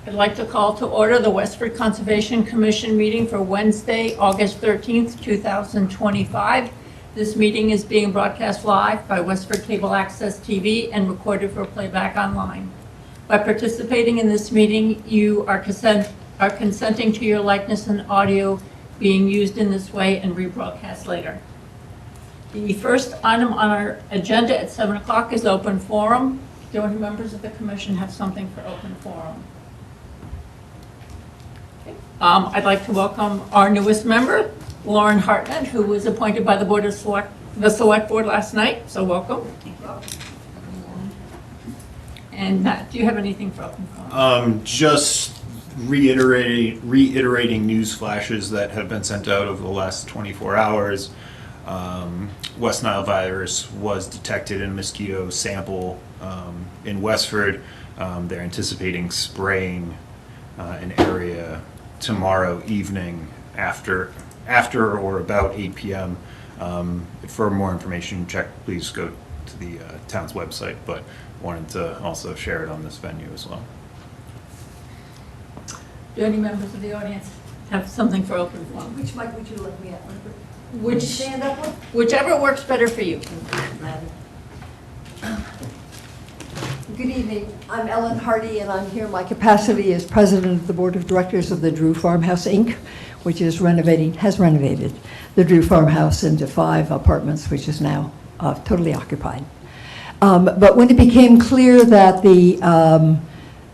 I'd like to call to order the Westford Conservation Commission meeting for Wednesday, August 13th, 2025. This meeting is being broadcast live by Westford Cable Access TV and recorded for playback online. By participating in this meeting, you are consenting to your likeness and audio being used in this way and rebroadcast later. The first item on our agenda at 7 o'clock is open forum. Do any members of the commission have something for open forum? Okay. I'd like to welcome our newest member, Lauren Hartnett, who was appointed by the Select Board last night, so welcome. And Matt, do you have anything for open forum? Just reiterating news flashes that have been sent out over the last 24 hours. West Nile virus was detected in a mosquito sample in Westford. They're anticipating spraying an area tomorrow evening after or about 8 p.m. For more information, please go to the town's website, but wanted to also share it on this venue as well. Do any members of the audience have something for open forum? Which mic would you like me at? Whichever Stand up one? works better for you. Good evening. I'm Ellen Hardy, and I'm here in my capacity as president of the board of directors of the Drew Farmhouse, Inc., which has renovated the Drew Farmhouse into 5 apartments, which is now totally occupied. But when it became clear that the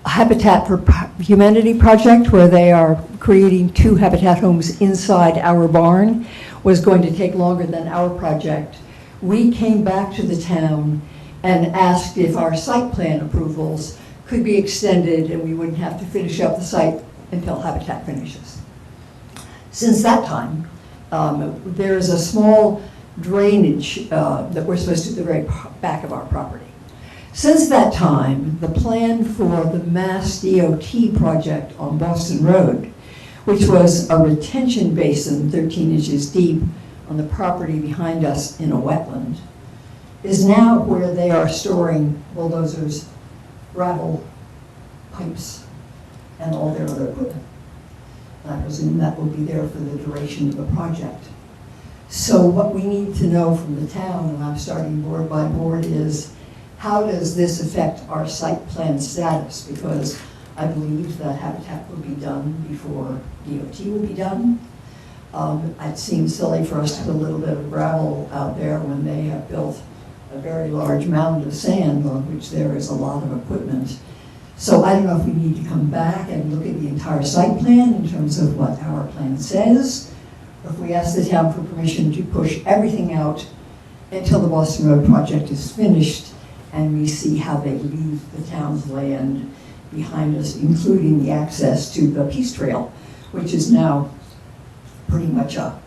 Habitat for Humanity project, where they are creating 2 habitat homes inside our barn, was going to take longer than our project, we came back to the town and asked if our site plan approvals could be extended and we wouldn't have to finish up the site until Habitat finishes. Since that time, there is a small drainage that we're supposed to do at the very back of our property. Since that time, the plan for the Mass DOT project on Boston Road, which was a retention basin 13 inches deep on the property behind us in a wetland, is now where they are storing bulldozers, gravel, pipes, and all their other equipment. I presume that will be there for the duration of the project. So what we need to know from the town, and I'm starting board by board, is how does this affect our site plan status? Because I believe that Habitat will be done before DOT will be done. It seems silly for us to put a little bit of gravel out there when they have built a very large mound of sand on which there is a lot of equipment. So I don't know if we need to come back and look at the entire site plan in terms of what our plan says, or if we ask the town for permission to push everything out until the Boston Road project is finished and we see how they leave the town's land behind us, including the access to the Peace Trail, which is now pretty much a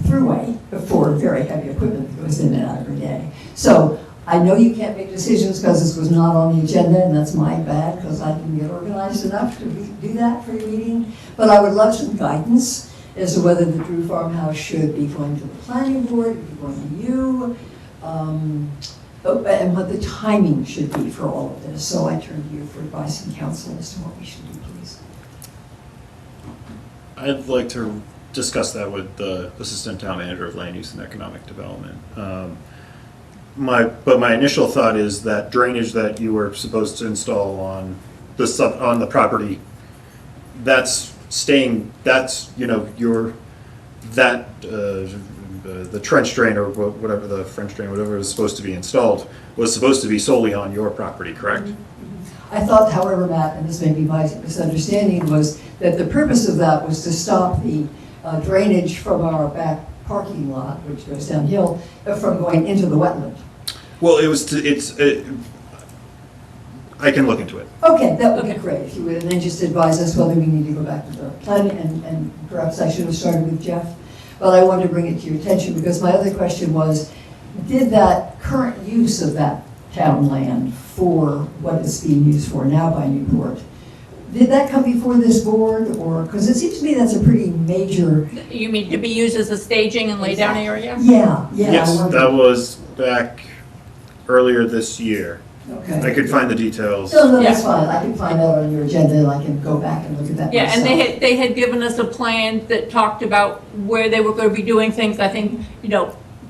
throughway for very heavy equipment that goes in and out every day. So I know you can't make decisions because this was not on the agenda, and that's my bad because I didn't get organized enough to do that for your meeting. But I would love some guidance as to whether the Drew Farmhouse should be going to the planning board, be going to you, and what the timing should be for all of this. So I turn to you for advice and counsel as to what we should do, please. I'd like to discuss that with the Assistant Town Manager of Land Use and Economic Development. My initial thought is that drainage that you were supposed to install on the property, that's staying. That's the trench drain or whatever the French drain, whatever is supposed to be installed, was supposed to be solely on your property, correct? I thought, however, Matt, and this may be my misunderstanding, was that the purpose of that was to stop the drainage from our back parking lot, which goes downhill, from going into the wetland. Well, I can look into it. Okay, that would be great if you would, and then just advise us whether we need to go back to the planning, and perhaps I should have started with Jeff. But I wanted to bring it to your attention because my other question was, did that current use of that town land for what it's being used for now by Newport, did that come before this board, or, because it seems to me that's a pretty major... You mean to be used as a staging and lay down area? Yeah. Yes, that was back earlier this year. Okay. I could find the details. No, that's Yeah. fine. I can find out on your agenda and I can go back and look at that Yeah, and myself. they had given us a plan that talked about where they were going to be doing things. I think,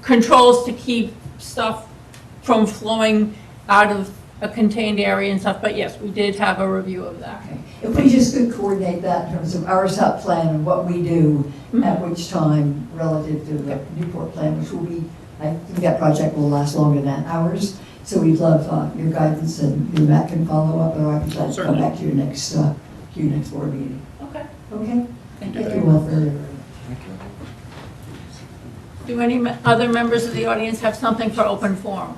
controls to keep stuff from flowing out of a contained area and stuff. But yes, we did have a review of that. Okay. If we just could coordinate that in terms of our SUP plan and what we do at which time relative to the Newport plan, which will be, I think that project will last longer than ours. So we'd love your guidance, and you, Matt, can follow up, or I can come Certainly. back to your next board meeting. Okay. Okay? Thank Thank you. you all very much. Do any other members of the audience have something for open forum?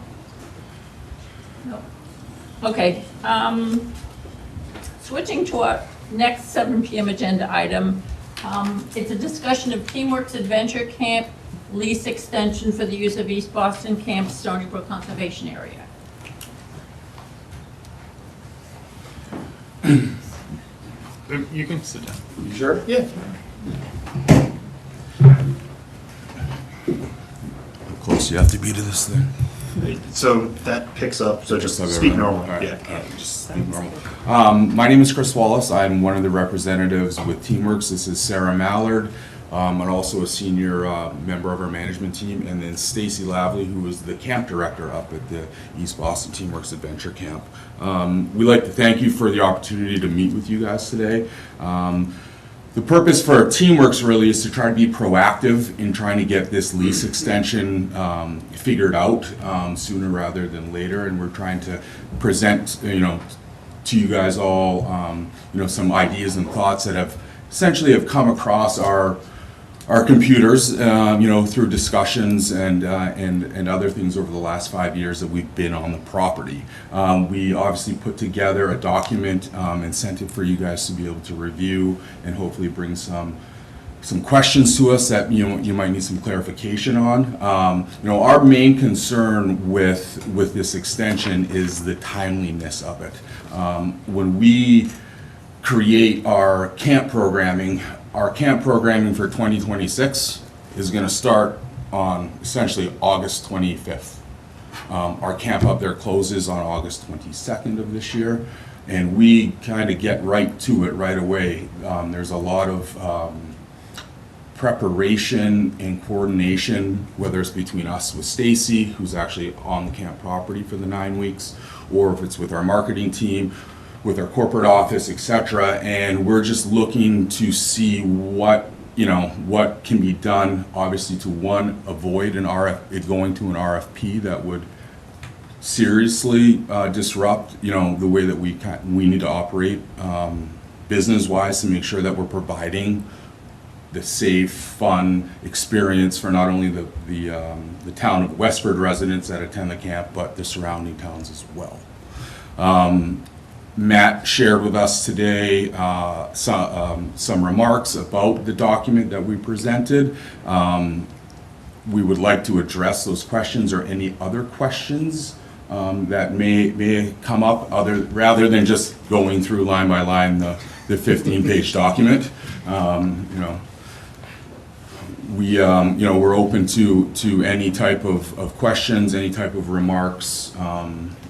No. Okay. Switching to our next 7 p.m. agenda item, it's a discussion of Teamworks Adventure Camp lease extension for the use of East Boston Camp Stony Brook Conservation Area. You can sit down. You sure? Yeah. How close you have to be to this thing? So that picks up, so just Okay, speak right. normally. All right, Yeah. all right, just speak normal. My name is Chris Wallace. I'm one of the representatives with Teamworks. This is Sarah Mallard. And also a senior member of our management team, and then Stacy Lavely, who is the camp director up at the East Boston Teamworks Adventure Camp. We'd like to thank you for the opportunity to meet with you guys today. The purpose for Teamworks really is to try to be proactive in trying to get this lease extension figured out sooner rather than later, and we're trying to present, to you guys all, some ideas and thoughts that have essentially come across our computers, through discussions and other things over the last 5 years that we've been on the property. We obviously put together a document and sent it for you guys to be able to review and hopefully bring some questions to us that you might need some clarification on. Our main concern with this extension is the timeliness of it. When we create our camp programming for 2026 is going to start on essentially August 25th. Our camp up there closes on August 22nd of this year, and we kind of get right to it right away. There's a lot of preparation and coordination, whether it's between us with Stacy, who's actually on the camp property for the 9 weeks, or if it's with our marketing team, with our corporate office, etc. And we're just looking to see what can be done, obviously, to one, avoid it going to an RFP that would seriously disrupt, the way that we need to operate business-wise, to make sure that we're providing the safe, fun experience for not only the town of Westford residents that attend the camp, but the surrounding towns as well. Matt shared with us today some remarks about the document that we presented. We would like to address those questions or any other questions that may come up rather than just going through line by line the 15-page document. We're open to any type of questions, any type of remarks.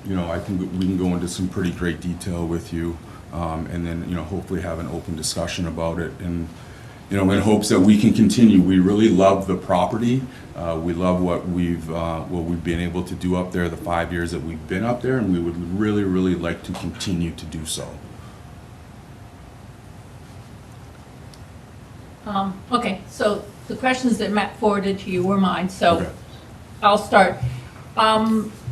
I think we can go into some pretty great detail with you, and then hopefully have an open discussion about it, and in hopes that we can continue. We really love the property. We love what we've been able to do up there the 5 years that we've been up there, and we would really, really like to continue to do so. Okay, so the questions that Matt forwarded to you were mine, so Okay. I'll start.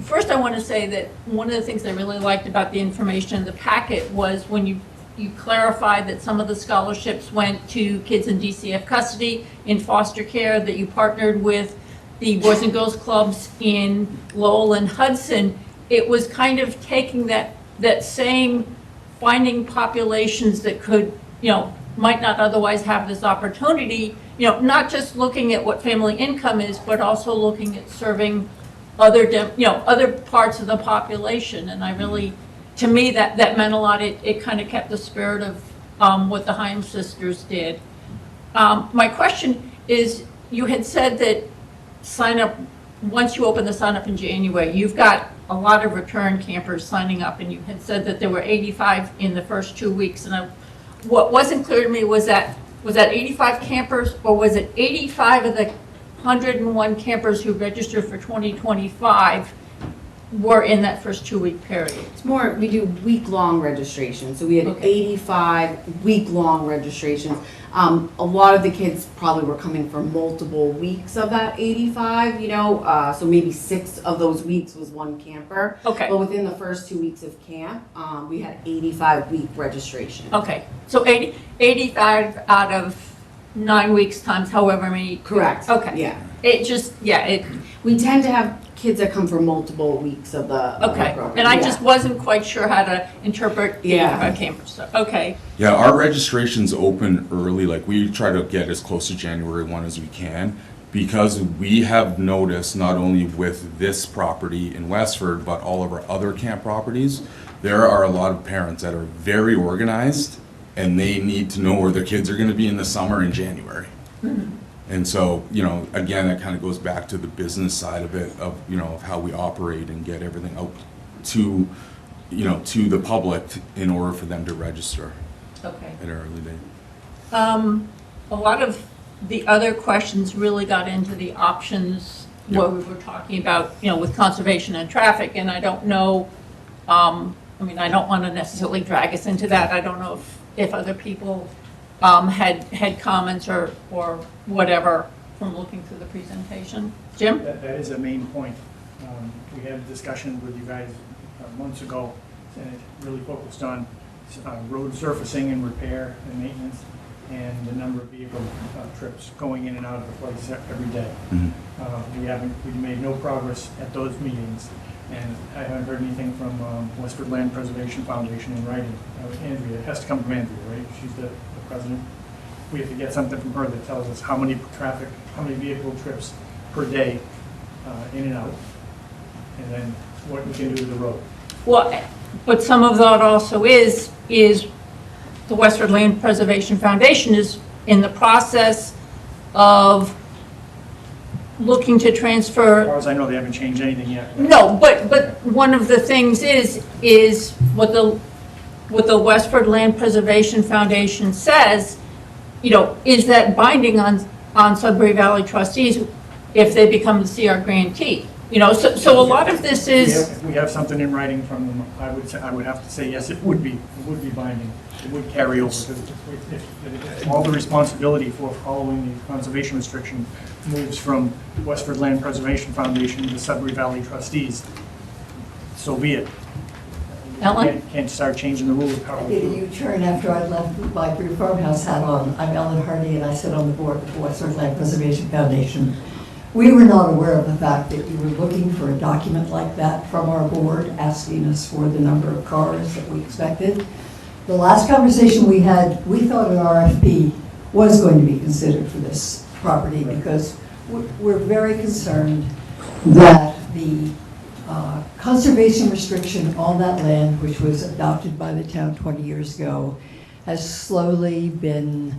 First, I want to say that one of the things I really liked about the information in the packet was when you clarified that some of the scholarships went to kids in DCF custody, in foster care, that you partnered with the Boys and Girls Clubs in Lowell and Hudson. It was kind of taking that same, finding populations that could, might not otherwise have this opportunity, not just looking at what family income is, but also looking at serving other parts of the population. And I really, to me, that meant a lot. It kind of kept the spirit of what the Haim sisters did. My question is, you had said that sign up, once you open the sign up in January, you've got a lot of return campers signing up, and you had said that there were 85 in the first 2 weeks, and what wasn't clear to me was that 85 campers, or was it 85 of the 101 campers who registered for 2025 were in that first 2-week period? It's more, we do week-long registrations, so we had Okay. 85 week-long registrations. A lot of the kids probably were coming for multiple weeks of that 85, so maybe 6 of those weeks was one camper. Okay. But within the first 2 weeks of camp, we had 85 week registration. Okay, so 85 out of 9 weeks times however many? Correct. Okay. Yeah. It just, We tend to have kids that come for multiple weeks of the okay. program. And I Yeah. just wasn't quite sure how to interpret Yeah. 85 campers, so, okay. Yeah, our registrations open early, like we try to get as close to January 1 as we can, because we have noticed, not only with this property in Westford, but all of our other camp properties, there are a lot of parents that are very organized, and they need to know where their kids are gonna be in the summer and January. And so, again, that kind of goes back to the business side of it, of how we operate and get everything out to, to the public in order for them to register Okay. at an early date. A lot of the other questions really got into the options where we were talking about, with conservation and traffic, and I don't know, I don't want to necessarily drag us into that. I don't know if other people had comments or whatever from looking through the presentation. Jim? That is a main point. We had a discussion with you guys months ago, and it really focused on road surfacing and repair and maintenance, and the number of vehicle trips going in and out of the place every day. We made no progress at those meetings, and I haven't heard anything from Westford Land Preservation Foundation in writing. Andrea, it has to come from Andrea, right? She's the president. We have to get something from her that tells us how many vehicle trips per day in and out, and then what we can do with the road. Well, but some of that also is the Westford Land Preservation Foundation is in the process of looking to As transfer. far as I know, they haven't changed anything yet. No, but one of the things is what the Westford Land Preservation Foundation says, is that binding on Sudbury Valley trustees if they become the CR grantee. So a lot of this is. If we have something in writing from them, I would have to say, yes, it would be binding. It would carry over, because if all the responsibility for following the conservation restriction moves from Westford Land Preservation Foundation to Sudbury Valley trustees, so be it. Ellen? Can't start changing the rules. I did a U-turn after I left my Brew Farmhouse hat on. I'm Ellen Hardy, and I sit on the board of the Westford Land Preservation Foundation. We were not aware of the fact that you were looking for a document like that from our board, asking us for the number of cars that we expected. The last conversation we had, we thought an RFP was going to be considered for this property, because we're very concerned that the conservation restriction on that land, which was adopted by the town 20 years ago, has slowly been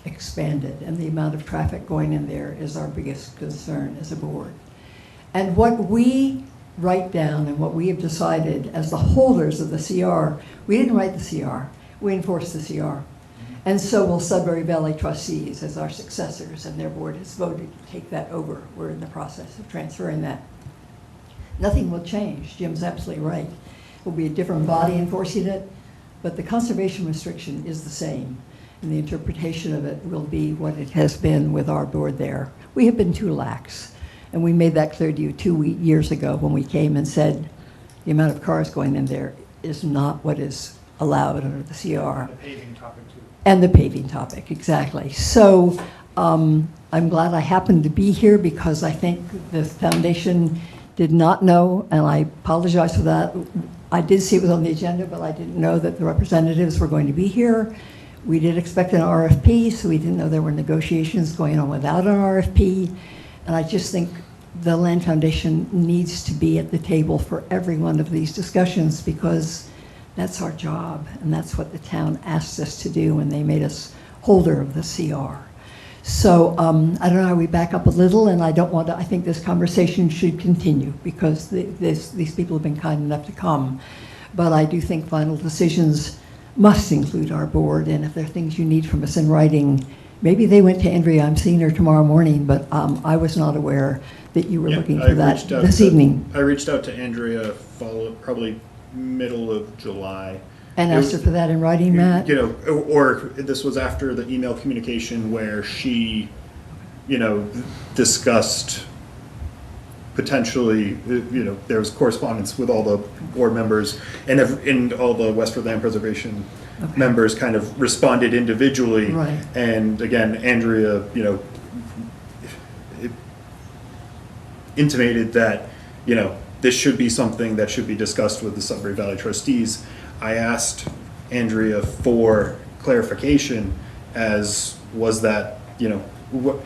expanded, and the amount of traffic going in there is our biggest concern as a board. And what we write down and what we have decided as the holders of the CR, we didn't write the CR, we enforce the CR. And so will Sudbury Valley trustees as our successors, and their board has voted to take that over. We're in the process of transferring that. Nothing will change. Jim's absolutely right. It will be a different body enforcing it, but the conservation restriction is the same, and the interpretation of it will be what it has been with our board there. We have been too lax, and we made that clear to you 2 years ago when we came and said the amount of cars going in there is not what is allowed under the CR. The paving topic too. And the paving topic, exactly. So I'm glad I happened to be here, because I think the foundation did not know, and I apologize for that. I did see it was on the agenda, but I didn't know that the representatives were going to be here. We did expect an RFP, so we didn't know there were negotiations going on without an RFP. And I just think the Land Foundation needs to be at the table for every one of these discussions, because that's our job, and that's what the town asked us to do when they made us holder of the CR. So I don't know how we back up a little, and I don't want to, I think this conversation should continue because these people have been kind enough to come. But I do think final decisions must include our board, and if there are things you need from us in writing, maybe they went to Andrea. I'm seeing her tomorrow morning, but I was not aware that you were Yeah, looking I for that reached out this evening, I reached out to Andrea, probably middle of July. and It asked her was- for that in writing, Matt. You know, or this was after the email communication where she, you know, discussed potentially, you know, there was correspondence with all the board members and all the Westford Land Preservation Okay. members kind of responded individually. Right. And again, Andrea, you know, intimated that, you know, this should be something that should be discussed with the Sudbury Valley trustees. I asked Andrea for clarification as was that, you know, what,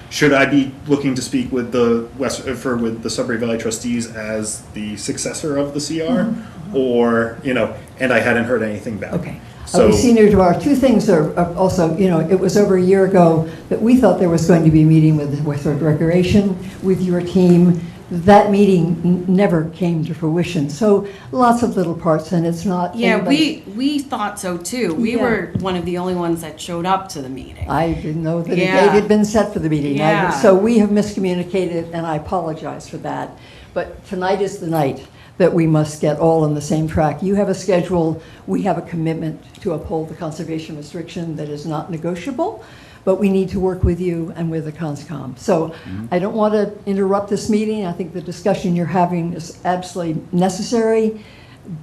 should I be looking to speak with the with the Sudbury Valley trustees as the successor of the CR? Or, you know, and I hadn't heard anything back. Okay. So, Senior tomorrow. Two things are also, you know, it was over a year ago that we thought there was going to be a meeting with Westford Recreation with your team. That meeting never came to fruition. So lots of little parts, and it's not. Yeah, anybody- we thought so too. We Yeah. were one of the only ones that showed up to the meeting. I didn't know that a Yeah. date had been set for the meeting. Yeah. So we have miscommunicated, and I apologize for that. But tonight is the night that we must get all on the same track. You have a schedule, we have a commitment to uphold the conservation restriction that is not negotiable, but we need to work with you and with the CONSCOM. So I don't want to interrupt this meeting. I think the discussion you're having is absolutely necessary,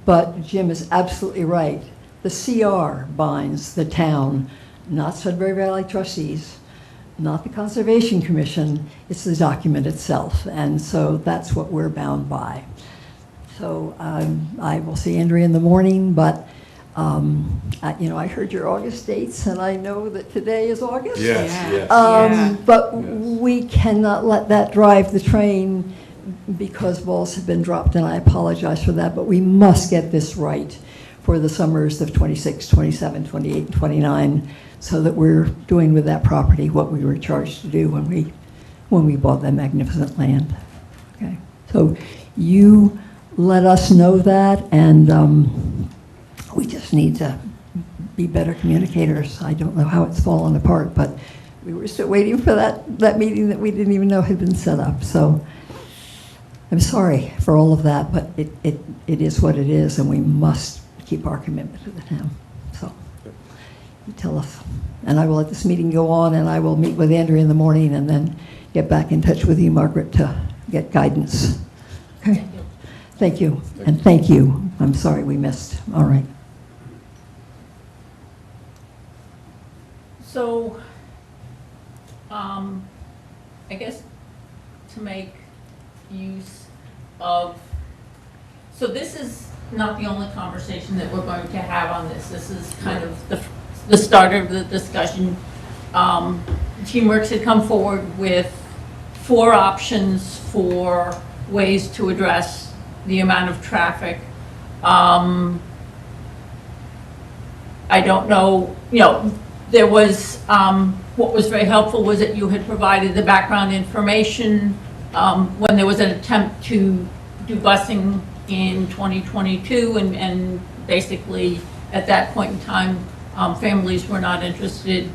but Jim is absolutely right. The CR binds the town, not Sudbury Valley trustees, not the Conservation Commission, it's the document itself. And so that's what we're bound by. So I will see Andrea in the morning, but you know, I heard your August dates, and I know that today is August. Yes, Yeah. yes. Yeah. But Yes. we cannot let that drive the train because balls have been dropped, and I apologize for that, but we must get this right for the summers of 26, 27, 28, and 29, so that we're doing with that property what we were charged to do when we bought that magnificent land. Okay, so you let us know that, and we just need to be better communicators. I don't know how it's fallen apart, but we were still waiting for that meeting that we didn't even know had been set up. So I'm sorry for all of that, but it is what it is, and we must keep our commitment to the town. So you tell us. And I will let this meeting go on, and I will meet with Andrea in the morning and then get back in touch with you, Margaret, to get guidance. Okay? Thank you. And thank you. I'm sorry we missed. All right. So, I guess to make use of, so this is not the only conversation that we're going to have on this. This is kind of the start of the discussion. Teamworks had come forward with 4 options for ways to address the amount of traffic. I don't know, you know, there was, what was very helpful was that you had provided the background information when there was an attempt to do busing in 2022, and basically at that point in time, families were not interested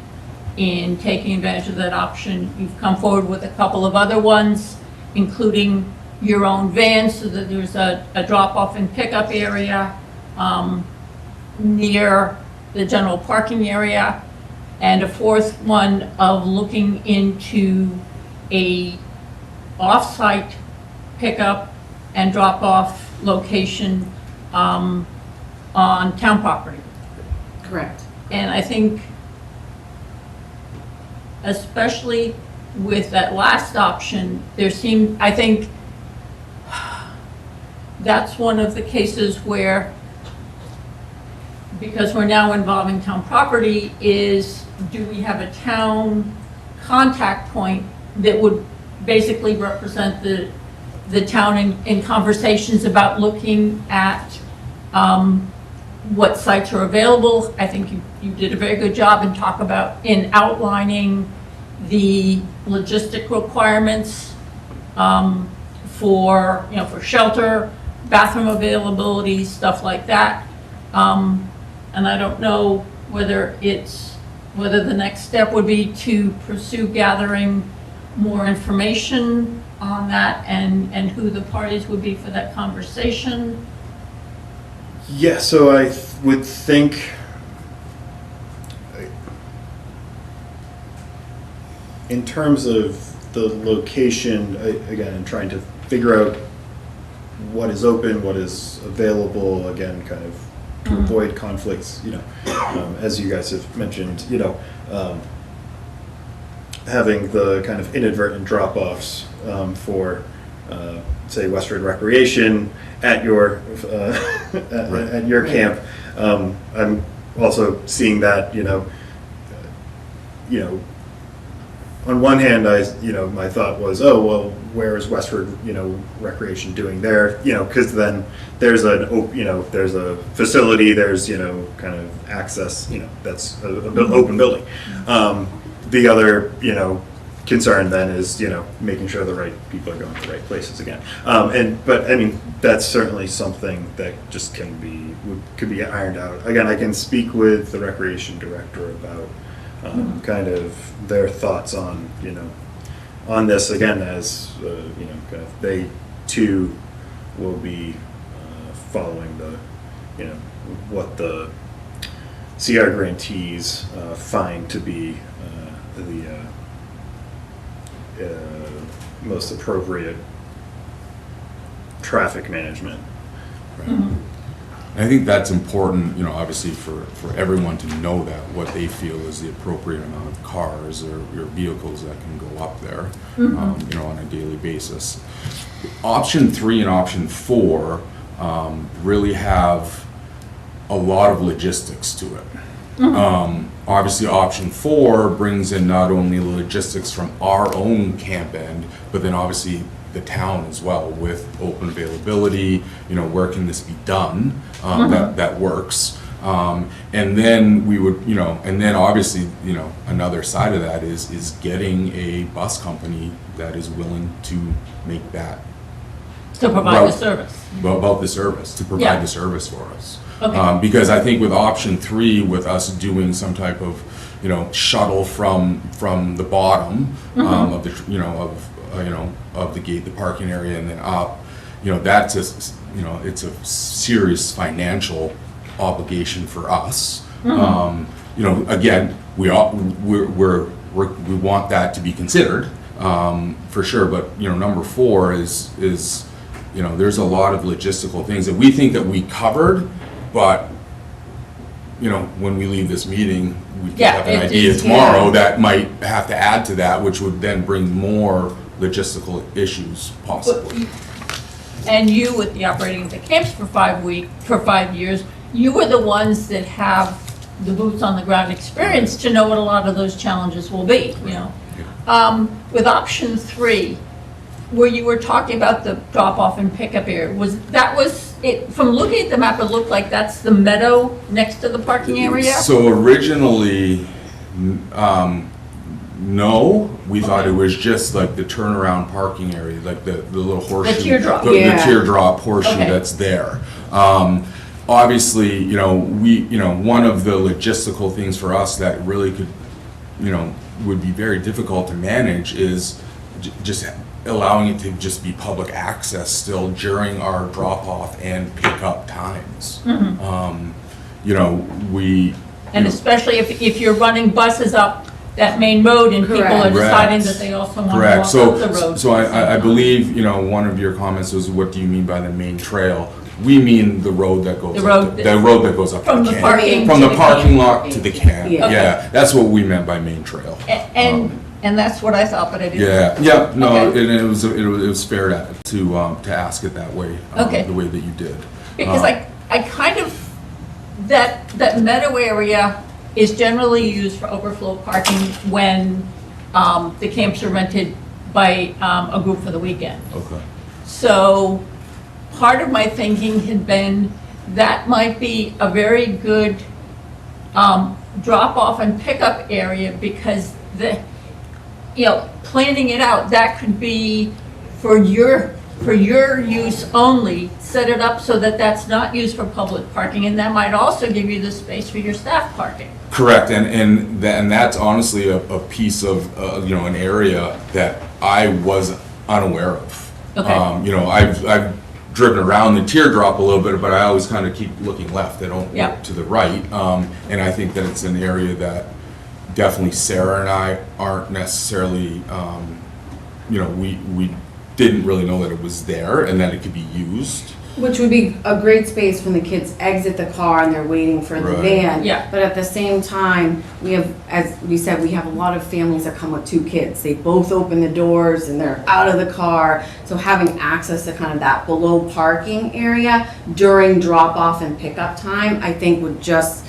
in taking advantage of that option. You've come forward with a couple of other ones, including your own van, so that there's a drop-off and pickup area near the general parking area, and a 4th one of looking into a off-site pickup and drop-off location on town property. Correct. And I think, especially with that last option, I think that's one of the cases where, because we're now involving town property, is do we have a town contact point that would basically represent the town in conversations about looking at what sites are available. I think you did a very good job in outlining the logistic requirements for, you know, for shelter, bathroom availability, stuff like that. And I don't know whether the next step would be to pursue gathering more information on that and who the parties would be for that conversation. Yeah, so I would think, in terms of the location, again, I'm trying to figure out what is open, what is available, again, kind of to avoid conflicts, you know, as you guys have mentioned, you know, having the kind of inadvertent drop-offs for, say, Westford Recreation at your at your camp. I'm also seeing that, you know, on one hand, my thought was, oh, well, where is Westford, Recreation doing there? Because then there's there's a facility, there's, kind of access, that's an open building. The other, concern then is, making sure the right people are going to the right places again. But I mean, that's certainly something that just could be ironed out. Again, I can speak with the recreation director about kind of their thoughts on, on this, again, as, kind of they too will be following the, what the CR grantees find to be the most appropriate traffic management. Right. And I think that's important, obviously for everyone to know that, what they feel is the appropriate amount of cars or vehicles that can go up there, on a daily basis. Option 3 and option 4 really have a lot of logistics to it. Obviously, option 4 brings in not only logistics from our own camp end, but then obviously the town as well, with open availability, where can this be done, that works. And then we would, and then obviously, another side of that is getting a bus company that is willing to make that. To provide the service. Well, about the service, to provide Yeah. the service for us. Okay. Because I think with option 3, with us doing some type of, shuttle from the bottom of the, of the gate, the parking area, and then up, that's just, it's a serious financial obligation for us. Again, we want that to be considered, for sure. But number 4 is there's a lot of logistical things that we think that we covered, but when we leave this meeting, we could have an idea tomorrow that might have to add to that, which would then bring more logistical issues possibly. And you, with the operating the camps for 5 years, you were the ones that have the boots on the ground experience to know what a lot of those challenges will be, With option 3, where you were talking about the drop-off and pickup area, from looking at the map, it looked like that's the meadow next to the parking area? So originally, no, we thought it was just like the turnaround parking area, like the little horseshoe. The teardrop. The teardrop horseshoe Okay. that's there. Obviously, one of the logistical things for us that really could, would be very difficult to manage is just allowing it to just be public access still during our drop-off and pick-up times. And especially if you're running buses up that main road and people are Correct. deciding that they also want to Correct. walk up the road. So I believe, one of your comments was, what do you mean by the main trail? We mean the road that goes up, the road that goes up to From the the camp. parking From to the the parking camp. lot to the camp, Yeah. yeah, that's what we meant by main trail. And that's what I thought, but I didn't. Yeah, no, Okay. and it was fair to ask it that way, Okay. the way that you did. Because I kind of, that meadow area is generally used for overflow parking when the camps are rented by a group for the weekend. Okay. So part of my thinking had been that might be a very good drop-off and pickup area, because planning it out, that could be for your use only, set it up so that that's not used for public parking, and that might also give you the space for your staff parking. Correct, and that's honestly a piece of, an area that I was unaware of. Okay. I've driven around the teardrop a little bit, but I always kind of keep looking left, I don't Yeah. look to the right. And I think that it's an area that definitely Sarah and I aren't necessarily, we didn't really know that it was there and that it could be used. Which would be a great space when the kids exit the car and they're waiting for the Right. van. Yeah. But at the same time, we have, as we said, we have a lot of families that come with 2 kids. They both open the doors and they're out of the car. So having access to kind of that below parking area during drop off and pickup time, I think would just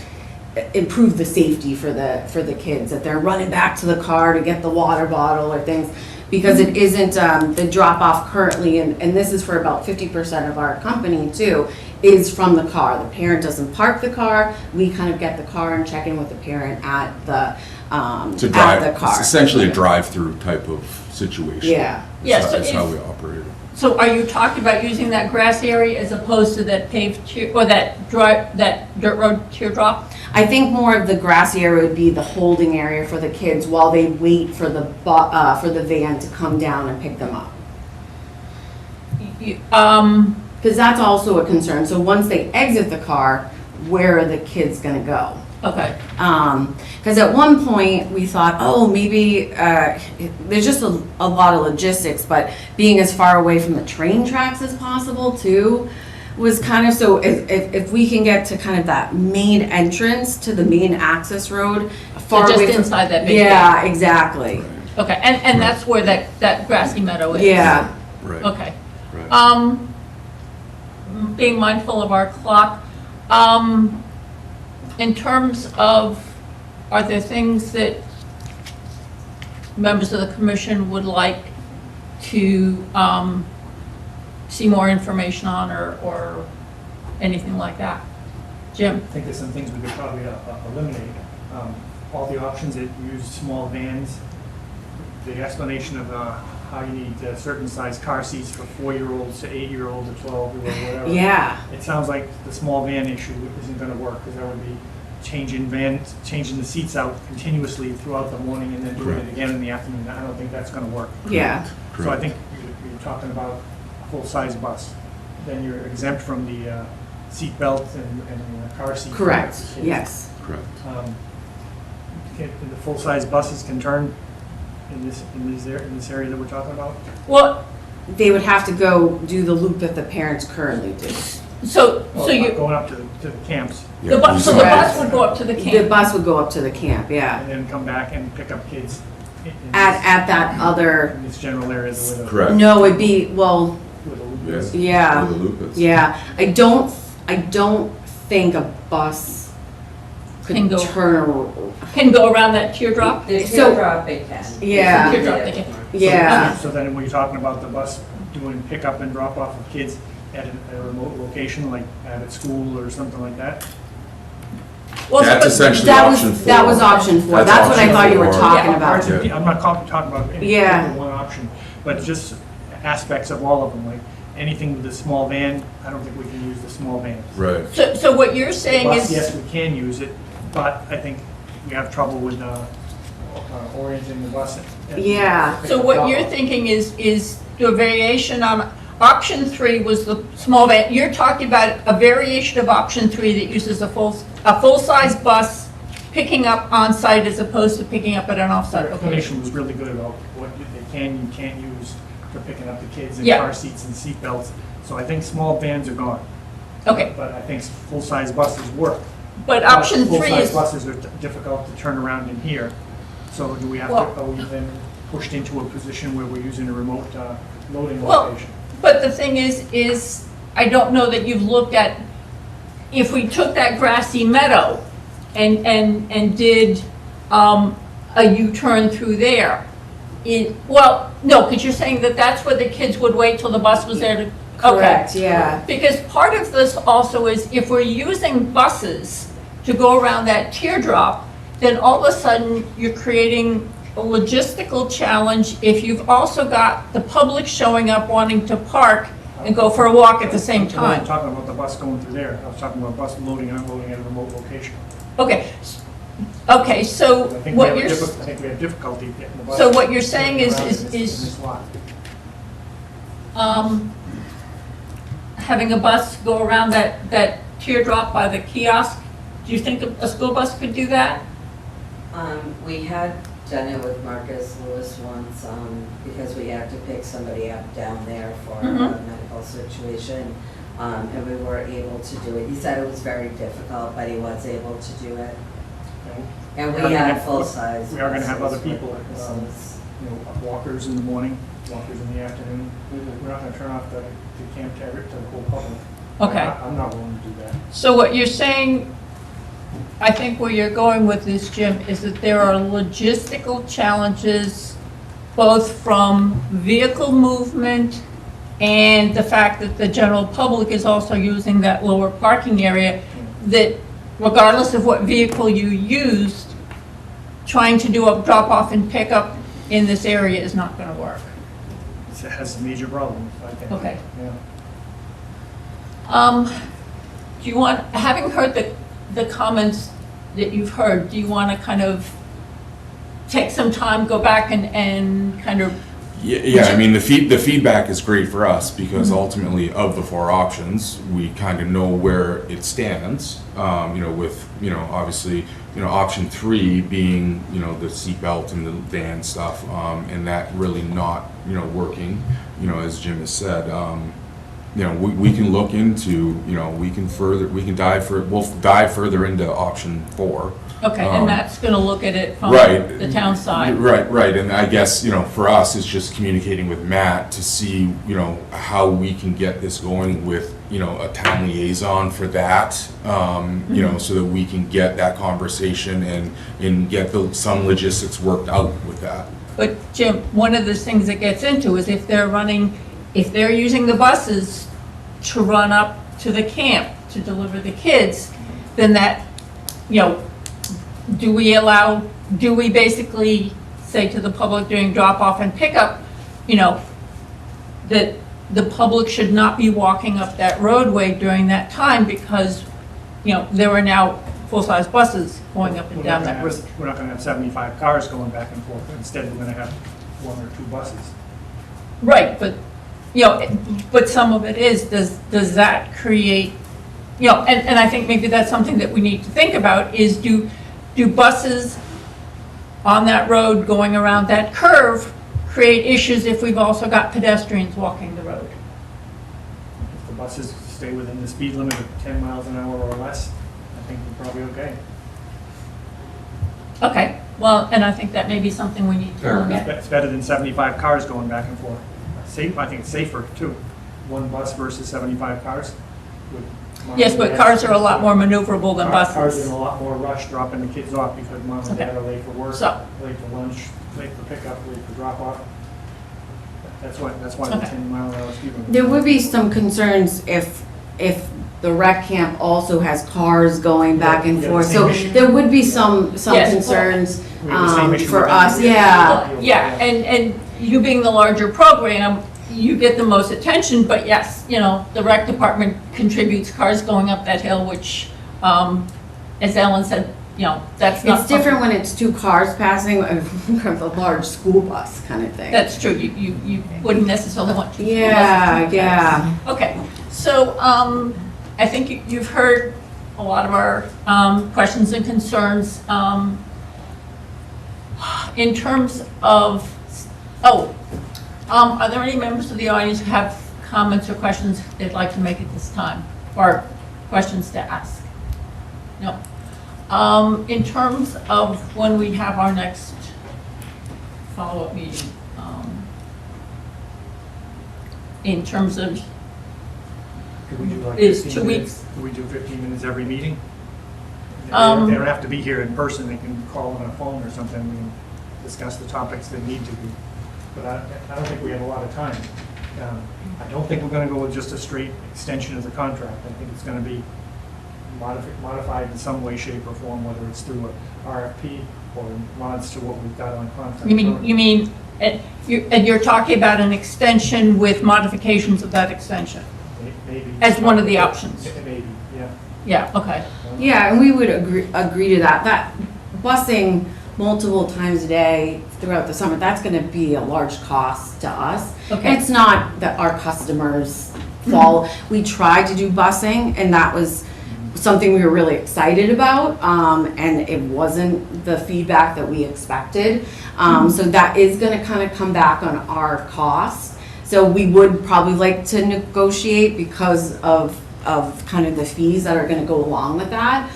improve the safety for the kids, that they're running back to the car to get the water bottle or things. Because it isn't, the drop-off currently, and this is for about 50% of our company too, is from the car. The parent doesn't park the car, we kind of get the car and check in with the parent at the car. It's essentially a drive-through type of situation. Yeah. Yeah, so That's how if- we operate it. So are you talking about using that grass area as opposed to that paved, or that dirt road teardrop? I think more of the grassy area would be the holding area for the kids while they wait for the van to come down and pick them up. Because that's also a concern. So once they exit the car, where are the kids gonna go? Okay, Because at one point, we thought, oh, maybe, there's just a lot of logistics, but being as far away from the train tracks as possible too, was kind of, so if we can get to kind of that main entrance to the main access road, far just away from. inside that big Yeah, exactly. okay, and that's where that grassy meadow is? Yeah. Right. Okay. Right. Being mindful of our clock, in terms of, are there things that members of the commission would like to see more information on or anything like that? Jim? I think there's some things we could probably eliminate. All the options that use small vans, the explanation of how you need certain size car seats for 4-year-olds to 8-year-olds to 12-year-olds, whatever. Yeah. It sounds like the small van issue isn't gonna work, because that would be changing the seats out continuously throughout the morning and then doing it Correct. again in the afternoon. I don't think that's gonna work. Yeah. So I Correct. think you're talking about a full-size bus. Then you're exempt from the seat belt and the car seat. Correct, for kids. yes. Correct. The full-size buses can turn in this area that we're talking about? Well, They would have to go do the loop that the parents currently do. so Well, you, going up to the camps the bus, so the Correct. bus would go up to the The camp? bus would go up to the camp, yeah. and then come back and pick up kids in At that other, this general area where the. Correct. no, it'd be, well, Where the loop Yes. is. yeah. Where the loop is. Yeah, I don't think a bus Can could go- turn, Can go around that teardrop? The So- teardrop they can. yeah, Teardrop, they can. yeah. So then when you're talking about the bus doing pickup and drop off of kids at a remote location, like at a school or something like that? Well, That's but- essentially That option 4. was, that was option 4, That's that's what I option thought you were 4. talking Yeah. about. Yeah. I'm not talking about any Yeah. one option, but just aspects of all of them, like anything with a small van, I don't think we can use the small vans. Right. So what you're saying Bus, yes, is, we can use it, but I think we have trouble with orienting the bus. Yeah. so what you're thinking is the variation on, option 3 was the small van. You're talking about a variation of option 3 that uses a full-size bus picking up on-site as opposed to picking up at an off-site The location. explanation was really good about what they can and can't use for picking up the kids in Yeah. car seats and seat belts. So I think small vans are gone. Okay, But I think full-size buses work. but option 3 Full-size is, buses are difficult to turn around in here. So do we have to, Well- are we then pushed into a position where we're using a remote loading Well- location? but the thing is, I don't know that you've looked at, if we took that grassy meadow and did a U-turn through there, well, no, because you're saying that that's where the kids would wait till the bus was there to, okay. Correct, yeah. Because part of this also is if we're using buses to go around that teardrop, then all of a sudden you're creating a logistical challenge if you've also got the public showing up wanting to park and go for a walk at the same I wasn't time. talking about the bus going through there. I was talking about bus loading and unloading at a remote location. Okay, okay, so I think we what have you're, I think we have difficulty getting the bus. so what you're saying is, around in is this lot. having a bus go around that teardrop by the kiosk, do you think a school bus could do that? We had done it with Marcus Lewis once, because we had to pick somebody up down there for a Mhm. medical situation. And we were able to do it. He said it was very difficult, but he was able to do it. And we had full-size. We are gonna have other buses with people, purposes. walkers in the morning, walkers in the afternoon. Mhm. We're not gonna turn off the Camp Taggart to the whole public. Okay. I'm not willing to do that. So what you're saying, I think where you're going with this, Jim, is that there are logistical challenges both from vehicle movement and the fact that the general public is also using that lower parking area, that regardless of what vehicle you used, trying to do a drop-off and pickup in this area is not going to work. It has some major problems, I think. Okay. Yeah. Do you want, having heard the comments that you've heard, do you want to kind of take some time, go back and kind of, Yeah, I mean, the feedback is great for us because ultimately of the four options, we kind of know where it stands. With, obviously, option 3 being, the seatbelt and the van stuff, and that really not, working, as Jim has said. We can look into, we'll dive further into option 4. okay, and that's going to look at it from Right. the town side? Right, and I guess, for us, it's just communicating with Matt to see, how we can get this going with, a town liaison for that, so that we can get that conversation and get some logistics worked out with that. But Jim, one of the things that gets into is if they're using the buses to run up to the camp to deliver the kids, then that, do we basically say to the public during drop-off and pickup, that the public should not be walking up that roadway during that time because, there are now full-size buses going up and down that road? We're not gonna have 75 cars going back and forth. Instead, we're gonna have 1 or 2 buses. Right, but, but some of it is, does that create, and I think maybe that's something that we need to think about, is do buses on that road going around that curve create issues if we've also got pedestrians walking the road? If the buses stay within the speed limit of 10 miles an hour or less, I think we're probably okay. Okay, well, and I think that may be something we need to Fair look enough. at. It's better than 75 cars going back and forth. I think it's safer, too. 1 bus versus 75 cars. Yes, but cars are a lot more maneuverable than Cars are in buses. a lot more rush dropping the kids off because mom and dad are late for work, So- late for lunch, late for pickup, late for drop off. That's why the Okay. 10-mile-an-hour speed limit. There would be some concerns if the rec camp also has cars going back and We have the forth. same So issue. there would be some Yes. concerns We have the same issue for with us, that. yeah. Yeah, and you being the larger program, you get the most attention, but yes, the rec department contributes cars going up that hill, which, as Ellen said, that's not. It's different when it's 2 cars passing, a large school bus kind of thing. That's true, you wouldn't necessarily want to. Yeah. Okay, so, I think you've heard a lot of our, questions and concerns. In terms of, are there any members of the audience who have comments or questions they'd like to make at this time? Or questions to ask? No. In terms of when we have our next follow-up meeting, in terms of, Could we do like Is 15 2 minutes? weeks. Could we do 15 minutes every meeting? They Um, don't have to be here in person, they can call on a phone or something, we can discuss the topics that need to be. But I don't think we have a lot of time. I don't think we're gonna go with just a straight extension of the contract. I think it's gonna be modified in some way, shape, or form, whether it's through a RFP or mods to what we've got on contract. And you're talking about an extension with modifications of that extension Maybe. as one of the options? Maybe, yeah. Yeah, okay. Yeah, and we would agree to that. That busing multiple times a day throughout the summer, that's gonna be a large cost to us. Okay. It's not that our customers follow. We tried to do busing, and that was something we were really excited about, and it wasn't the feedback that we expected. So that is gonna kind of come back on our cost. So we would probably like to negotiate because of kind of the fees that are gonna go along with that.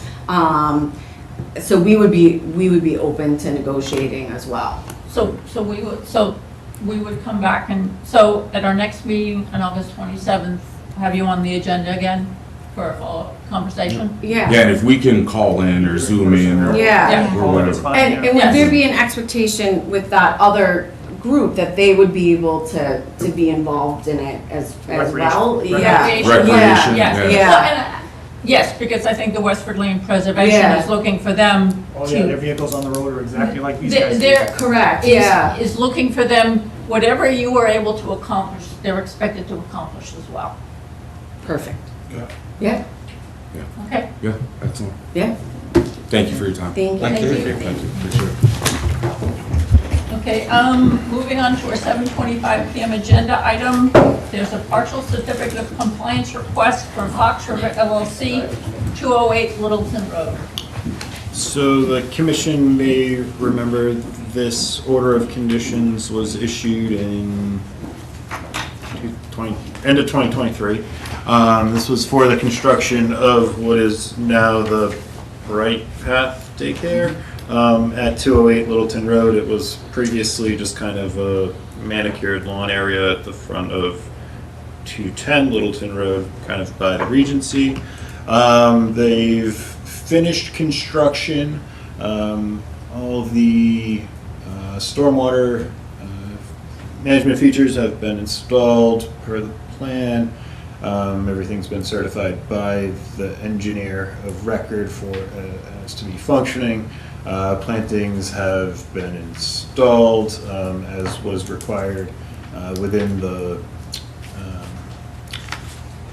So we would be open to negotiating as well. So we would come back and, so at our next meeting on August 27th, have you on the agenda again for a follow-up conversation? Yeah, and if we can call in or Zoom in or Yeah. or It's whatever. fine, And yeah. would Yes. there be an expectation with that other group that they would be able to be involved in it as well? Recreation. Yeah. Recreation, Yes. yeah. Well, and, yes, because I think the Westford Land Preservation Yeah. is looking for them Oh, yeah, their to, vehicles on the road are exactly like these guys. they're, Correct, yeah. is looking for them, whatever you were able to accomplish, they're expected to accomplish as well. Perfect. Yeah. Yeah, Okay? Yeah, excellent. yeah. Thank you for your time. Thank you. Thank you. Thank you, appreciate it. Okay, moving on to our 7:25 PM agenda item. There's a partial certificate of compliance request from Fox River LLC, 208 Littleton Road. So the commission may remember this order of conditions was issued in end of 2023. This was for the construction of what is now the Bright Path Daycare at 208 Littleton Road. It was previously just kind of a manicured lawn area at the front of 210 Littleton Road, kind of by the Regency. They've finished construction. All of the stormwater management features have been installed per the plan. Everything's been certified by the engineer of record for as to be functioning. Plantings have been installed as was required within the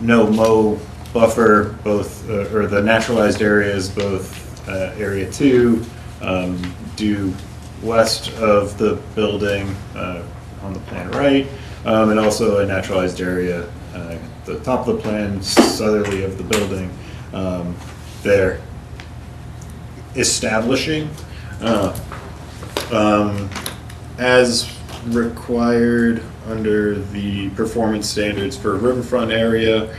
no mow buffer, both or the naturalized areas, both area 2 due west of the building on the plan right, and also a naturalized area the top of the plan southerly of the building. They're establishing as required under the performance standards for riverfront area.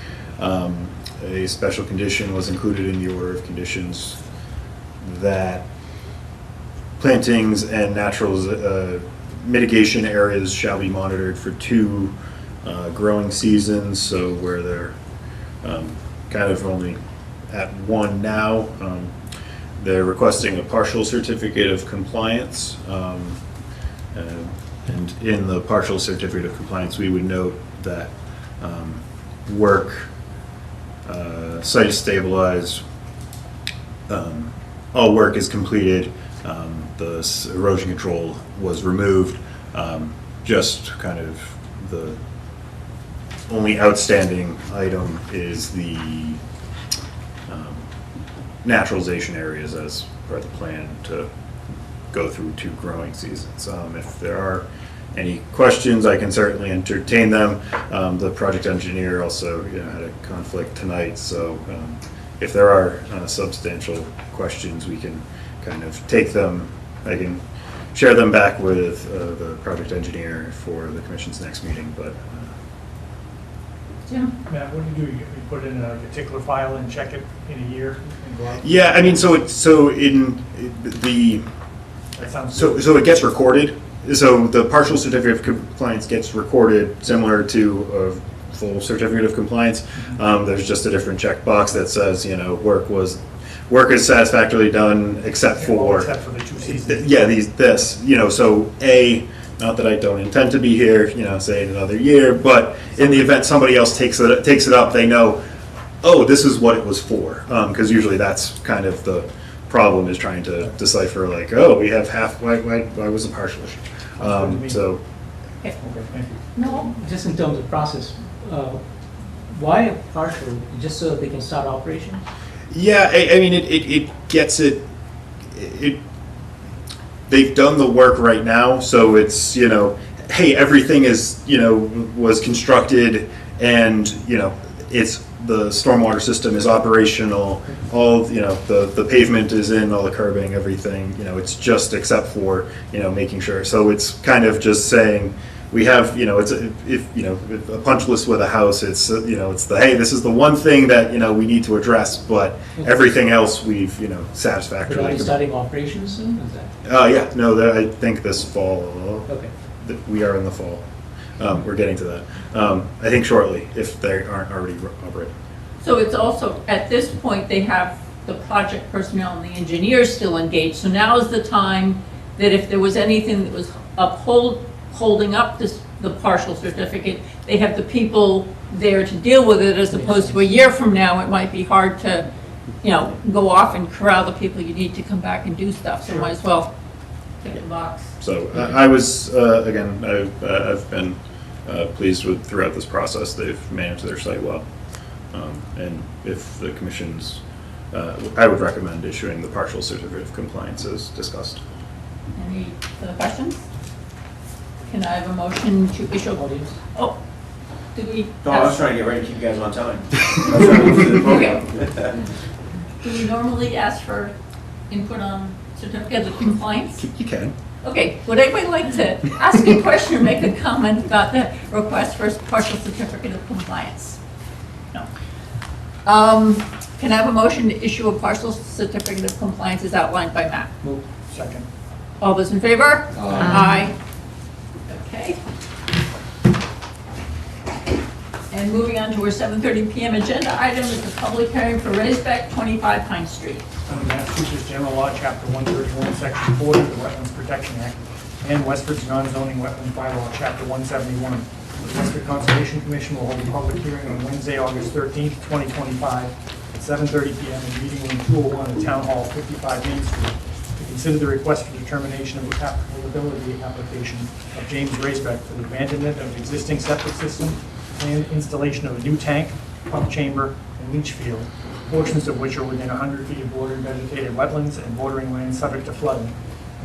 A special condition was included in the order of conditions that plantings and natural mitigation areas shall be monitored for 2 growing seasons, so where they're kind of only at 1 now. They're requesting a partial certificate of compliance, and in the partial certificate of compliance, we would note that work, site is stabilized, all work is completed, the erosion control was removed, just kind of the only outstanding item is the naturalization areas as per the plan to go through 2 growing seasons. If there are any questions, I can certainly entertain them. The project engineer also had a conflict tonight, so if there are substantial questions, we can kind of take them. I can share them back with the project engineer for the commission's next meeting, but Jim? Matt, what do? You put in a particular file and check it in a year and go out? yeah, I mean, so in the That sounds So it gets recorded. So the partial certificate of compliance gets recorded similar to a full certificate of compliance. There's just a different checkbox that says, work is satisfactorily done except for. Except for the 2 seasons. Yeah, so not that I don't intend to be here, say in another year, but in the event somebody else takes it up, they know oh, this is what it was for. Because usually that's kind of the problem, is trying to decipher, like, oh, we have half, why was the partial issue? So, Okay, thank you. No, Just in terms of process, why a partial, just so they can start operation? yeah, I mean, it gets it, they've done the work right now, so it's, hey, everything is, was constructed and, it's, the stormwater system is operational, all, the pavement is in, all the curbing, everything, it's just except for, making sure. So it's kind of just saying, we have, it's, if a punch list with a house, it's, it's the, hey, this is the one thing that, we need to address, but everything else we've, But are satisfactorily. you starting operations soon? Is that? Yeah, no, I think this fall, Okay. we are in the fall. We're getting to that. I think shortly, if they aren't already operating. so it's also, at this point, they have the project personnel and the engineers still engaged. So now is the time that if there was anything that was holding up the partial certificate, they have the people there to deal with it, as opposed to a year from now, it might be hard to, go off and corral the people you need to come back and do stuff. So might as well pick the box. So I was, again, I've been pleased with throughout this process. They've managed their site well. And if the commission's, I would recommend issuing the partial certificate of compliance as discussed. Any other questions? Can I have a motion to issue? Audience? Oh, do we? No, I was trying to get ready to keep you guys on time. I was trying to get to the podium. Do we normally ask for input on certificate of compliance? You can. Okay, would anybody like to ask a question or make a comment about the request for a partial certificate of compliance? No. Can I have a motion to issue a partial certificate of compliance as outlined by Matt? Move. Second. All those in favor? Aye. Okay. And moving on to our 7:30 PM agenda item is the public hearing for Raisbeck, 25 Pine Street. Under Massachusetts General Law, Chapter 131, Section 40, the Wetlands Protection Act, and Westford's non-zoning wetland bylaw, Chapter 171. The Westford Conservation Commission will hold a public hearing on Wednesday, August 13th, 2025, at 7:30 PM in Meeting Room 201 at Town Hall, 55 Main Street, to consider the request for determination of the applicability application of James Raisbeck for the abandonment of existing septic system and installation of a new tank, pump chamber, and leach field, portions of which are within 100 feet of bordered vegetated wetlands and bordering land subject to flooding,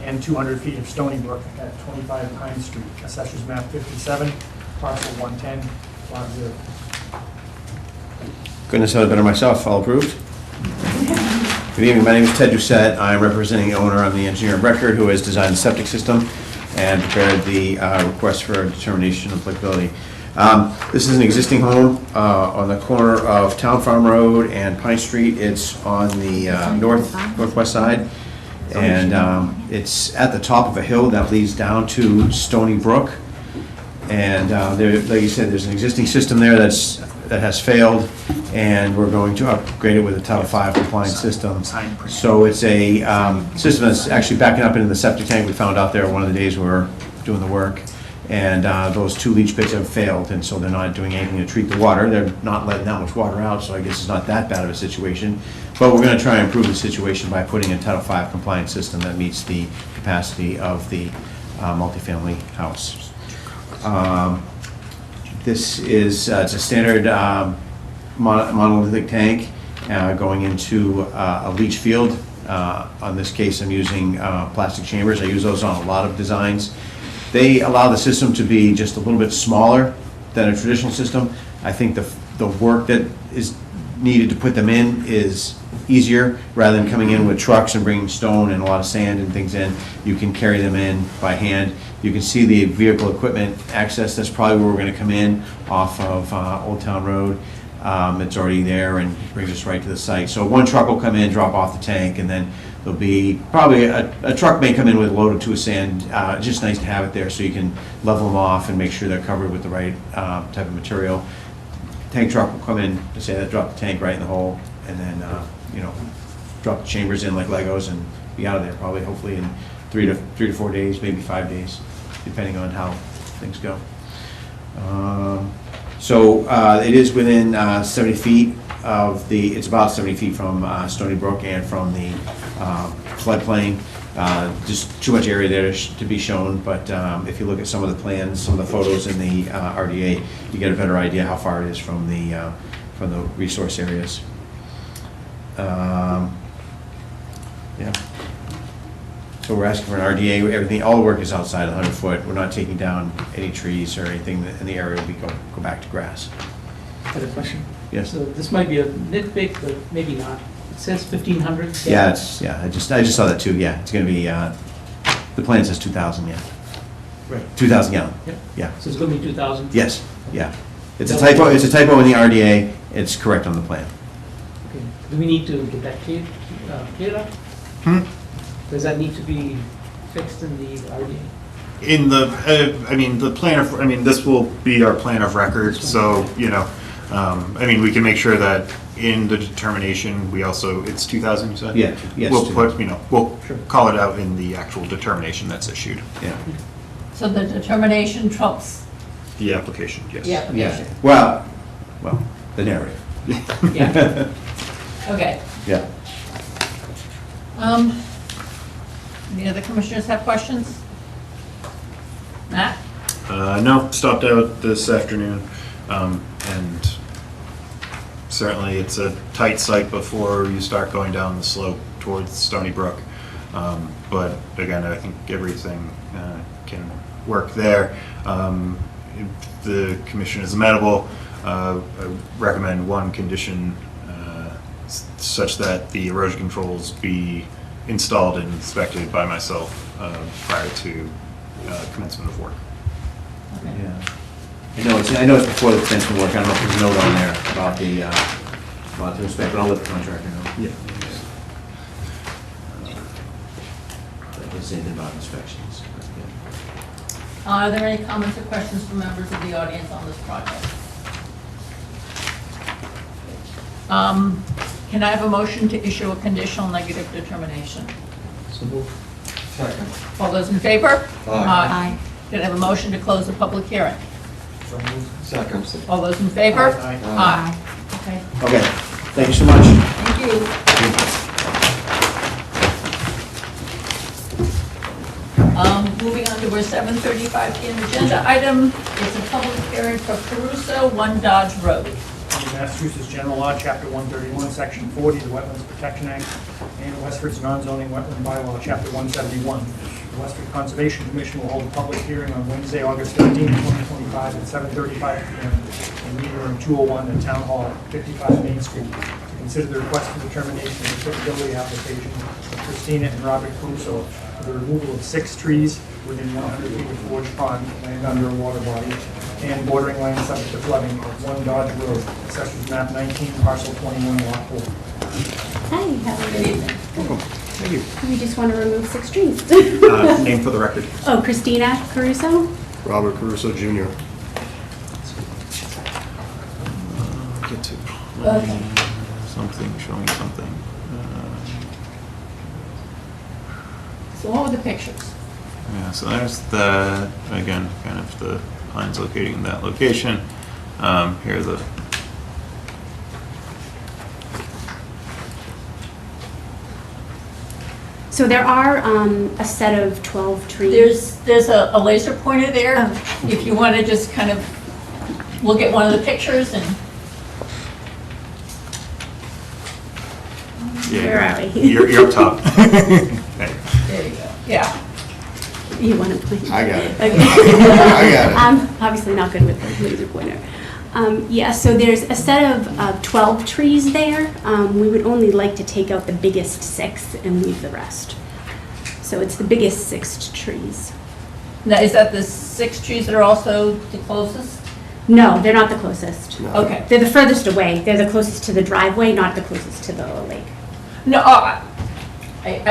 and 200 feet of Stony Brook at 25 Pine Street, Assessors Map 57, parcel 110, lot 0. Couldn't have said it better myself, all approved. Good evening, my name is Ted Doucette. I'm representing the owner. I'm the engineer of record who has designed the septic system and prepared the request for determination of applicability. This is an existing home on the corner of Town Farm Road and Pine Street. It's on the northwest side, and it's at the top of a hill that leads down to Stony Brook. And there, like you said, there's an existing system there that has failed, and we're going to upgrade it with a Title V compliant system. So it's a system that's actually backing up into the septic tank we found out there one of the days we were doing the work. And those two leach pits have failed, and so they're not doing anything to treat the water. They're not letting that much water out, so I guess it's not that bad of a situation. But we're going to try and improve the situation by putting a Title V compliant system that meets the capacity of the multifamily house. This is it's a standard monolithic tank going into a leach field. On this case, I'm using plastic chambers. I use those on a lot of designs. They allow the system to be just a little bit smaller than a traditional system. I think the work that is needed to put them in is easier. Rather than coming in with trucks and bringing stone and a lot of sand and things in, you can carry them in by hand. You can see the vehicle equipment access. That's probably where we're going to come in off of Old Town Road. It's already there and brings us right to the site. So one truck will come in, drop off the tank, and then there'll be probably a truck may come in with a load or two of sand. Just nice to have it there so you can level them off and make sure they're covered with the right type of material. Tank truck will come in to say that, drop the tank right in the hole, and then drop the chambers in like Legos and be out of there probably hopefully in 3 to 4 days, maybe 5 days, depending on how things go. So it is within 70 feet of the, it's about 70 feet from Stony Brook and from the floodplain. Just too much area there to be shown, but if you look at some of the plans, some of the photos in the RDA, you get a better idea how far it is from the resource areas. Yeah. So we're asking for an RDA, everything, all the work is outside 100 foot. We're not taking down any trees or anything in the area. We go back to grass. I had a question. Yes. So this might be a nitpick, but maybe not. It says 1,500. Yeah, I just saw that too. Yeah, it's going to be, the plan says 2,000, yeah. Right. 2,000 gallon. Yep. Yeah. So it's going to be 2,000? Yes, yeah. It's a typo in the RDA. It's correct on the plan. Okay. Do we need to get that cleared up? Does that need to be fixed in the RDA? In the, the plan of, this will be our plan of record, so, we can make sure that in the determination, we also, it's 2,000, you said? Yeah, yes, We'll 2,000. put, we'll Sure. call it out in the actual determination that's issued. Yeah. So the determination trumps The application, yes. the application. Yeah. Well, the narrative. Yeah. Okay. Yeah. Any other commissioners have questions? Matt? No, stopped out this afternoon, and certainly it's a tight site before you start going down the slope towards Stony Brook. But again, I think everything can work there. If the commission is amenable, I recommend one condition such that the erosion controls be installed and inspected by myself prior to commencement of work. Okay. Yeah. I know it's before the fencing work. I don't know if there's a note on there about the inspect, but I'll let the contractor know. Yeah. I can say anything about inspections. but, yeah. Are there any comments or questions from members of the audience on this project? Can I have a motion to issue a conditional negative determination? So move. Second. All those in favor? Aye. Can I have a motion to close the public hearing? So move. Second. All those in favor? Aye. Aye. Okay, Okay, thank you so much. thank you. Moving on to our 7:35 PM agenda item, it's a public hearing for Caruso, 1 Dodge Road. Under Massachusetts General Law, Chapter 131, Section 40, the Wetlands Protection Act, and Westford's non-zoning wetland bylaw, Chapter 171. The Westford Conservation Commission will hold a public hearing on Wednesday, August 13, 2025, at 7:35 p.m. in meeting room 201 at Town Hall, 55 Main Street, to consider the request for determination of applicability application of Christina and Robert Caruso for the removal of 6 trees within 100 feet of Forge Pond, land under a water body, and bordering land subject to flooding at 1 Dodge Road, Assessors Map 19, Parcel 21, Lot 4. Hi, how are Good you? evening. Thank you. We just want to remove 6 trees. Name for the record. Oh, Christina Caruso? Robert Caruso Jr. Get to Okay. something, showing something. So what were the pictures? Yeah, so there's the, again, kind of the pines locating in that location. Here are the, So there are a set of 12 trees. There's a laser pointer there, Oh. if you want to just kind of look at one of the pictures and, yeah, Where are we? You're up top. Hey. there you go, yeah. You want to point? I got it. Okay. I got it. I'm obviously not good with the laser pointer. Yeah, so there's a set of 12 trees there. We would only like to take out the biggest 6 and leave the rest. So it's the biggest 6 trees. Now, is that the 6 trees that are also the closest? No, they're not the closest. Okay. They're the furthest away. They're the closest to the driveway, not the closest to the lake. No, I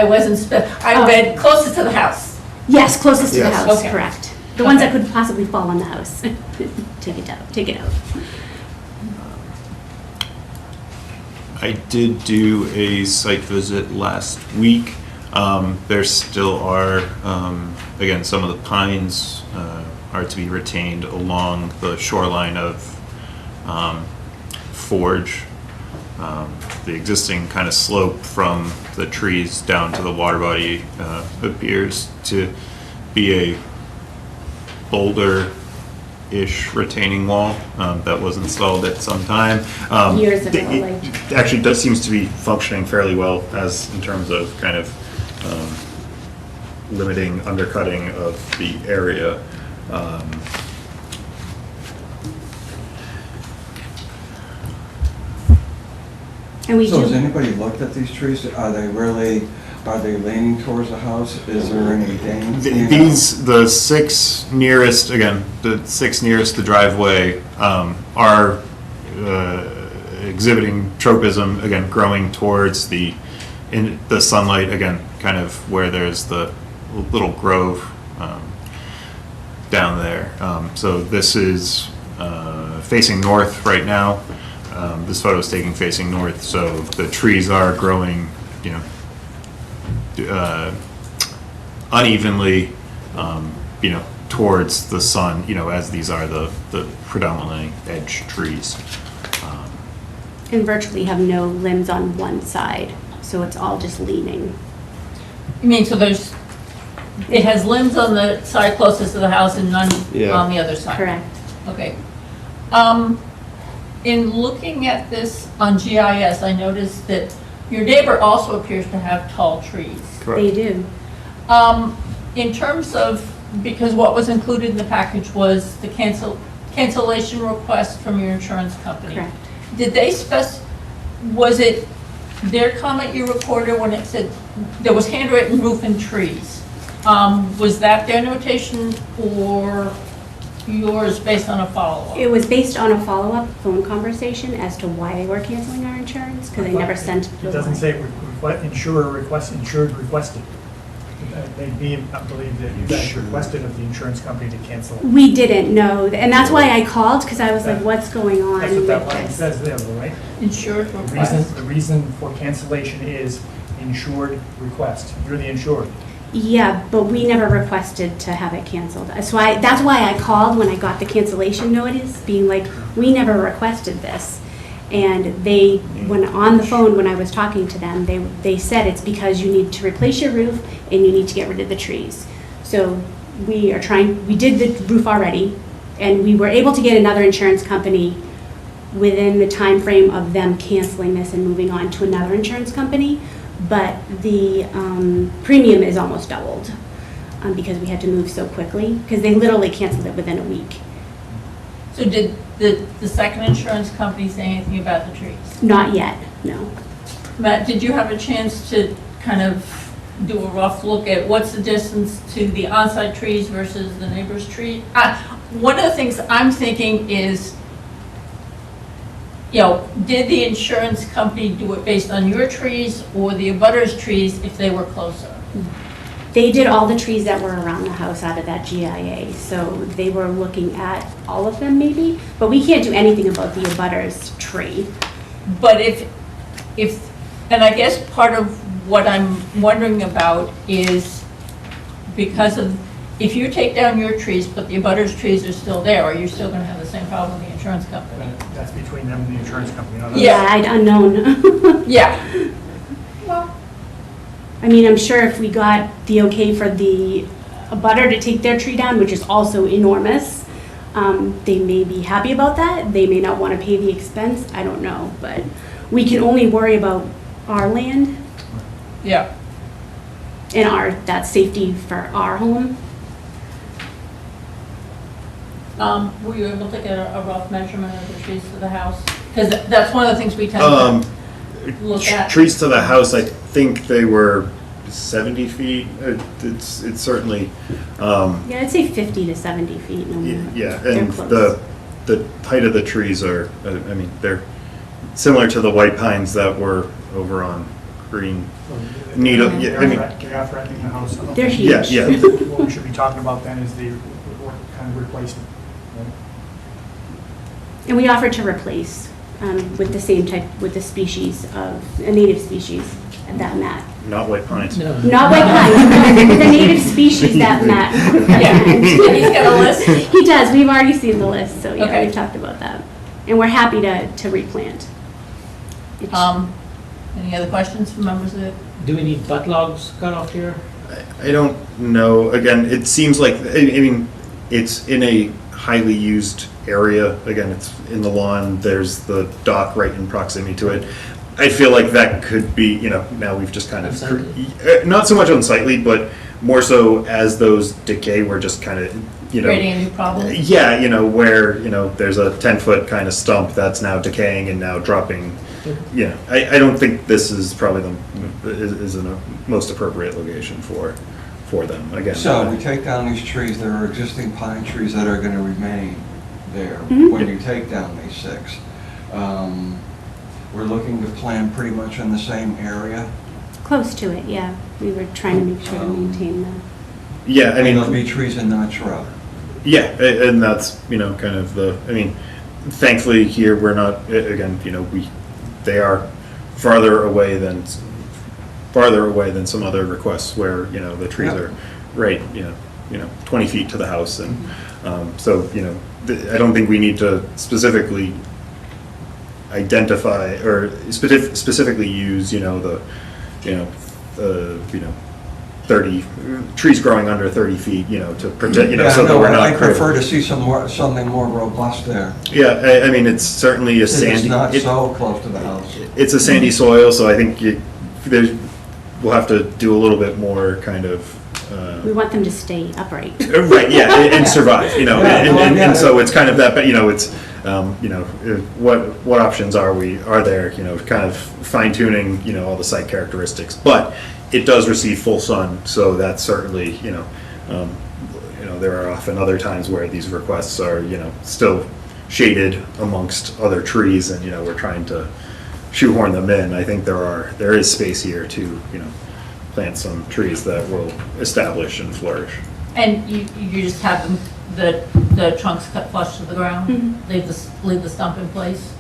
wasn't, I read closest to the house. Yes, closest to the Yes. house, Okay. correct. The ones that Okay. could possibly fall on the house. Take it out, take it out. I did do a site visit last week. There still are, again, some of the pines are to be retained along the shoreline of Forge. The existing kind of slope from the trees down to the water body appears to be a boulder-ish retaining wall that was installed at some time. Years ago, It like- actually does seems to be functioning fairly well as in terms of kind of limiting undercutting of the area. And we So has do, anybody looked at these trees? Are they leaning towards the house? Is there any dangers? The six nearest, again, the six nearest the driveway are exhibiting tropism, again, growing towards in the sunlight, again, kind of where there's the little grove down there. So this is facing north right now. This photo is taken facing north, so the trees are growing, unevenly, towards the sun, as these are the predominantly edge trees. and virtually have no limbs on one side, so it's all just leaning. You mean, so it has limbs on the side closest to the house and none Yeah. on the other side? Correct. Okay. In looking at this on GIS, I noticed that your neighbor also appears to have tall trees. They do. In terms of, because what was included in the package was the cancellation request from your insurance company. Correct. Did they was it their comment you recorded when it said there was handwritten roof and trees? Was that their notation or yours based on a follow-up? It was based on a follow-up phone conversation as to why they were canceling our insurance, because they never sent. It doesn't say insured requested. They, I believe that you guys requested of the insurance company to cancel. We didn't know, and that's why I called, because I was like, what's going on That's what with that line this? says there, though, right? Insured The request? reason for cancellation is insured request. You're the insured. Yeah, but we never requested to have it canceled. So that's why I called when I got the cancellation notice, being like, we never requested this. And when on the phone, when I was talking to them, they said it's because you need to replace your roof and you need to get rid of the trees. So we did the roof already, and we were able to get another insurance company within the time frame of them canceling this and moving on to another insurance company. But the premium is almost doubled because we had to move so quickly, because they literally canceled it within a week. So did the second insurance company say anything about the trees? Not yet, no. Matt, did you have a chance to kind of do a rough look at what's the distance to the on-site trees versus the neighbor's tree? One of the things I'm thinking is, did the insurance company do it based on your trees or the abutters' trees if they were closer? They did all the trees that were around the house out of that GIA, so they were looking at all of them maybe, but we can't do anything about the abutters tree. But and I guess part of what I'm wondering about is because if you take down your trees, but the abutters' trees are still there, are you still gonna have the same problem with the insurance company? That's between them and the insurance company. not us. Yeah. Unknown. Yeah. Well, I mean, I'm sure if we got the okay for the abutter to take their tree down, which is also enormous, they may be happy about that. They may not want to pay the expense. I don't know, but we can only worry about our land yeah. and that safety for our home. Were you able to get a rough measurement of the trees to the house? Because that's one of the things we tend to look at. Trees to the house, I think they were 70 feet. It's certainly, Yeah, I'd say 50 to 70 feet. No more. yeah, They're and close. the height of the trees are, they're similar to the white pines that were over on Green Needle. Yeah, They're off renting the house. They're Yeah, huge. yeah. What we should be talking about then is the kind of replacement. right? And we offered to replace with the same type, with the species of, a native species that Matt. Not white pines. No. Not white pine, the native species that Matt. Yeah, he's got a list. He does, we've already seen the list, so yeah, Okay. we've talked about that. And we're happy to replant. Any other questions from members of the, Do we need butt logs cut off here? I don't know. Again, it seems like, I mean, it's in a highly used area. Again, it's in the lawn. There's the dock right in proximity to it. I feel like that could be, now we've just kind of, not so much unsightly, but more so as those decay, we're just kind of, creating a new problem? yeah, where, there's a 10-foot kind of stump that's now decaying and now dropping. Yeah, I don't think this is probably is the most appropriate location for them, again. So we take down these trees, there are existing pine trees that are gonna remain there when you take down these 6. We're looking to plant pretty much in the same area. Close to it, yeah. We were trying to make sure to maintain the. Yeah, I mean. There'll be trees and not shrub. Yeah, and that's, kind of thankfully here, we're not, again, they are farther away than some other requests where, the trees Yep. are right, 20 feet to the house. And so, I don't think we need to specifically identify or specifically use, the 30 trees growing under 30 feet, to protect, so that we're not. I prefer to see something more robust there. Yeah, I mean, it's certainly a sandy. It's not so close to the house. It's a sandy soil, so I think we'll have to do a little bit more kind of. We want them to stay upright. Right, yeah, and survive, and so it's kind of that, but it's, what options are there, kind of fine tuning, all the site characteristics, but it does receive full sun, so that's certainly, there are often other times where these requests are, still shaded amongst other trees, and, we're trying to shoehorn them in. I think there is space here to, plant some trees that will establish and flourish. And you just have them, the trunks cut flush to the ground? Leave the stump in place?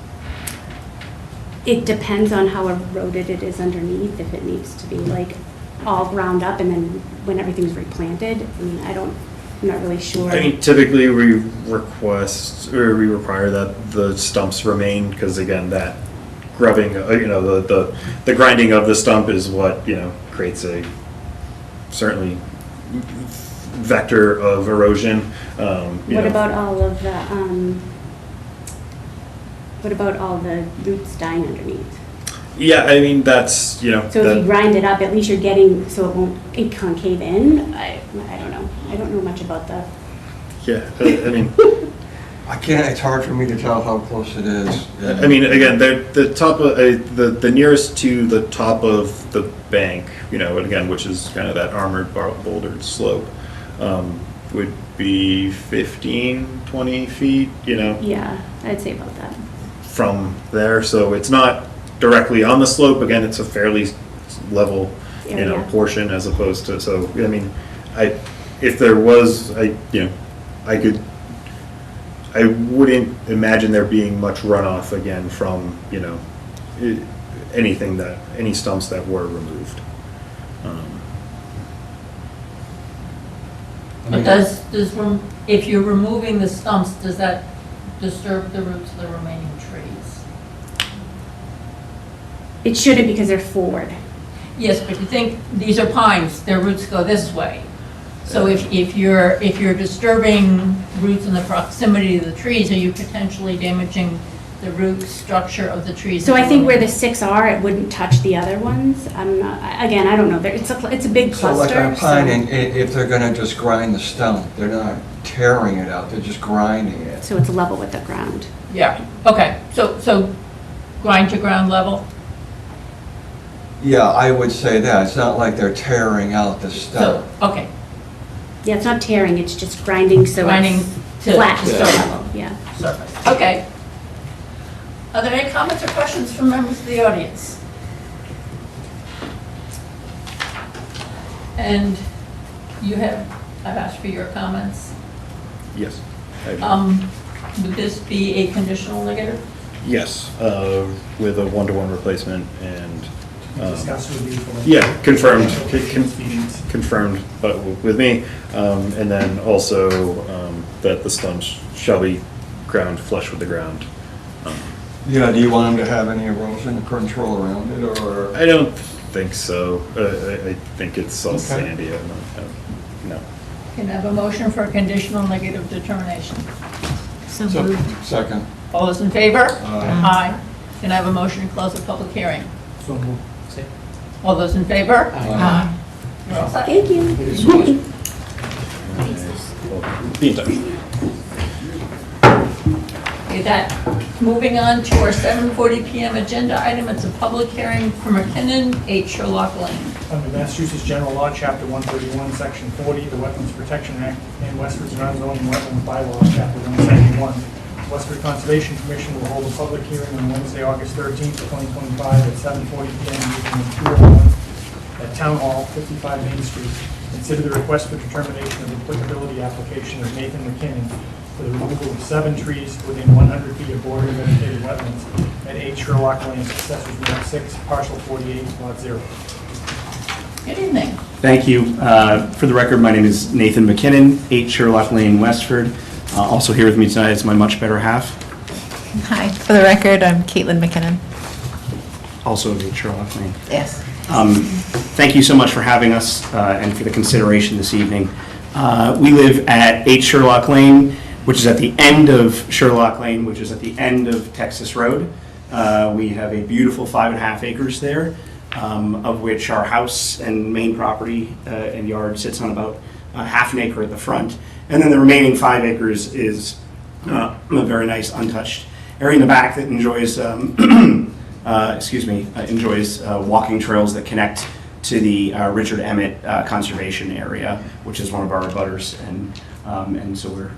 It depends on how eroded it is underneath, if it needs to be like all ground up and then when everything's replanted. I mean, I'm not really sure. I mean, typically we require that the stumps remain, because again, that grubbing, the grinding of the stump is what, creates a certainly vector of erosion. What about all the roots dying underneath? Yeah, I mean, that's, So if you grind it up, at least you're getting, so it won't concave in? I don't know. I don't know much about that. Yeah, I mean. It's hard for me to tell how close it is. I mean, again, the top of, the nearest to the top of the bank, and again, which is kind of that armored bouldered slope, would be 15, 20 feet, Yeah, I'd say about that. from there. So it's not directly on the slope. Again, it's a fairly level, Area. portion as opposed to, so, I mean, if there was, I wouldn't imagine there being much runoff again from, any stumps that were removed. But if you're removing the stumps, does that disturb the roots of the remaining trees? It shouldn't because they're forward. Yes, but you think, these are pines, their roots go this way. So if you're disturbing roots in the proximity of the trees, are you potentially damaging the root structure of the trees? So I think where the 6 are, it wouldn't touch the other ones. Again, I don't know. It's a big So like cluster. on pine, and if they're gonna just grind the stump, they're not tearing it out, they're just grinding it. So it's level with the ground. Yeah, okay, so grind to ground level? Yeah, I would say that. It's not like they're tearing out the stump. So, okay, Yeah, it's not tearing, it's just grinding so grinding it's to flat to surface. level, yeah. Surface, okay. Are there any comments or questions from members of the audience? And I've asked for your comments. Yes. Would this be a conditional negative? Yes, with a one-to-one replacement and. Discuss with you. for- Yeah, confirmed, Meetings. confirmed, but with me, and then also that the stumps shall be ground flush with the ground. Yeah, do you want them to have any erosion control around it, or? I don't think so. I think it's all Okay. sandy. No. Can I have a motion for a conditional negative determination? So So- moved. Second. All those in favor? Aye. Aye. Can I have a motion to close the public hearing? So moved. All those in favor? Aye. You're all set. Thank you. Be in touch. Okay, that, moving on to our 7:40 PM agenda item, it's a public hearing for McKinnon, 8 Sherlock Lane. Under Massachusetts General Law, Chapter 131, Section 40, the Wetlands Protection Act, and Westford's non-zoning wetlands bylaw, Chapter 171, Westford Conservation Commission will hold a public hearing on Wednesday, August 13th, 2025, at 7:40 PM, using the 201 at Town Hall, 55 Main Street. Consider the request for determination of applicability application of Nathan McKinnon for the removal of 7 trees within 100 feet of border vegetated wetlands at 8 Sherlock Lane, Assessors Map 6, Parcel 48, Lot 0. Good evening. Thank you. For the record, my name is Nathan McKinnon, 8 Sherlock Lane, Westford. Also here with me tonight is my much better half, Hi, for the record, I'm Caitlin McKinnon. also of 8 Sherlock Lane. Yes. Thank you so much for having us and for the consideration this evening. We live at 8 Sherlock Lane, which is at the end of Sherlock Lane, which is at the end of Texas Road. We have a beautiful 5.5 acres there, of which our house and main property and yard sits on about half an acre at the front. And then the remaining 5 acres is a very nice untouched area in the back that enjoys, enjoys walking trails that connect to the Richard Emmett Conservation Area, which is one of our abutters. And so we're,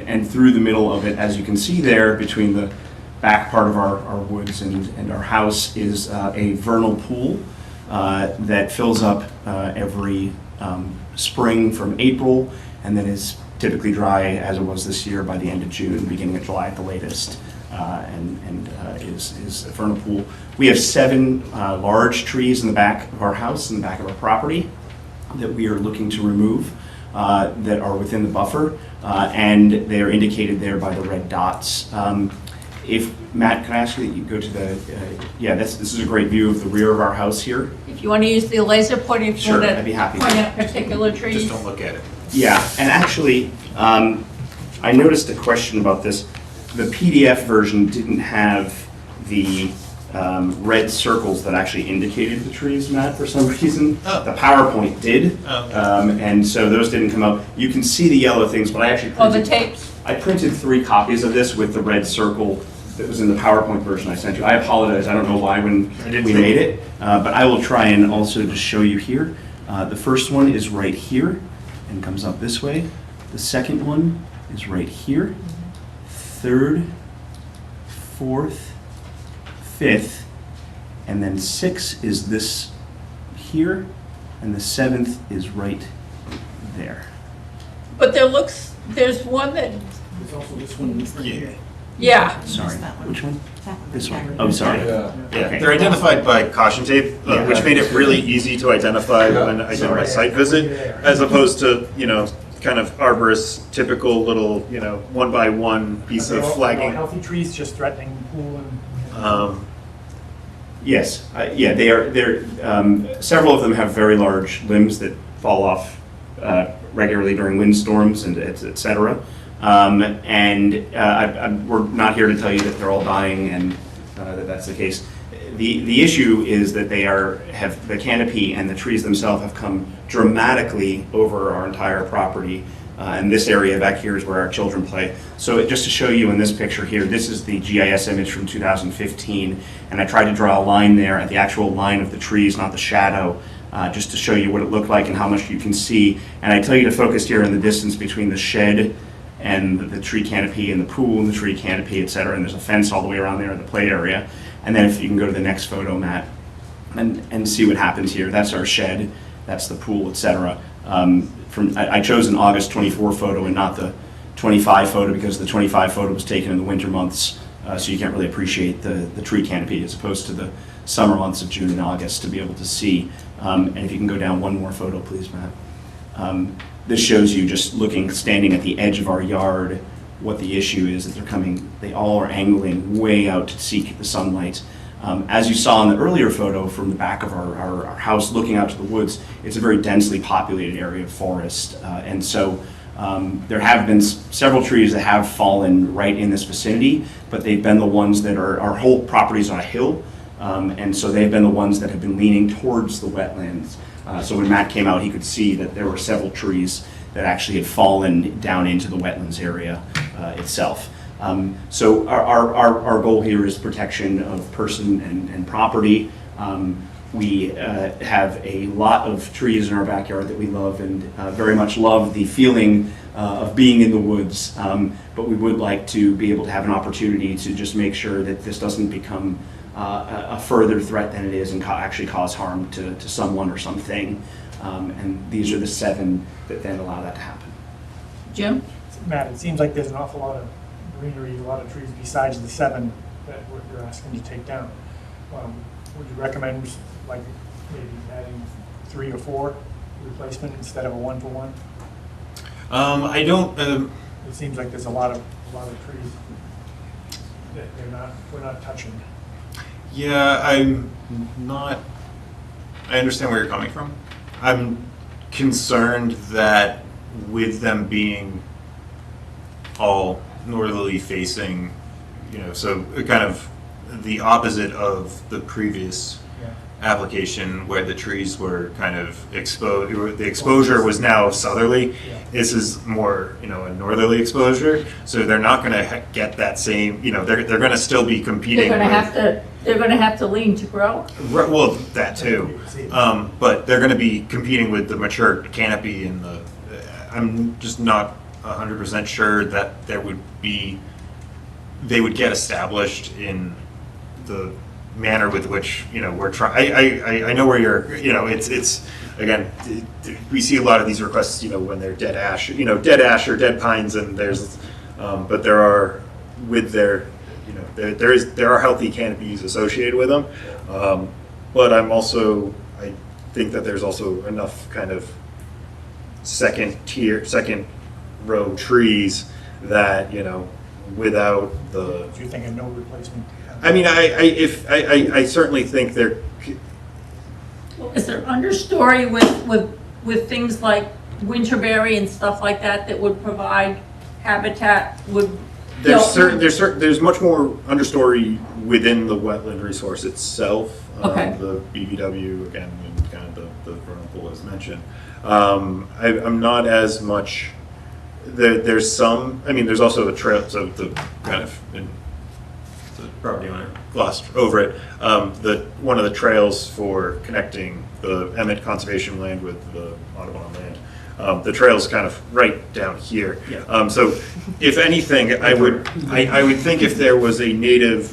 and through the middle of it, as you can see there, between the back part of our woods and our house is a vernal pool that fills up every spring from April, and then is typically dry, as it was this year, by the end of June, beginning of July at the latest, and is a vernal pool. We have 7 large trees in the back of our house, in the back of our property, that we are looking to remove, that are within the buffer, and they are indicated there by the red dots. If, Matt, can I ask you that you go to the, this is a great view of the rear of our house here. If you want to use the laser pointer, if you Sure, want I'd be happy to to. point out particular trees. Just don't look at it. Yeah, and actually, I noticed a question about this. The PDF version didn't have the red circles that actually indicated the trees, Matt, for some reason. Oh. The PowerPoint did, Oh. and so those didn't come up. You can see the yellow things, but I actually Oh, the printed, tapes. I printed 3 copies of this with the red circle that was in the PowerPoint version I sent you. I apologize, I don't know why when we made it, but I will try and also just show you here. The first one is right here and comes up this way. The second one is right here. Third, fourth, fifth, and then 6 is this here, and the 7th is right there. But there's one that, There's also this one right here. yeah, Sorry, that one. which one? That one This right one. there. Oh, sorry. Yeah. Yeah, Okay. they're identified by caution tape, Yeah. which made it really easy to identify Yeah. when I did my Sorry. site visit, as opposed to, kind of arborist, typical little, 1x1 piece They're of all flagging. healthy trees just threatening the pool and. Yes, yeah, they are. Several of them have very large limbs that fall off regularly during windstorms and et cetera. We're not here to tell you that they're all dying and that that's the case. The issue is that have the canopy and the trees themselves have come dramatically over our entire property. And this area back here is where our children play. So just to show you in this picture here, this is the GIS image from 2015, and I tried to draw a line there at the actual line of the trees, not the shadow, just to show you what it looked like and how much you can see. And I tell you to focus here in the distance between the shed and the tree canopy and the pool and the tree canopy, et cetera, and there's a fence all the way around there in the play area. And then if you can go to the next photo, Matt, and see what happens here. That's our shed, that's the pool, et cetera. I chose an August 24 photo and not the 25 photo because the 25 photo was taken in the winter months, so you can't really appreciate the tree canopy as opposed to the summer months of June and August to be able to see. And if you can go down one more photo, please, Matt. This shows you just standing at the edge of our yard what the issue is, that they all are angling way out to seek the sunlight. As you saw in the earlier photo from the back of our house looking out to the woods, it's a very densely populated area of forest. And so there have been several trees that have fallen right in this vicinity, but they've been the ones that our whole property's on a hill. And so they've been the ones that have been leaning towards the wetlands. So when Matt came out, he could see that there were several trees that actually had fallen down into the wetlands area itself. So our goal here is protection of person and property. We have a lot of trees in our backyard that we love and very much love the feeling of being in the woods. But we would like to be able to have an opportunity to just make sure that this doesn't become a further threat than it is and actually cause harm to someone or something. And these are the 7 that then allow that to happen. Jim? Matt, it seems like there's an awful lot of greenery, a lot of trees besides the 7 that you're asking to take down. Would you recommend like maybe adding 3 or 4 replacement instead of a 1-for-1? I don't. It seems like there's a lot of trees that we're not touching. Yeah, I'm not. I understand where you're coming from. I'm concerned that with them being all northerly facing, so kind of the opposite of the previous application where the trees were kind of exposed, the exposure was now southerly. This is more, a northerly exposure, so they're not going to get that same, they're going to still be competing. They're going to have to lean to grow. Well, that too, but they're going to be competing with the mature canopy and the. I'm just not 100% sure that they would get established in the manner with which we're trying. I know where you're. It's again, we see a lot of these requests. When they're dead ash. Dead ash or dead pines, and there's, but there are with their. There are healthy canopies associated with them, but I think that there's also enough kind of second row trees that without the. Do you think a no replacement? I mean, I certainly think there. Is there understory with things like winterberry and stuff like that would provide habitat? There's much more understory within the wetland resource itself. Okay. The BBW again, and kind of the vernal pool as mentioned. I'm not as much. There's some. I mean, there's also a trail. So the kind of the property owner glossed over it. One of the trails for connecting the Emmett Conservation Land with the Audubon land. The trail's kind of right down here. Yeah. So, if anything, I would think if there was a native,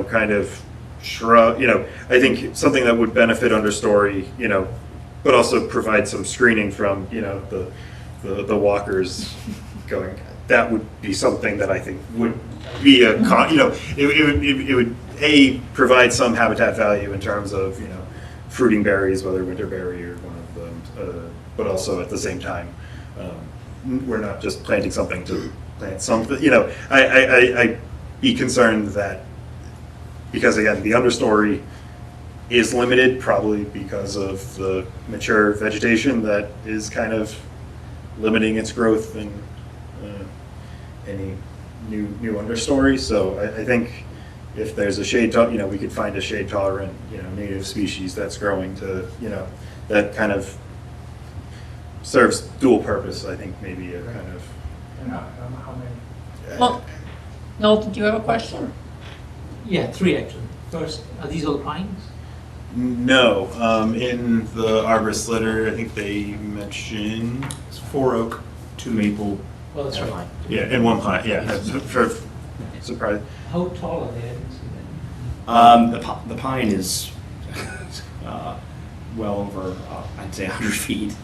kind of shrub, I think something that would benefit understory, but also provide some screening from, the walkers going. That would be something that I think would be it would provide some habitat value in terms of fruiting berries, whether winterberry or one of them, but also at the same time we're not just planting something to plant something. I'd be concerned that because again the understory is limited probably because of the mature vegetation that is kind of limiting its growth in any new understory. So I think if there's a shade, we could find a shade tolerant, native species that's growing to, that kind of serves dual purpose. I think maybe a kind of. And how many? Well, Noel, did you have a question? Yeah, 3 actually. First, are these all pines? No, in the arborist letter, I think they mentioned 4 oak, 2 maple. Well, that's right. Yeah, and 1 pine. Yeah, for surprise. How tall are they? I didn't see that. The pine is well over, I'd say 100 feet.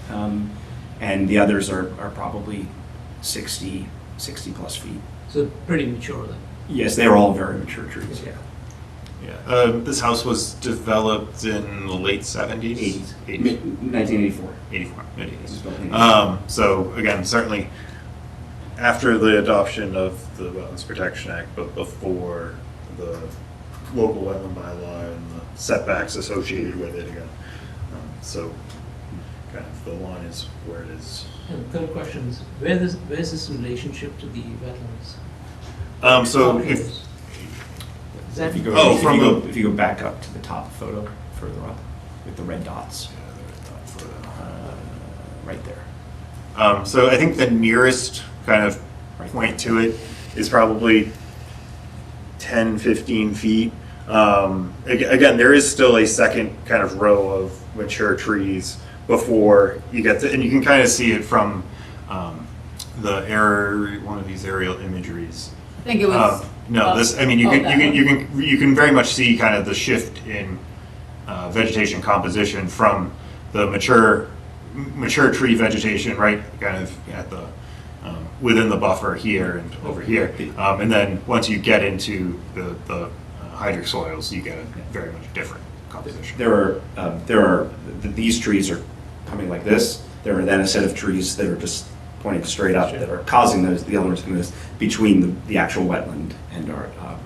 And the others are probably 60 plus feet. So pretty mature then. Yes, they're all very mature trees, yeah. Yeah, this house was developed in the late 70s? 80s. 1984. 84, mid-80s. So again, certainly after the adoption of the Wetlands Protection Act, but before the local wetland bylaw and the setbacks associated with it again. So kind of the lawn is where it is. And third question is, where's this relationship to the wetlands? So How if, close? Is that If you go, Oh, if from you go, the- if you go back up to the top photo, further up, with the red dots, right there. so I think the nearest kind of point to it is probably 10, 15 feet. Again, there is still a second kind of row of mature trees before you get to, and you can kind of see it from one of these aerial imageries. I think it was. No, this, I mean, you Oh, can, that you can very much see kind of the shift in vegetation composition from the mature tree vegetation, right, kind of at the, within the buffer here and over here. And then once you get into the hydric soils, you get a very much different composition. These trees are coming like this. There are then a set of trees that are just pointing straight up that are causing the elements to move between the actual wetland and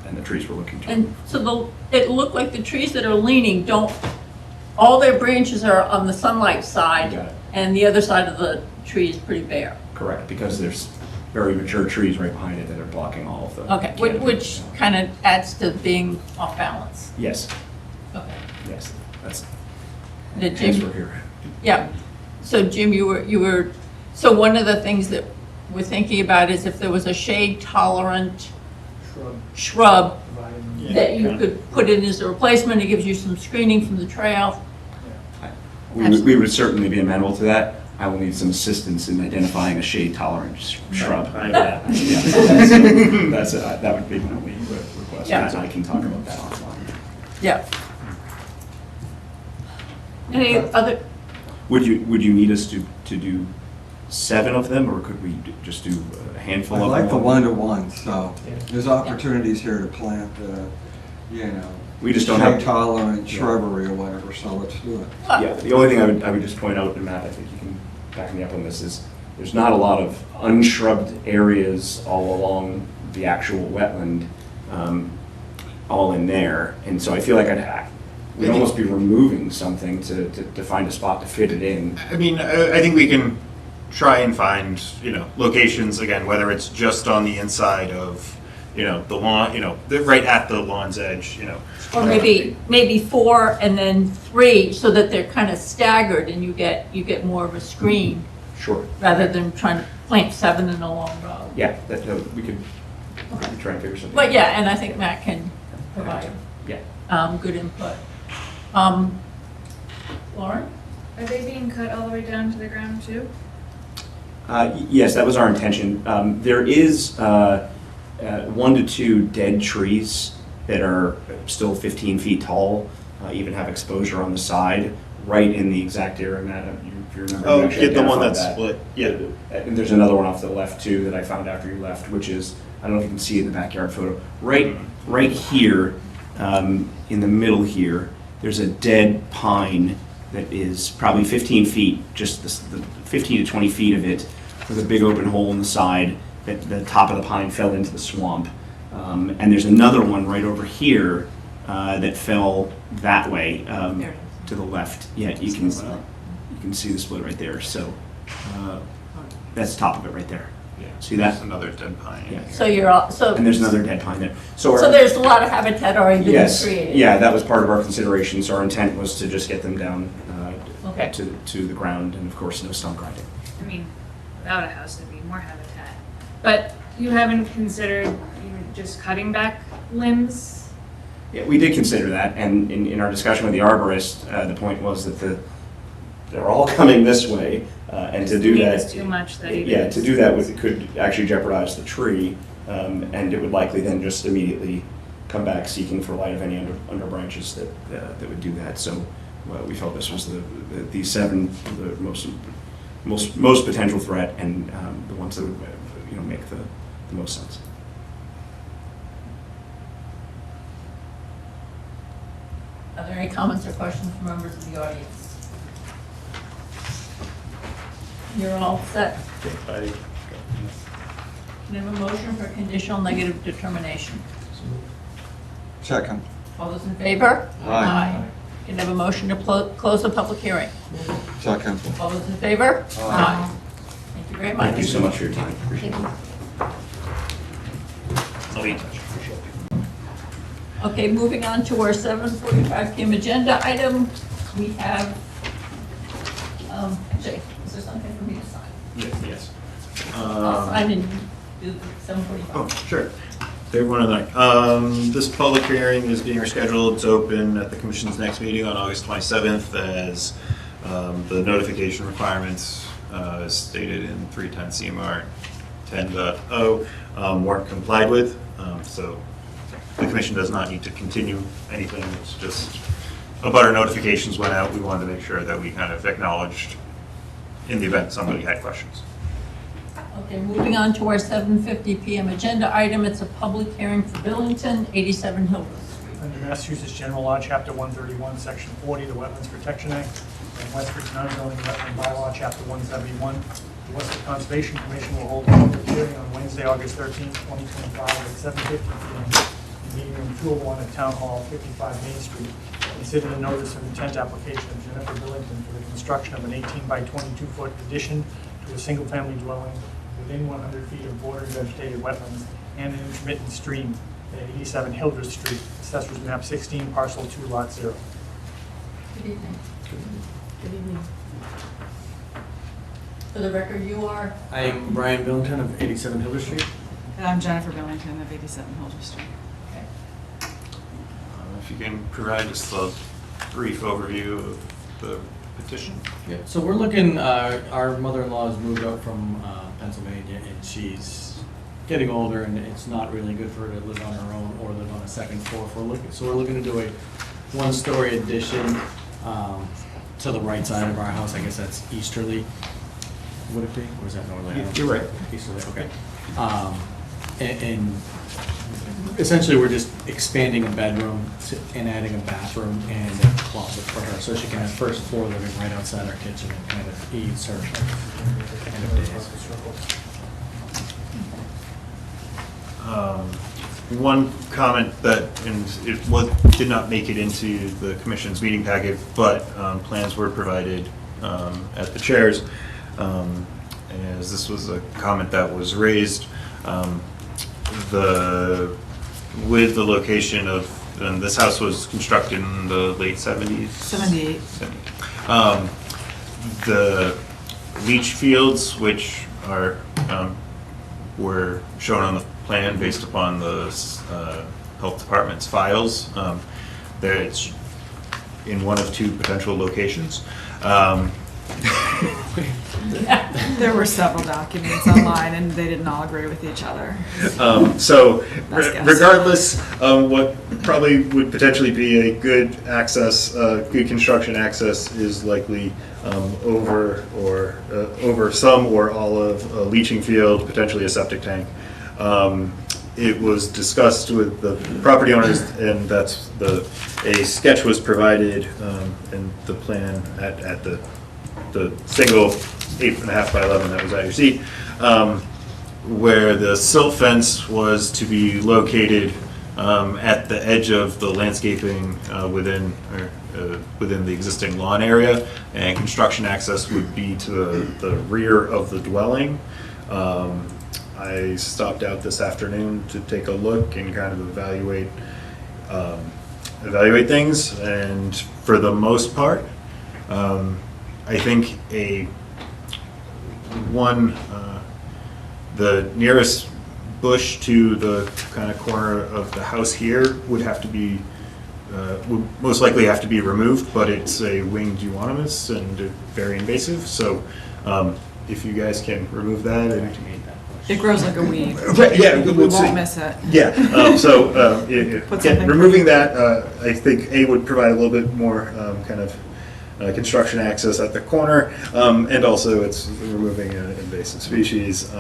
and the trees we're looking to. And so it looked like the trees that are leaning all their branches are on the sunlight Got side, it. and the other side of the tree is pretty bare. Correct, because there's very mature trees right behind it that are blocking all of the. Okay, canopy. which kind of adds to being off balance. Yes, Okay. yes, that's, Did hence Jim? we're here. Yeah. So Jim, so one of the things that we're thinking about is if there was a shade tolerant shrub Providing- that you could put in as a replacement, it gives you some screening from the trail. We would certainly be amenable to that. I will need some assistance in identifying a shade-tolerant shrub. I- Yeah, that would be my only request, Yeah. because I can talk about that offline. Yeah. Any other, Would you need us to do 7 of them, or could we just do a handful I of them? like the one-to-one, so Yeah. there's opportunities here to plant, We just don't have. shade-tolerant shrubbery or whatever, so let's do it. Yeah, the only thing I would just point out, and Matt, I think you can back me up on this, is there's not a lot of unshrubed areas all along the actual wetland, all in there. And so I feel like we'd almost be removing something to find a spot to fit it in. I mean, I think we can try and find, locations, again, whether it's just on the inside of, the lawn, right at the lawn's edge, or maybe 4 and then 3, so that they're kind of staggered and you get more of a screen Sure. rather than trying to plant 7 in a long row. Yeah, we could try and figure something. But yeah, and I think Matt can provide Yeah. good input. Lauren? Are they being cut all the way down to the ground too? Yes, that was our intention. There is 1 to 2 dead trees that are still 15 feet tall, even have exposure on the side, right in the exact area, Matt, if you remember. Oh, you actually get the one identified that's that. split, yeah. And there's another one off to the left too that I found after you left, which is, I don't know if you can see in the backyard photo, right here, in the middle here, there's a dead pine that is probably 15 feet, just the 15 to 20 feet of it, with a big open hole in the side, that the top of the pine fell into the swamp. And there's another one right over here that fell that way, to the left. Yeah, you can see the split right there, so that's the top of it right there. Yeah. See that? There's another dead pine. Yeah. So you're all, And there's another dead pine there. so there's a lot of habitat already been Yes, created. yeah, that was part of our consideration, so our intent was to just get them down Okay. to the ground, and of course, no stump grinding. I mean, without a house, there'd be more habitat. But you haven't considered just cutting back limbs? Yeah, we did consider that, and in our discussion with the arborist, the point was that they're all coming this way, and to do Need that. is too much that even- Yeah, to do that could actually jeopardize the tree, and it would likely then just immediately come back seeking for light of any under branches that would do that. So we felt this was these 7, the most potential threat, and the ones that would make the most sense. Are there any comments or questions from members of the audience? You're all set. Can I have a motion for conditional negative determination? Second. All those in favor? Aye. Can I have a motion to close the public hearing? Second. All those in favor? Aye. Thank you very much. Thank you so much for your time. Appreciate it. I'll be in touch. Appreciate it. Okay, moving on to our 7:45 PM agenda item. We have, actually, is there something for me to sign? Yes. I'll sign and do 7:45. Oh, sure. Everyone on the This public hearing is being rescheduled. It's open at the commission's next meeting on August 27th as the notification requirements as stated in 310 CMR 10.0 weren't complied with. So the commission does not need to continue anything. It's just a butter notifications went out. We wanted to make sure that we kind of acknowledged in the event somebody had questions. Okay, moving on to our 7:50 PM agenda item. It's a public hearing for Billington, 87 Hildreth Street. Under Massachusetts General Law, Chapter 131, Section 40, the Wetlands Protection Act, and Westford's non-zoning wetland bylaw, Chapter 171, the Westford Conservation Commission will hold a public hearing on Wednesday, August 13, 2025, at 7:50 p.m. in meeting room 201 at Town Hall, 55 Main Street. Consider the notice of intent application of Jennifer Billington for the construction of an 18 by 22-foot addition to a single-family dwelling within 100 feet of bordering vegetated wetlands and an intermittent stream at 87 Hildreth Street, Assessors Map 16, Parcel 2, Lot 0. Good evening. Good evening. For the record, you are? I'm Brian Billington of 87 Hildreth Street. And I'm Jennifer Billington of 87 Hildreth Street. Okay. If you can provide just a brief overview of the petition. Yeah. So we're looking, our mother-in-law has moved out from Pennsylvania, and she's getting older, and it's not really good for her to live on her own or live on a second floor. So we're looking to do a one-story addition to the right side of our house. I guess that's easterly. Would it be, or is that northerly? You're right. Easterly, okay. And essentially, we're just expanding a bedroom and adding a bathroom and a closet for her, so she can have first floor living right outside our kitchen and kind of ease her end of days. One comment that, and did not make it into the commission's meeting packet, but plans were provided at the chairs. As this was a comment that was raised, with the location of, and this house was constructed in the late 70s? 78. The leach fields, which are, were shown on the plan based upon the health department's files, there it's in one of two potential locations. There were several documents online and they didn't all agree with each other. Regardless, what probably would potentially be a good access, good construction access is likely over some or all of a leaching field, potentially a septic tank. It was discussed with the property owners, and that's a sketch was provided in the plan at the single 8.5 by 11 that was at your seat, where the silt fence was to be located at the edge of the landscaping within the existing lawn area, and construction access would be to the rear of the dwelling. I stopped out this afternoon to take a look and kind of evaluate things, and for the most part, I think the nearest bush to the kind of corner of the house here would have to be, would most likely have to be removed, but it's a winged euonymus and very invasive, so if you guys can remove that and It grows like a weed. yeah, we won't miss it. Yeah, removing that, I think would provide a little bit more kind of construction access at the corner, and also it's removing an invasive species.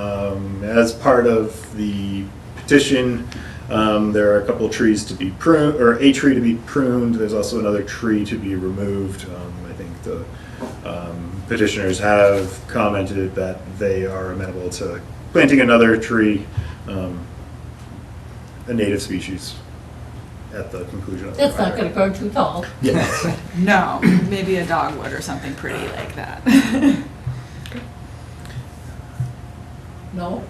As part of the petition, there are a couple of trees to be pruned, or a tree to be pruned. There's also another tree to be removed. I think the petitioners have commented that they are amenable to planting another tree, a native species, at the conclusion of the It's not project. gonna grow too tall. Yes. No, maybe a dogwood or something pretty like that. No?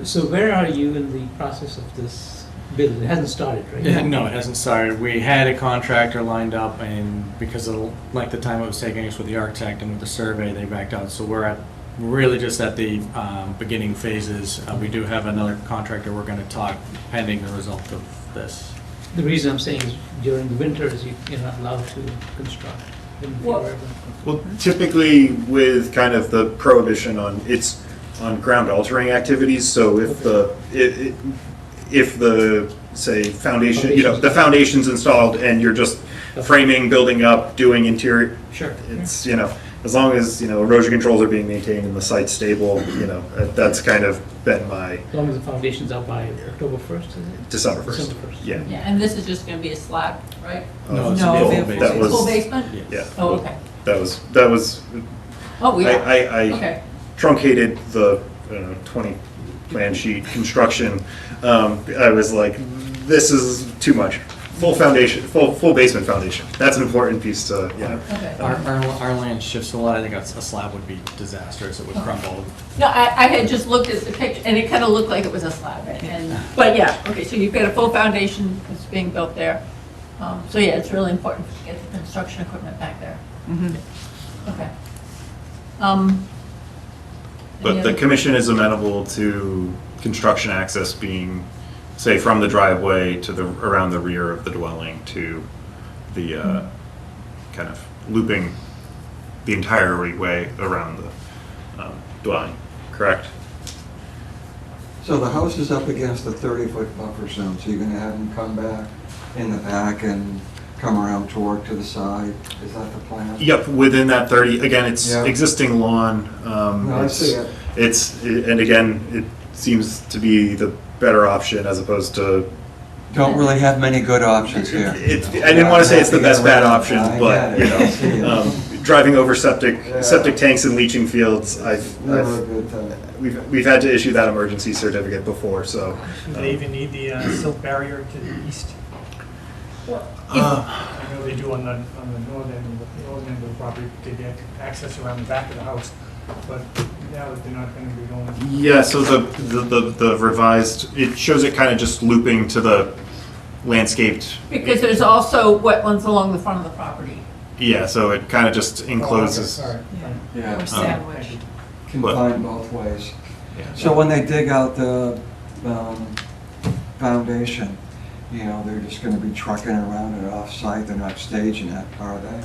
So where are you in the process of this build? It hasn't started, right? No, it hasn't started. We had a contractor lined up, and because of like the time it was taking us with the architect and with the survey, they backed out. So we're really just at the beginning phases. We do have another contractor we're going to talk pending the result of this. The reason I'm saying is during the winters, you're not allowed to construct. Well, typically with kind of the prohibition on ground altering activities, so if if the, say, foundation, the foundation's installed and you're just framing, building up, doing interior, Sure. it's, as long as, erosion controls are being maintained and the site's stable, that's kind of been my As long as the foundation's out by October 1st, is it? December 1st. December 1st. Yeah. Yeah, and this is just gonna be a slab, right? No, it's No, a it'll full be a basement. Full basement? Yeah. Oh, okay. That was, Oh, yeah. I Okay. truncated the 20 plan sheet construction. I was like, this is too much. Full foundation, full basement foundation. That's an important piece to, Okay. Our land shifts a lot. I think a slab would be disastrous. It would crumble. No, I had just looked at the picture, and it kind of looked like it was a slab, but yeah, okay, so you've got a full foundation that's being built there. So yeah, it's really important to get the construction equipment back there. Okay. But the commission is amenable to construction access being, say, from the driveway to around the rear of the dwelling to the, kind of looping the entire way around the dwelling, correct? So the house is up against a 30-foot buffer zone, so you're gonna have them come back in the back and come around toward to the side? Is that the plan? Yep, within that 30, again, it's Yeah. existing lawn. No, I see it. And again, it seems to be the better option as opposed to, Don't really have many good options here. I didn't want to say it's the best bad option, I but, get it. I see it. driving over septic tanks and leaching fields, Never a good time. we've had to issue that emergency certificate before, so. Do they even need the silt barrier to the east? I know they do on the northern end of the property to get access around the back of the house, but now that they're not gonna be going. Yeah, so the revised, it shows it kind of just looping to the landscaped. Because there's also wetlands along the front of the property. Yeah, so it kind of just encloses. Oh, okay, all right. Yeah. Or sandwich. Combine both ways. Yeah. So when they dig out the foundation, they're just gonna be trucking around it off-site, they're not staging it, are they?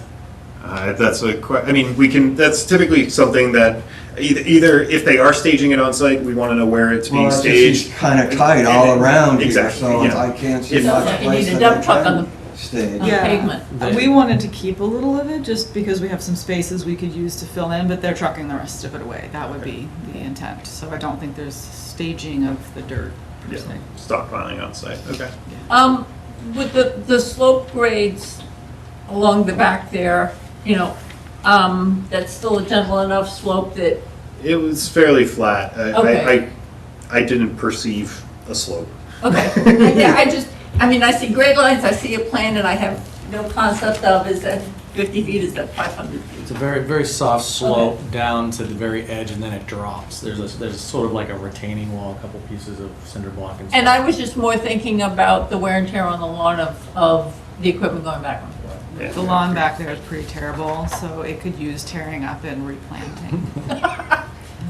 That's that's typically something that either if they are staging it on site, we want to know where it's being staged. Kind of tight all around here, Exactly, so yeah. I can't see If- much Like you place need a that dump they truck on can stage. the pavement. We wanted to keep a little of it just because we have some spaces we could use to fill in, but they're trucking the rest of it away. That would be the intent. So I don't think there's staging of the dirt per Yeah, se. stockpiling on site, okay. With the slope grades along the back there, that's still a gentle enough slope that, It was fairly flat. Okay. I didn't perceive a slope. okay. Yeah, I see grade lines, I see a plan, and I have no concept of, is that 50 feet, is that 500 feet? It's a very, very soft slope down to the very edge, and then it drops. There's sort of like a retaining wall, a couple pieces of cinder block and stuff. And I was just more thinking about the wear and tear on the lawn of the equipment going back and forth. Yeah. The lawn back there is pretty terrible, so it could use tearing up and replanting.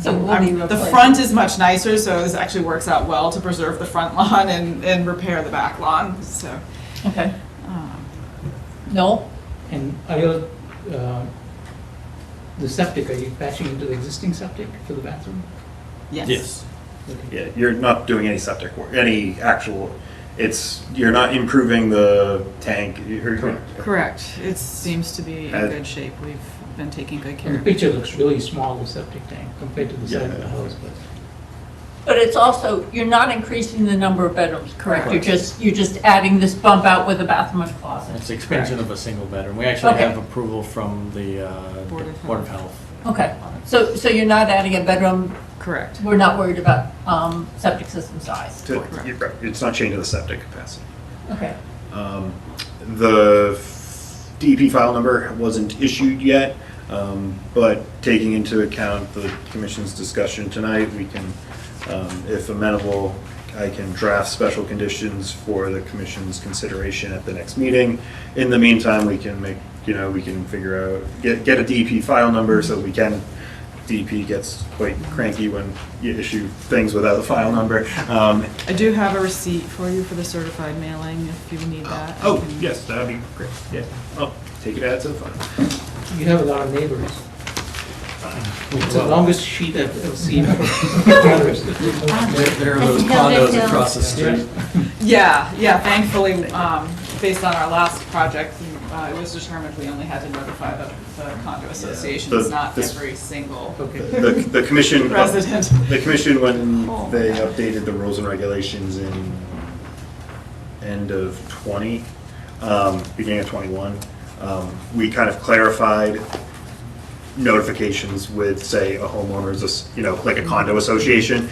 So we'll need The replacement. front is much nicer, so this actually works out well to preserve the front lawn and repair the back lawn, so. Okay. No? And are you, the septic, are you patching into the existing septic for the bathroom? Yes. Okay. Yeah, you're not doing any septic work, you're not improving the tank. Correct. It seems to be in Has- good shape. We've been taking good care And the of it. picture looks really small, the septic tank, compared to the side of the house, but. But it's also, you're not increasing the number of bedrooms, correct? Correct. You're just adding this bump out with a bathroom and closet. It's expansion of a single bedroom. We actually Okay. have approval from the Board of Board of Health. Okay, so you're not adding a bedroom Correct. We're not worried about septic system size. You're right. It's not changing the septic capacity. Okay. The DEP file number wasn't issued yet, but taking into account the commission's discussion tonight, we can, if amenable, I can draft special conditions for the commission's consideration at the next meeting. In the meantime, we can make, we can figure out, get a DEP file number so we can. DEP gets quite cranky when you issue things without a file number. I do have a receipt for you for the certified mailing if you need that. Oh, yes, that'd be great. Yeah. Oh, take it out to the file. You have a lot of neighbors. It's the longest sheet I've ever seen. There are those condos across the street. Yeah, thankfully, based on our last project, it was determined we only had to notify the condo association. It's not every single The commission, resident. the commission, when they updated the rules and regulations in end of 20, beginning of 21, we kind of clarified notifications with, say, a homeowner's, like a condo association,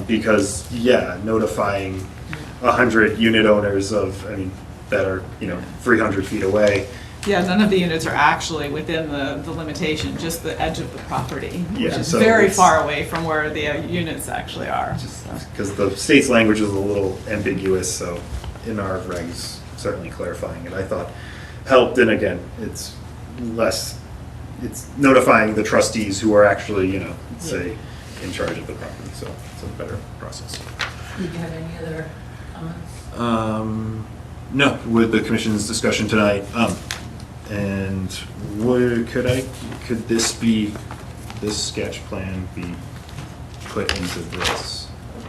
because, notifying 100 unit owners that are, 300 feet away. Yeah, none of the units are actually within the limitation, just the edge of the property, which Yeah, is so very it's- far away from where the units actually are. Because the state's language is a little ambiguous, so in our regs, certainly clarifying it, I thought helped. And again, it's notifying the trustees who are actually, say, in charge of the property, so it's a better process. Did you have any other comments? No, with the commission's discussion tonight, and could this sketch plan be put into this?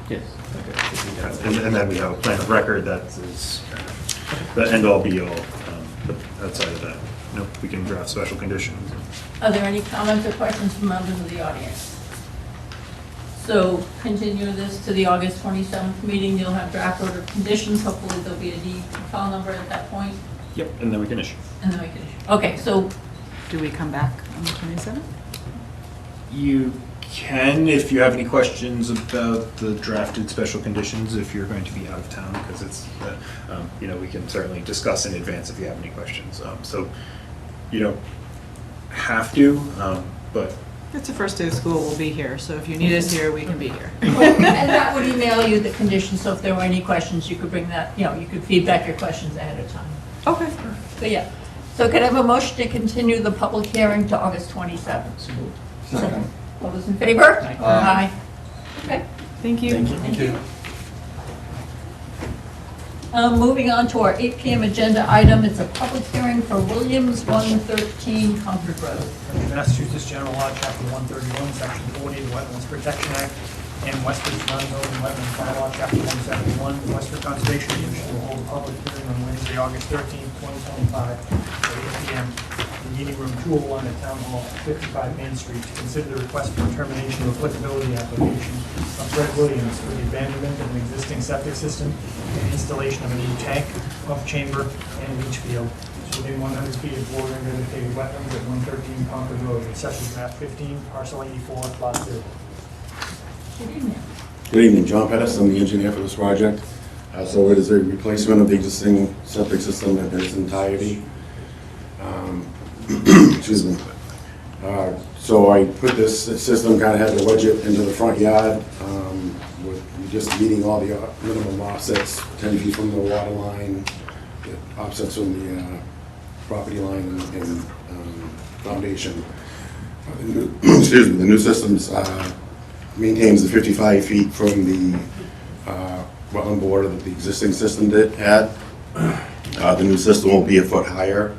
Yes. Okay. And then we have a plan of record that is the end-all be-all. Outside of that, we can draft special conditions. Are there any comments or questions from members of the audience? So continue this to the August 27th meeting. You'll have draft order conditions. Hopefully there'll be a DEP file number at that point. Yep, and then we can issue. Okay, so Do we come back on the 27th? You can, if you have any questions about the drafted special conditions, if you're going to be out of town, because it's, we can certainly discuss in advance if you have any questions. So you don't have to, but. It's the first day of school, we'll be here, so if you need us here, we can be here. And that would email you the conditions, so if there were any questions, you could bring that, you could feedback your questions ahead of time. Okay. But yeah, so could I have a motion to continue the public hearing to August 27th? Second. All those in favor? Aye. Okay. Thank you. Thank you. Moving on to our 8 p.m. agenda item, it's a public hearing for Williams 113 Concord Road. Massachusetts General Law, Chapter 131, Section 40, the Wetlands Protection Act, and Westford's non-zoning wetlands bylaw, Chapter 171. The Westford Conservation Commission will hold a public hearing on Wednesday, August 13th, 2025, at 8 p.m. in Meeting Room 201 at Town Hall, 55 Main Street, to consider the request for determination of applicability application of Fred Williams for the abandonment of an existing septic system and installation of a new tank, pump chamber, and leach field within 100 feet of water and vegetated wetlands at 113 Concord Road, assessors map 15, parcel 84, lot 0. Good evening. Good evening, John Pettis, I'm the engineer for this project. So it is a replacement of the existing septic system in its entirety. Excuse me. So I put this system, kind of had to wedge it into the front yard, with just meeting all the minimum offsets, 10 feet from the water line, the offsets from the property line and foundation. Excuse me, the new systems maintains the 55 feet from the wetland border that the existing system had. The new system will be a foot higher.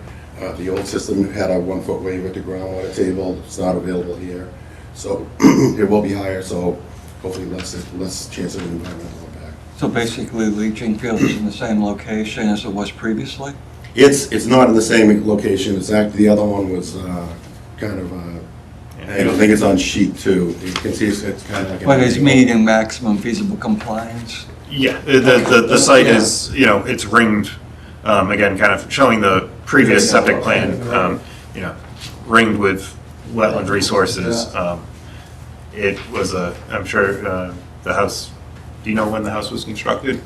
The old system had a 1 foot waiver to groundwater table. It's not available here. So it will be higher, so hopefully less chance of environmental impact. So basically, leaching field is in the same location as it was previously? It's not in the same location. It's actually, the other one was kind of, I don't think it's on sheet 2. You can see it's kind of like. But it's meeting maximum feasible compliance? Yeah, the site is, it's ringed, again, kind of showing the previous septic plan, ringed with wetland resources. it was I'm sure the house, do you know when the house was constructed?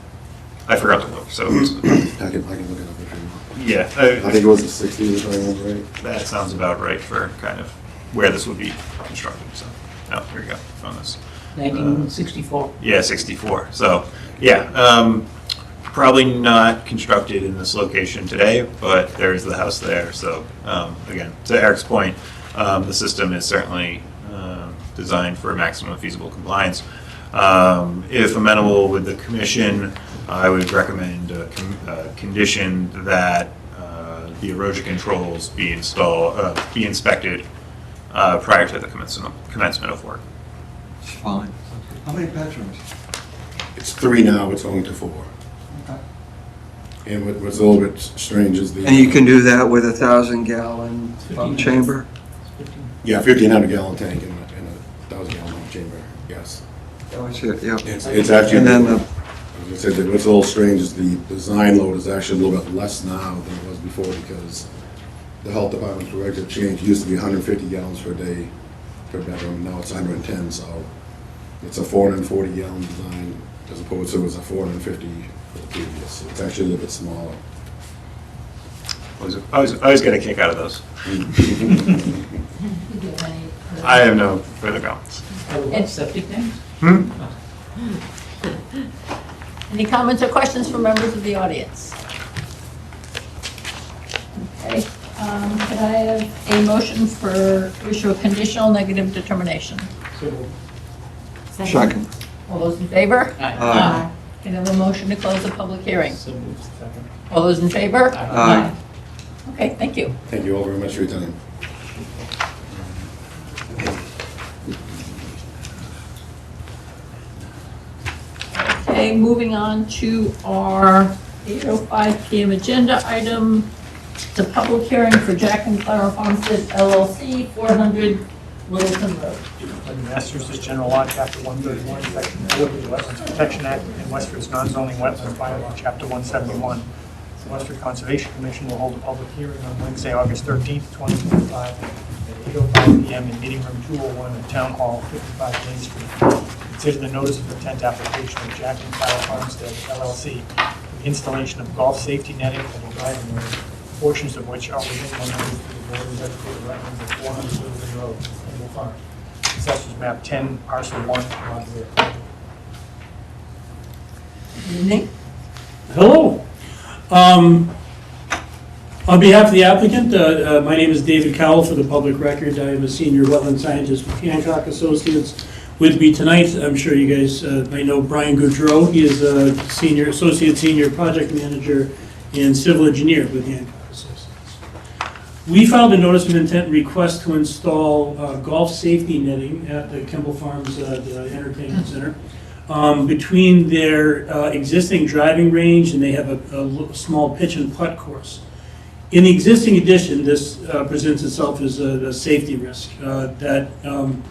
I forgot to look, so. I can look it up if you want. Yeah. I think it was the 60s, if I remember right. That sounds about right for kind of where this would be constructed, so. Oh, here we go, found this. 1964. Yeah, 64. So, yeah, probably not constructed in this location today, but there's the house there. So, again, to Eric's point, the system is certainly designed for maximum feasible compliance. If amenable with the commission, I would recommend a condition that the erosion controls be inspected prior to the commencement of work. It's fine. How many bedrooms? It's 3 now, it's going to 4. Okay. And what's a little bit strange is the... And you can do that with a 1,000-gallon chamber? Yeah, 1,500 gallon tank and a 1,000 gallon chamber, yes. Oh, I see it, yeah. It's actually... And then I said that what's a little strange is the design load is actually a little bit less now than it was before because the health department's directive change used to be 150 gallons per day per bedroom, now it's 110, so it's a 440 gallon design as opposed to it was a 450 for the previous. So it's actually a little bit smaller. I always get a kick out of those. I have no further comments. And septic tanks? Any comments or questions from members of the audience? Okay, could I have a motion for issue a conditional negative determination? Second. All those in favor? Aye. Can I have a motion to close the public hearing? So moved. Second. All those in favor? Aye. Okay, thank you. Thank you all very much for your time. Okay, moving on to our 8:05 PM agenda item, the public hearing for Jack and Clara Farmstead LLC, 400 Littleton Road. Under Massachusetts General Law, Chapter 131, Section 4 of the Wetlands Protection Act, and Westford's non-zoning wetlands bylaw, Chapter 171. The Westford Conservation Commission will hold a public hearing on Wednesday, August 13th, 2025, at 8:05 PM in Meeting Room 201 at Town Hall, 55 Main Street. Consider the notice of intent application of Jack and Clara Farmstead LLC for the installation of golf safety netting at a driving range, portions of which are within 100 feet of the borders of the wetlands of 400 Littleton Road, Campbell Farm. Assessors map 10, parcel 1, lot 0. Good evening. Hello. On behalf of the applicant, my name is David Cowell. For the public record, I am a senior wetland scientist with Hancock Associates. With me tonight, I'm sure you guys might know Brian Goudreau. He is a associate senior project manager and civil engineer with Hancock Associates. We filed a notice of intent request to install golf safety netting at the Kemble Farms the entertainment center. Between their existing driving range, and they have a small pitch and putt course. In the existing addition, this presents itself as a safety risk, that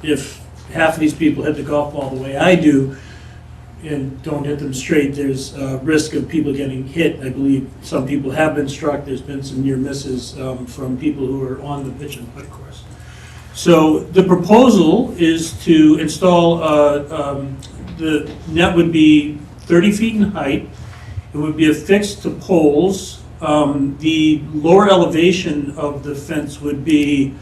if half of these people hit the golf ball the way I do and don't hit them straight, there's a risk of people getting hit. I believe some people have been struck. There's been some near misses from people who are on the pitch and putt course. So the proposal is to install the net would be 30 feet in height. It would be affixed to poles. The lower elevation of the fence would be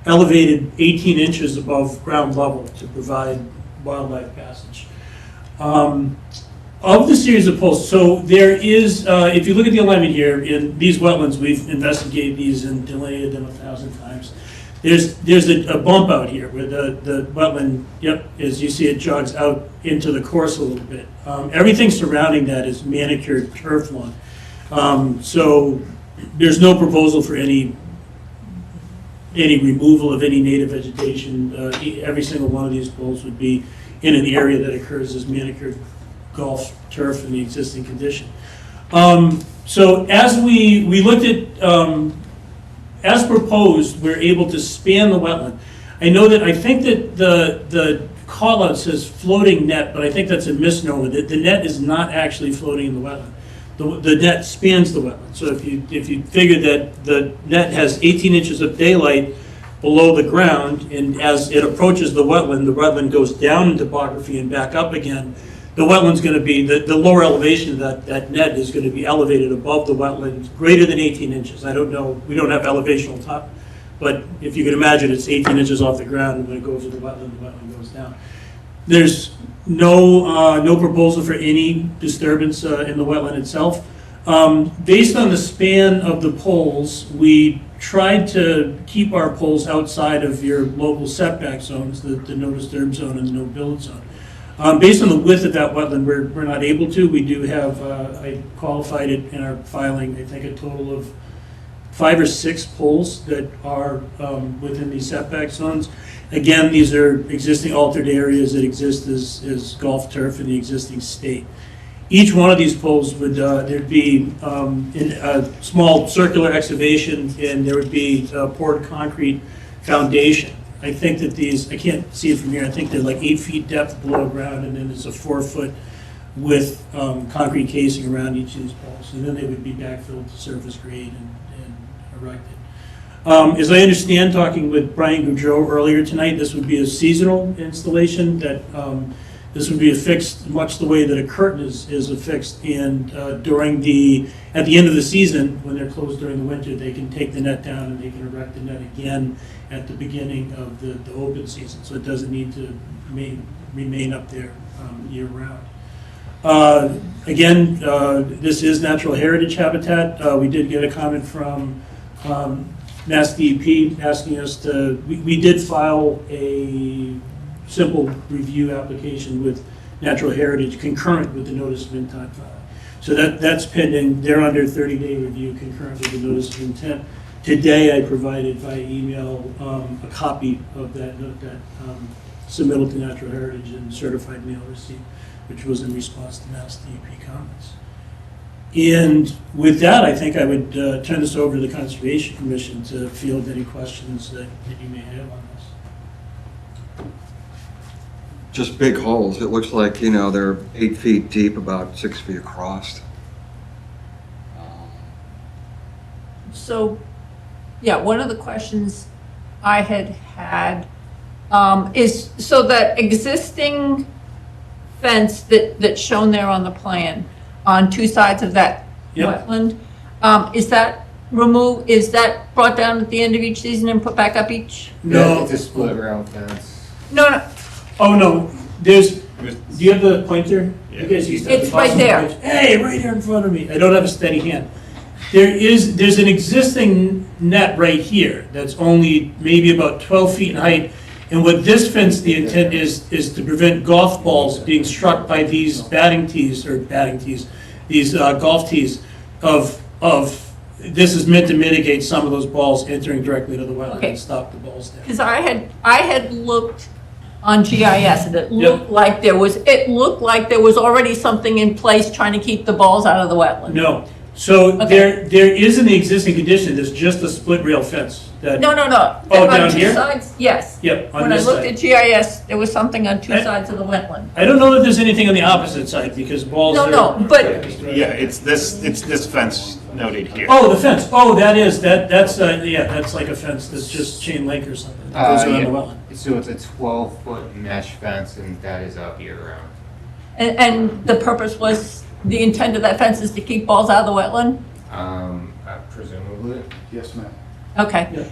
elevated 18 inches above ground level to provide wildlife passage. Of the series of poles, so there is, if you look at the alignment here, in these wetlands, we've investigated these and delineated them 1,000 times. There's a bump out here where the wetland, yep, as you see, it jogs out into the course a little bit. Everything surrounding that is manicured turf lawn. So there's no proposal for any removal of any native vegetation. Every single one of these poles would be in an area that occurs as manicured golf turf in the existing condition. So as we looked at, as proposed, we're able to span the wetland. I think that the call out says floating net, but I think that's a misnomer. The net is not actually floating in the wetland. The net spans the wetland. So if you figure that the net has 18 inches of daylight below the ground, and as it approaches the wetland goes down in topography and back up again. The wetland's going to be, the lower elevation of that net is going to be elevated above the wetland, greater than 18 inches. I don't know, we don't have elevation on top, but if you can imagine, it's 18 inches off the ground, and when it goes to the wetland goes down. There's no proposal for any disturbance in the wetland itself. Based on the span of the poles, we tried to keep our poles outside of your local setback zones, the no disturb zone and the no build zone. Based on the width of that wetland, we're not able to. We do have, I qualified it in our filing, I think a total of 5 or 6 poles that are within these setback zones. Again, these are existing altered areas that exist as golf turf in the existing state. Each one of these poles would, there'd be in a small circular excavation, and there would be poured concrete foundation. I think that these, I can't see it from here, I think they're like 8 feet depth below ground, and then there's a 4-foot width concrete casing around each of these poles. And then they would be backfilled to surface grade and erected. As I understand, talking with Brian Goudreau earlier tonight, this would be a seasonal installation, that this would be affixed much the way that a curtain is affixed, and at the end of the season, when they're closed during the winter, they can take the net down and they can erect the net again at the beginning of the open season, so it doesn't need to remain up there year round. Again, this is natural heritage habitat. We did get a comment from Mass DEP asking us to, we did file a simple review application with natural heritage concurrent with the notice of intent filing. So that's pending. They're under 30-day review concurrent with the notice of intent. Today I provided via email a copy of that submittal to natural heritage and certified mail receipt, which was in response to Mass DEP comments. And with that, I think I would turn this over to the Conservation Commission to field any questions that you may have on this. Just big holes. It looks like, they're 8 feet deep, about 6 feet across. So, yeah, one of the questions I had is, so that existing fence that's shown there on the plan on 2 sides of that wetland, is that removed, is that brought down at the end of each season and put back up each? No. It's a split rail fence. No. Oh, no, do you have the pointer? Yeah. You guys used to have It's the right awesome there. pointer. Hey, right here in front of me. I don't have a steady hand. There's an existing net right here that's only maybe about 12 feet in height. And with this fence, the intent is to prevent golf balls being struck by these these golf tees this is meant to mitigate some of those balls entering directly to the wetland and stop the balls there. Because I had looked on GIS, and it looked like there was already something in place trying to keep the balls out of the wetland. No. So there is in the existing condition, there's just a split rail fence. No. Oh, on down 2 here? sides, yes. Yep, on When I this looked side. at GIS, there was something on 2 sides of the wetland. I don't know that there's anything on the opposite side, because balls are... No, but Yeah, it's this fence noted here. Oh, the fence. Oh, that's like a fence that's just chain link or something. That goes around the wetland. So it's a 12-foot mesh fence, and that is up year-round. and the purpose was, the intent of that fence is to keep balls out of the wetland? Presumably. Yes, ma'am. Okay.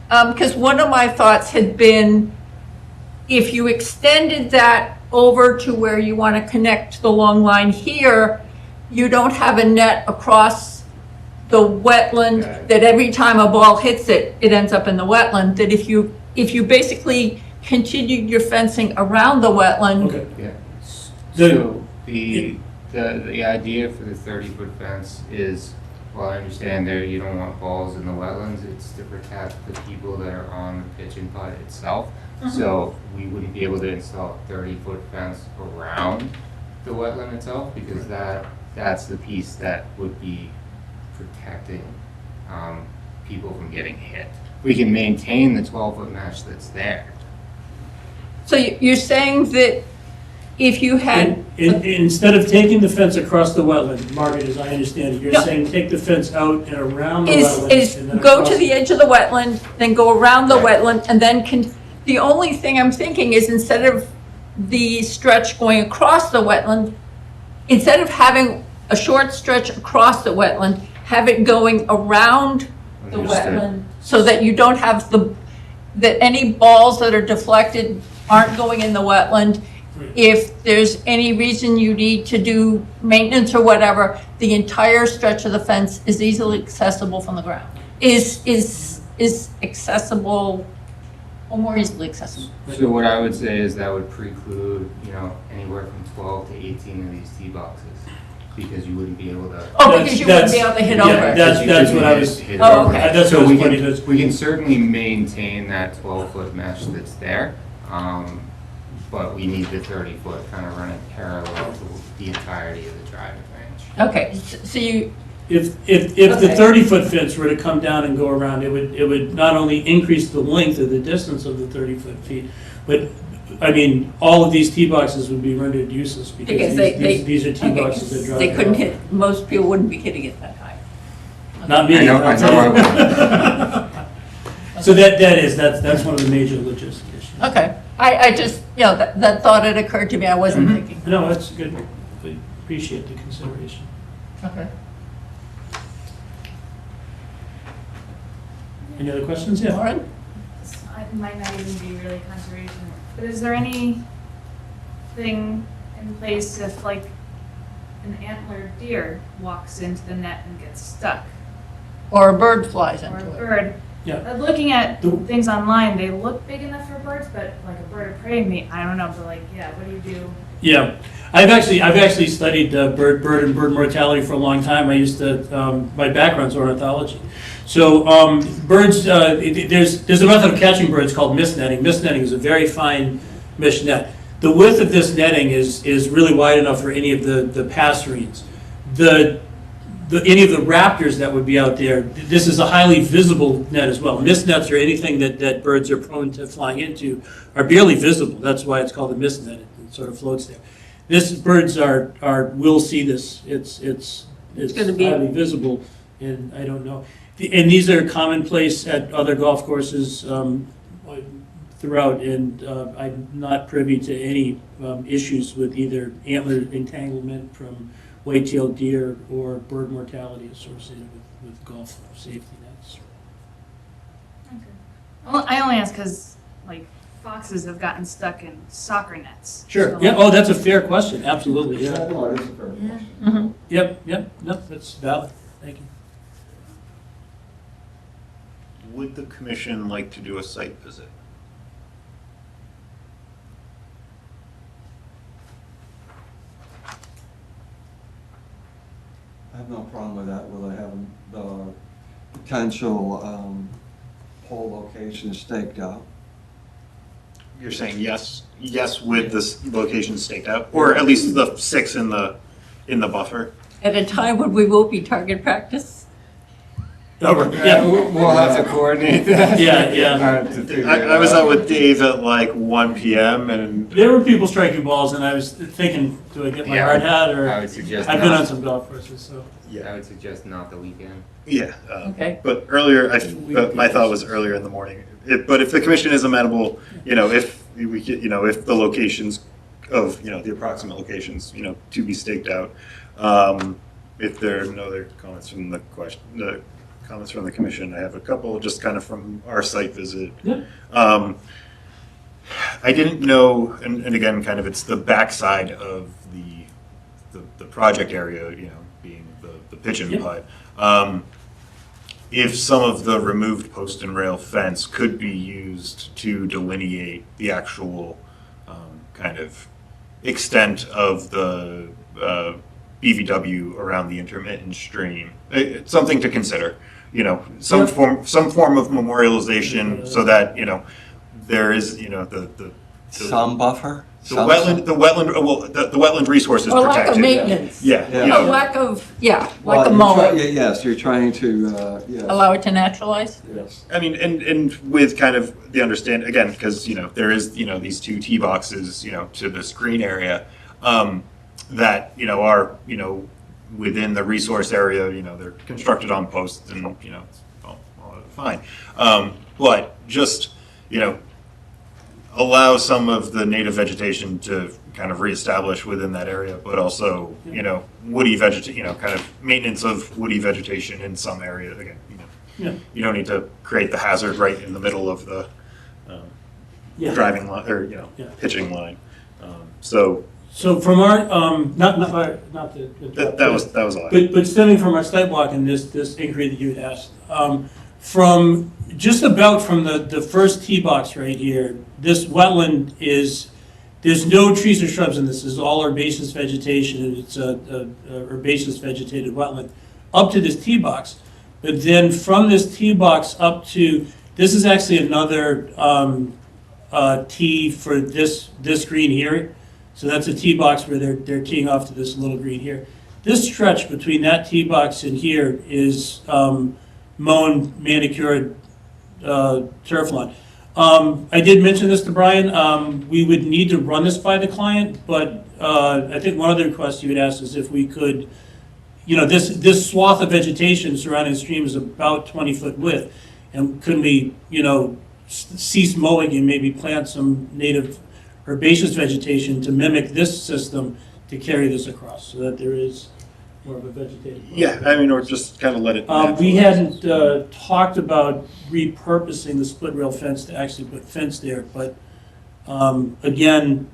Because one of my thoughts had been, if you extended that over to where you want to connect the long line here, you don't have a net across the wetland that every time a ball hits it, it ends up in the wetland. That if you basically continued your fencing around the wetland. Okay. Yeah. So the idea for the 30-foot fence is, well, I understand there you don't want balls in the wetlands. It's to protect the people that are on the pitch and putt itself. So we wouldn't be able to install a 30-foot fence around the wetland itself, because that's the piece that would be protecting people from getting hit. We can maintain the 12-foot mesh that's there. So you're saying that if you had, Instead of taking the fence across the wetland, Margaret, as I understand it, you're No. saying take the fence out and around the is, wetland. And then go across to the edge of the wetland, then go around the wetland, and then the only thing I'm thinking is instead of the stretch going across the wetland, instead of having a short stretch across the wetland, have it going around the Understood. wetland, so that you don't have that any balls that are deflected aren't going in the wetland. If there's any reason you need to do maintenance or whatever, the entire stretch of the fence is easily accessible from the ground. Is accessible, or more easily accessible. So what I would say is that would preclude, anywhere from 12 to 18 of these tee boxes, because you wouldn't be able to. Oh, because you wouldn't be able to hit over. Yeah, that's what I was. Oh, okay. That's So what I we was pointing to. can certainly maintain that 12-foot mesh that's there, but we need the 30-foot kind of running parallel to the entirety of the driving range. Okay, so you, If the Okay. 30-foot fence were to come down and go around, it would not only increase the length of the distance of the 30-foot feet, but, I mean, all of these tee boxes would be rendered useless because these are tee boxes that drive. they couldn't around. hit, most people wouldn't be hitting it that high. Not me. I know I So that's one of the major logistic issues. Okay, I just, that thought had occurred to me, I wasn't thinking. No, that's good. We appreciate the consideration. Okay. Any other questions? Yeah. Lauren? It might not even be really conservation, but is there anything in place if like an antlered deer walks into the net and gets stuck? Or a bird flies Or a into it. bird? Yeah. Looking at things online, they look big enough for birds, but like a bird of prey, I don't know, but like, yeah, what do you do? Yeah, I've actually studied bird and bird mortality for a long time. I used to, my background's ornithology. So birds, there's a method of catching birds called mist netting. Mist netting is a very fine mesh net. The width of this netting is really wide enough for any of the passerines. Any of the raptors that would be out there, this is a highly visible net as well. Mist nets or anything that birds are prone to flying into are barely visible. That's why it's called a mist net. It sort of floats there. Birds will see this. It's gonna be highly visible, and I don't know. And these are commonplace at other golf courses throughout, and I'm not privy to any issues with either antler entanglement from white-tailed deer or bird mortality associated with golf safety nets. Well, I only ask because like foxes have gotten stuck in soccer nets. Sure. So, Yeah. Oh, that's a fair question. Absolutely. Yeah. No, it is a fair question. Mhm. Yep. No, that's valid. Thank you. Would the commission like to do a site visit? I have no problem with that, with having the potential pole location staked out. You're saying yes with this location staked out, or at least the 6 in the buffer? At a time when we will be target practice? Yeah. We'll have to coordinate that. Yeah. To figure I it was out. out with Dave at like 1 p.m. and There were people striking balls, and I was thinking, do I get my Yeah, hard hat, or I would suggest I've been not. on some golf courses, so. I would suggest not the weekend. yeah. Okay. But earlier, my thought was earlier in the morning. But if the commission is amenable, if we get, if the locations of, the approximate locations, to be staked out, if there are no other comments from the comments from the commission, I have a couple just kind of from our site visit. Yeah. I didn't know, and again, kind of it's the backside of the project area, being the pigeon Yep. pod. If some of the removed post and rail fence could be used to delineate the actual kind of extent of the BVW around the intermittent stream, it's something to consider. Some form of memorialization so that there is the Some buffer? The wetland resource is Or protected. lack of maintenance. Yeah. Yeah. No, lack of, lack Well, of you're mowing. yes, you're trying to, yes. Allow it to naturalize? Yes. I mean, and with kind of the understand, again, because, there is, these two tee boxes, to this green area, that, are, within the resource area, they're constructed on posts and, it's all fine. But just, allow some of the native vegetation to kind of reestablish within that area, but also, woody vegetation, kind of maintenance of woody vegetation in some area. Again, Yeah. you don't need to create the hazard right in the middle of the Yeah. driving line or Yeah. pitching line. So from our, not to. that was all. But stemming from our site walk and this inquiry that you had asked, from just about from the first tee box right here, this wetland there's no trees or shrubs in this. This is all herbaceous vegetation, and it's a herbaceous vegetated wetland up to this tee box. But then from this tee box up to, this is actually another tee for this green here. So that's a tee box where they're teeing off to this little green here. This stretch between that tee box and here is mown, manicured turf lawn. I did mention this to Brian. We would need to run this by the client, but I think one of the requests you had asked is if we could, this swath of vegetation surrounding the stream is about 20-foot width, and couldn't we, cease mowing and maybe plant some native herbaceous vegetation to mimic this system to carry this across, so that there is more of a vegetated. Yeah, I mean, or just kind of let it. We hadn't talked about repurposing the split rail fence to actually put fence there, but again,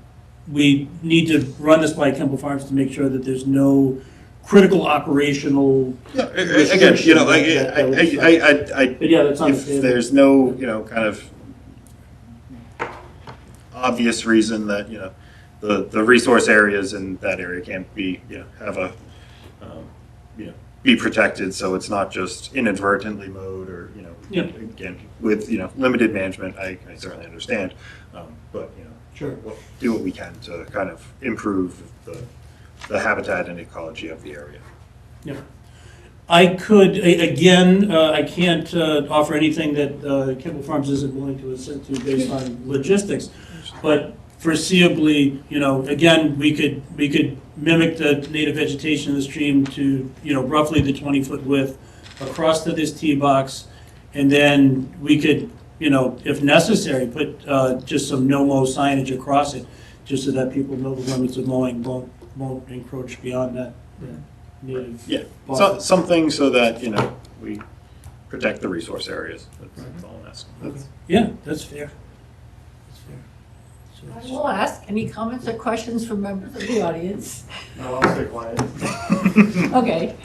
we need to run this by Kemble Farms to make sure that there's no critical operational. Yeah, again, restriction but yeah, that's if there's no, kind of obvious reason that, the resource areas in that area can't be, have a, be protected, so it's not just inadvertently mowed or, Yeah. again, with, limited management, I certainly understand. But, Sure. we'll do what we can to kind of improve the habitat and ecology of the area. Yeah. I could, again, I can't offer anything that Kemble Farms isn't willing to assent to based on logistics, but foreseeably, again, we could mimic the native vegetation of the stream to, roughly the 20-foot width across to this tee box, and then we could, if necessary, put just some no-mow signage across it, just so that people know the limits of mowing won't encroach beyond that native. Yeah, buffer. something so that, we protect the resource areas. That's all I'm asking. Okay. Yeah, that's fair. That's fair. I will ask any comments or questions from members of the audience. No, I'll stay quiet. Okay.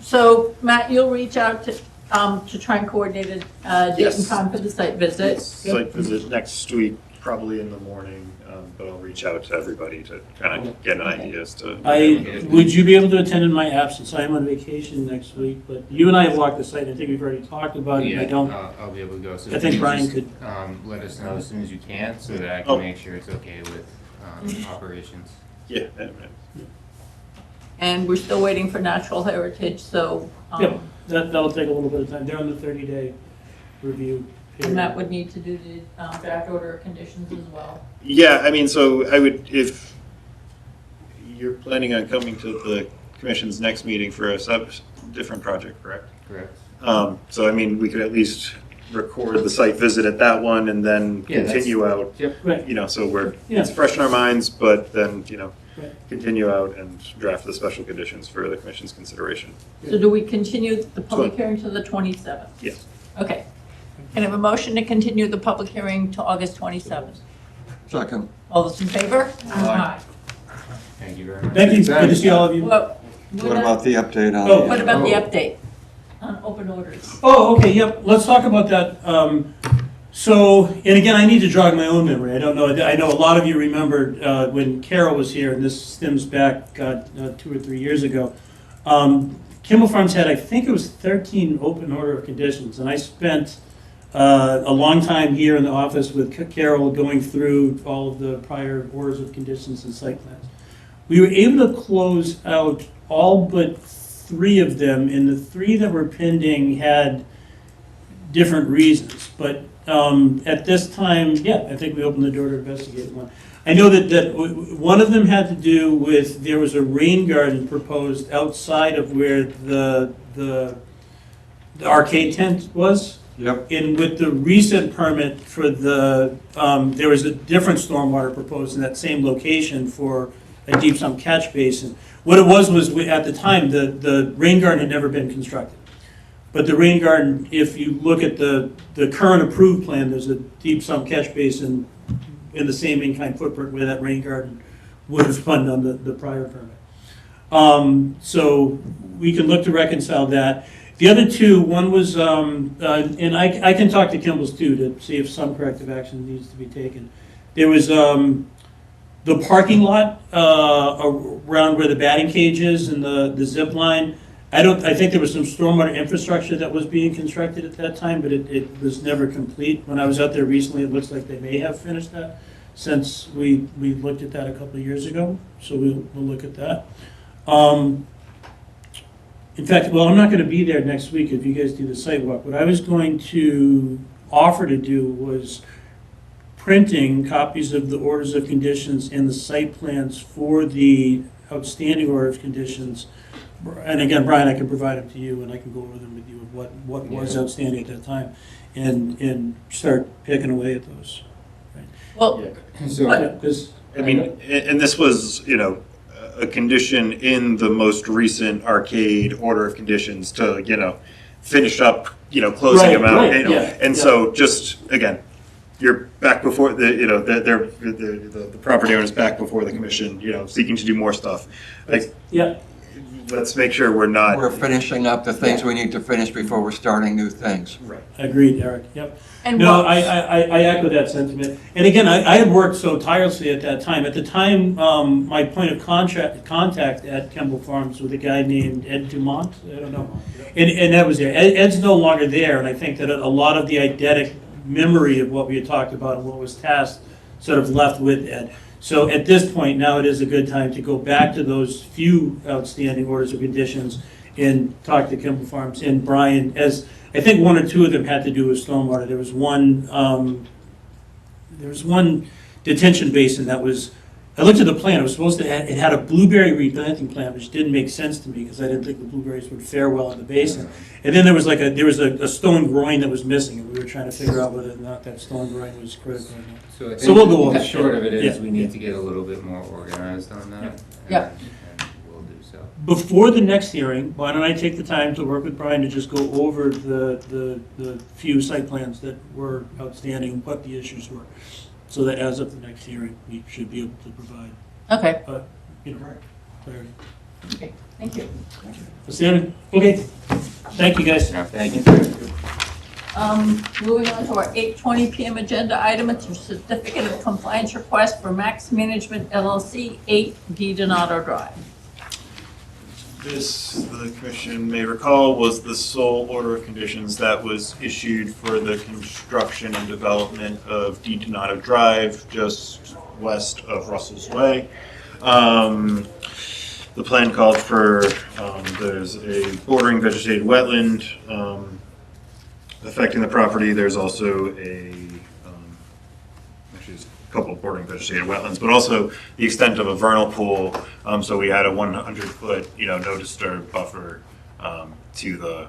So Matt, you'll reach out to try and coordinate a date and Yes. time for the site visit. Site visit next week, probably in the morning, but I'll reach out to everybody to kind of get an idea as to. Would you be able to attend in my absence? I am on vacation next week, but you and I have walked the site. I think we've already talked about it. Yeah, I don't. I'll be able to go. So I think you Brian just, could. let us know as soon as you can, so that I can Oh. make sure it's okay with operations. Yeah. And we're still waiting for Natural Heritage, so. Yep, that'll take a little bit of time. They're on the 30-day review And period. Matt would need to do the draft order of conditions as well. Yeah, I mean, so I would, if you're planning on coming to the commission's next meeting for a different project, correct? Correct. So I mean, we could at least record the site visit at that one and then Yeah, that's- continue out. Yep. Right. So Yeah. it's fresh in our minds, but then, Right. continue out and draft the special conditions for the commission's consideration. So do we continue the public Sure. hearing to the 27th? Yes. Okay. Can I have a motion to continue the public hearing to August 27th? Second. All those in favor? Aye. Thank you very much. Thank you. Good to see all of you. What about the update on? Oh. What about the update on open orders? Oh, okay, yep, let's talk about that. So, and again, I need to jog my own memory. I don't know, I know a lot of you remember when Carol was here, and this stems back 2 or 3 years ago. Kimball Farms had, I think it was 13 open order of conditions, and I spent a long time here in the office with Carol going through all of the prior orders of conditions and site plans. We were able to close out all but 3 of them, and the 3 that were pending had different reasons. But at this time, yeah, I think we opened the door to investigate one. I know that one of them had to do with, there was a rain garden proposed outside of where the arcade tent was. Yep. And with the recent permit for the, there was a different stormwater proposed in that same location for a deep sump catch basin. What it was at the time, the rain garden had never been constructed. But the rain garden, if you look at the current approved plan, there's a deep sump catch basin in the same in-kind footprint where that rain garden would have been on the prior permit. So we can look to reconcile that. The other 2, one was, and I can talk to Kimball's too to see if some corrective action needs to be taken. There was the parking lot around where the batting cage is and the zip line. I think there was some stormwater infrastructure that was being constructed at that time, but it was never complete. When I was out there recently, it looks like they may have finished that since we looked at that a couple of years ago. So we'll look at that. In fact, well, I'm not going to be there next week if you guys do the site walk. What I was going to offer to do was printing copies of the orders of conditions and the site plans for the outstanding order of conditions. And again, Brian, I can provide them to you, and I can go over them with you of what was outstanding at that time, and start picking away at those. Right? Well, I mean, and this was, a condition in the most recent arcade order of conditions to, finish up, closing them out. And so just, again, you're back before the property owner's back before the commission, seeking to do more stuff. Like, let's make sure we're finishing up the things we need to finish before we're starting new things. Right. Agreed, Eric. Yep. And no, I echo that sentiment. And again, I had worked so tirelessly at that time. At the time, my point of contact at Kemble Farms was a guy named Ed Dumont. I don't know. And that was there. Ed's no longer there, and I think that a lot of the eidetic memory of what we had talked about and what was tasked sort of left with Ed. So at this point, now it is a good time to go back to those few outstanding orders of conditions and talk to Kimball Farms and Brian, as I think 1 or 2 of them had to do with stormwater. There was one detention basin that was, I looked at the plan, it had a blueberry replanting plan, which didn't make sense to me because I didn't think the blueberries would fare well in the basin. And then there was a stone groin that was missing, and we were trying to figure out whether or not that stone groin was critical or not. So I think So we'll go over the short of it is Yeah. we need to get a little bit more organized on that. Yeah. And we'll do so. Before the next hearing, why don't I take the time to work with Brian to just go over the few site plans that were outstanding and what the issues were, so that as of the next hearing, we should be able to provide, okay. clarity. Okay, thank you. Outstanding. Okay. Thank you, guys. Thank you. Moving on to our 8:20 p.m. agenda item, it's a certificate of compliance request for Max Management LLC, 8 D Donato Drive. This, the commission may recall, was the sole order of conditions that was issued for the construction and development of D Donato Drive, just west of Russell's Way. The plan called for, there's a bordering vegetated wetland affecting the property. There's also actually there's a couple of bordering vegetated wetlands, but also the extent of a vernal pool. So we had a 100-foot, no disturb buffer to the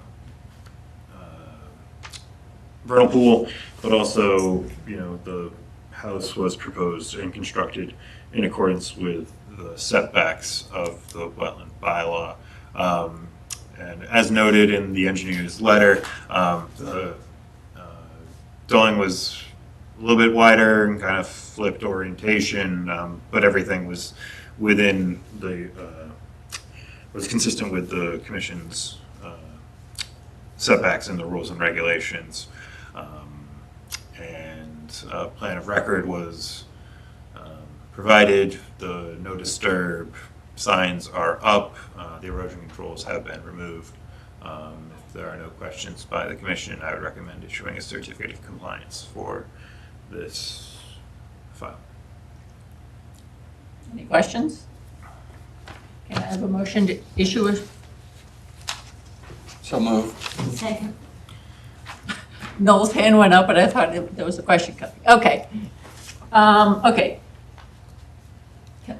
vernal pool, but also, the house was proposed and constructed in accordance with the setbacks of the wetland bylaw. And as noted in the engineer's letter, the dwelling was a little bit wider and kind of flipped orientation, but everything was within was consistent with the commission's setbacks and the rules and regulations. And a plan of record was provided. The no disturb signs are up. The erosion controls have been removed. If there are no questions by the commission, I would recommend issuing a certificate of compliance for this file. Any questions? Can I have a motion to issue a? So moved. Second. Noel's hand went up, but I thought there was a question coming. Okay. Okay.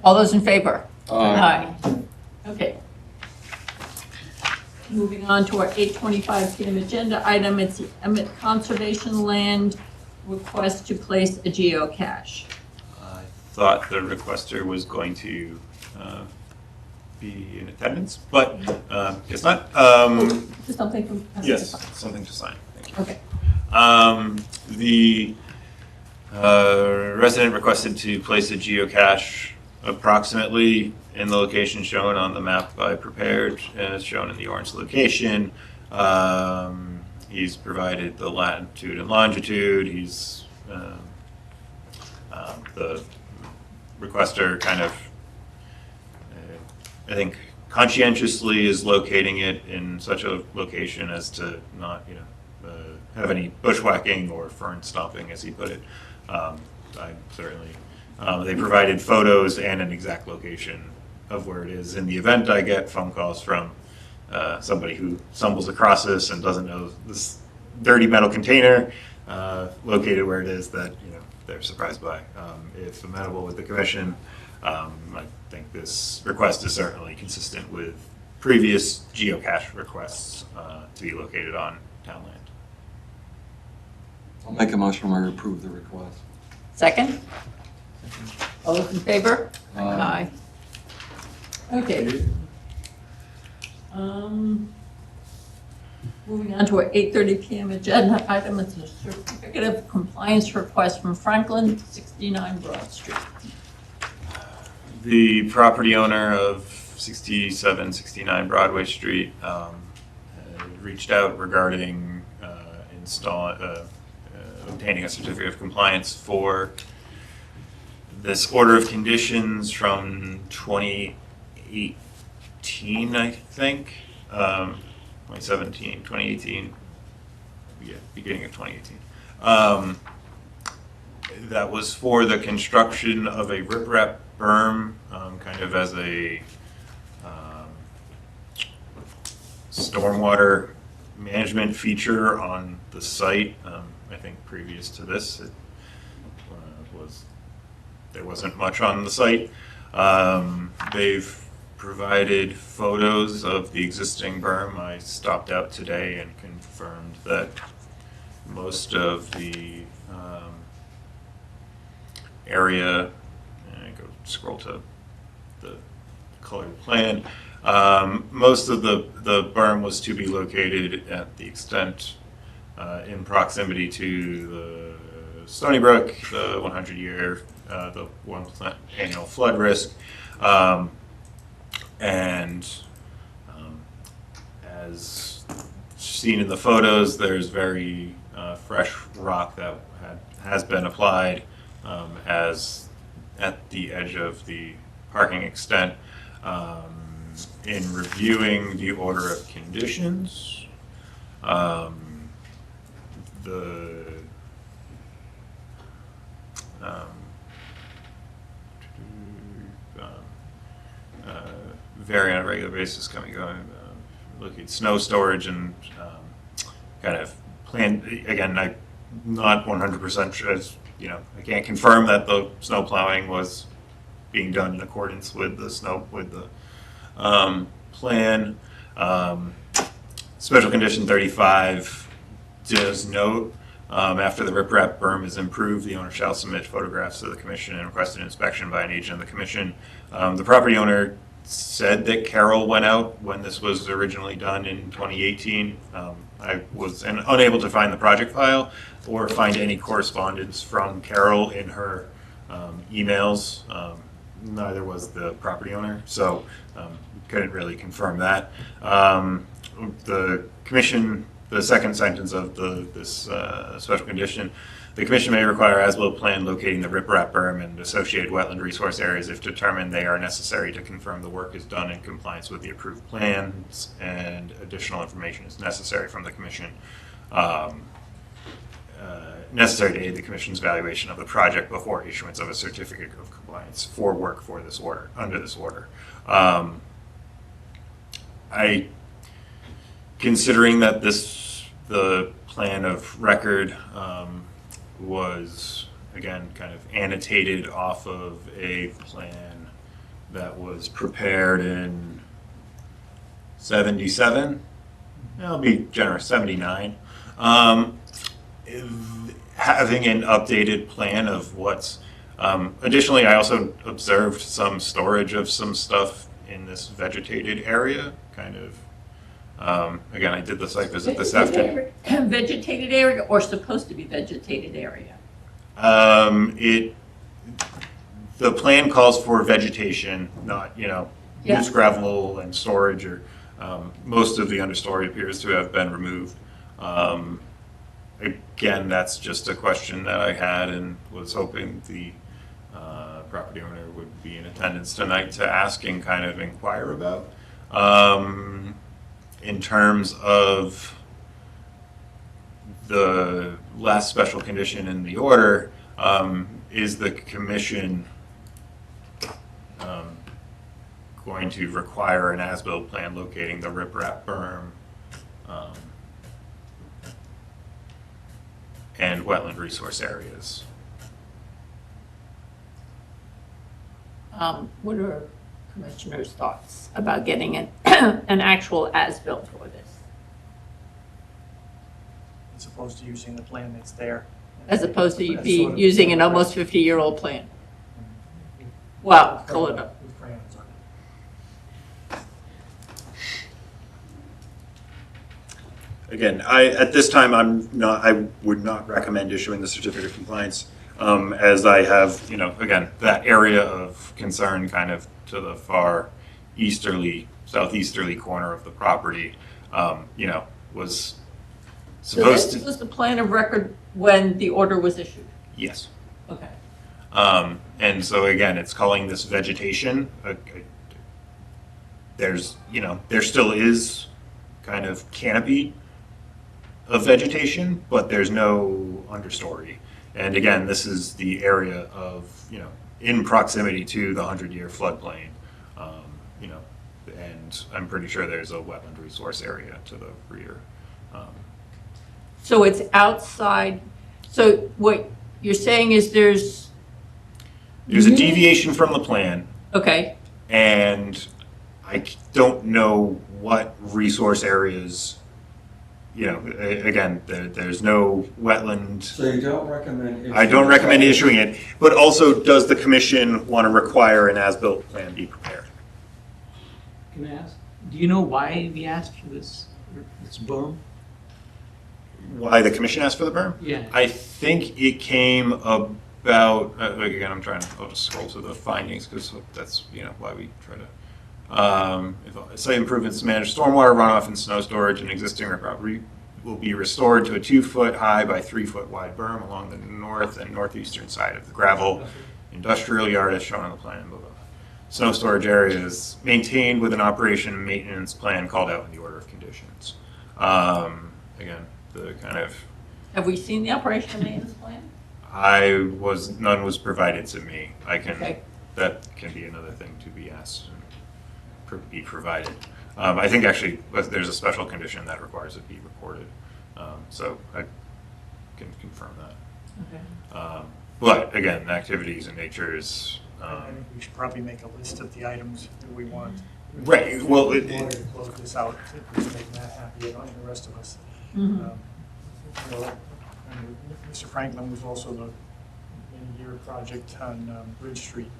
All those in favor? Aye. Okay. Moving on to our 8:25 PM agenda item, it's the Emmett Conservation Land request to place a geocache. I thought the requester was going to be in attendance, but it's not. Just something from. Yes, something to sign. Thank you. Okay. The resident requested to place a geocache approximately in the location shown on the map I prepared, as shown in the orange location. He's provided the latitude and longitude. He's the requester kind of, I think, conscientiously is locating it in such a location as to not, have any bushwhacking or fern stomping, as he put it. I certainly, they provided photos and an exact location of where it is. In the event I get phone calls from somebody who stumbles across this and doesn't know this dirty metal container located where it is, that they're surprised by. If amenable with the commission, I think this request is certainly consistent with previous geocache requests to be located on town land. I'll make a motion to approve the request. Second? All those in favor? Aye. Okay. Moving on to our 8:30 PM agenda item, it's a certificate of compliance request from Franklin, 69 Broad Street. The property owner of 6769 Broadway Street had reached out regarding obtaining a certificate of compliance for this order of conditions from 2018, I think, 2017, 2018, yeah, beginning of 2018. That was for the construction of a riprap berm, kind of as a stormwater management feature on the site. I think previous to this, it there wasn't much on the site. They've provided photos of the existing berm. I stopped out today and confirmed that most of the area, and I scroll to the colored plan, most of the berm was to be located at the extent in proximity to the Stony Brook, the 100-year, the 1% annual flood risk, and as seen in the photos, there's very fresh rock that has been applied as at the edge of the parking extent. In reviewing the order of conditions, the vary on a regular basis, going, looking at snow storage and kind of plan. Again, I'm not 100% sure. I can't confirm that the snow plowing was being done in accordance with the plan. Special condition 35 does note, after the riprap berm is improved, the owner shall submit photographs to the commission and request an inspection by an agent of the commission. The property owner said that Carol went out when this was originally done in 2018. I was unable to find the project file or find any correspondence from Carol in her emails. Neither was the property owner, so couldn't really confirm that. The commission, the second sentence of this special condition, The commission may require as-built plan locating the riprap berm and associated wetland resource areas if determined they are necessary to confirm the work is done in compliance with the approved plans, and additional information is necessary from the commission, necessary to aid the commission's evaluation of the project before issuance of a certificate of compliance for work for this order, under this order. Considering that the plan of record was, again, kind of annotated off of a plan that was prepared in 77, I'll be generous, 79. Having an updated plan of what's, additionally, I also observed some storage of some stuff in this vegetated area, kind of. Again, I did the site visit this afternoon. Vegetated area or supposed to be vegetated area? The plan calls for vegetation, not, Yeah. loose gravel and storage, or most of the understory appears to have been removed. Again, that's just a question that I had and was hoping the property owner would be in attendance tonight to ask and kind of inquire about. In terms of the last special condition in the order, is the commission going to require an as-built plan locating the riprap berm and wetland resource areas? What are commissioners' thoughts about getting an actual as-built for this, As opposed to using the plan that's there. as opposed to That's be sort of- using an almost 50-year-old plan? Wow, color it up. With crayons on it. Again, at this time, I would not recommend issuing the certificate of compliance, as I have, again, that area of concern kind of to the far southeasterly corner of the property, was So supposed this to. was the plan of record when the order was issued? Yes. Okay. And so again, it's calling this vegetation. There still is kind of canopy of vegetation, but there's no understory. And again, this is the area of, in proximity to the 100-year floodplain, and I'm pretty sure there's a wetland resource area to the rear. So it's outside, so what you're saying is there's a deviation from the plan, okay, and I don't know what resource areas, again, there's no wetland. So you don't recommend? I don't recommend issuing it, but also, does the commission want to require an as-built plan be prepared? Can I ask, do you know why we asked for this berm? Why the commission asked for the berm? Yeah. I think it came about, again, I'll just scroll to the findings, because that's, why we try to, site improvements to manage stormwater runoff and snow storage and existing property will be restored to a 2-foot high by 3-foot wide berm along the north and northeastern side of the gravel industrial yard as shown on the plan. Blah, blah, blah. Snow storage area is maintained with an operation and maintenance plan called out in the order of conditions. Again, the kind of. have we seen the operation and maintenance plan? None was provided to me. Okay. That can be another thing to be asked and be provided. I think actually there's a special condition that requires it be reported. So I can confirm that. Okay. But again, activities and nature is. I think we should probably make a list of the items that we want. Right, well, In order to close this out, to make Matt happy and the rest of us. Mhm. And Mr. Franklin was also the many-year project on Bridge Street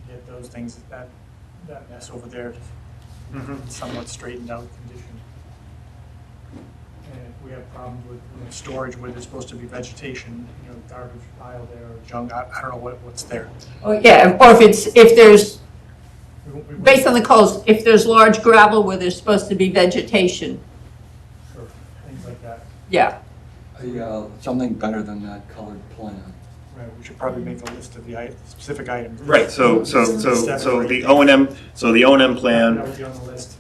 to get those things, that mess over there somewhat straightened out condition. And if we have problems with storage where there's supposed to be vegetation, garbage pile there or junk, I don't know what's there. Oh, yeah, or if there's, based on the codes, if there's large gravel where there's supposed to be vegetation, Or things like that. yeah. Something better than that colored plan. Right, we should probably make a list of the specific items. Right, so the O and M, plan, That would be on the list.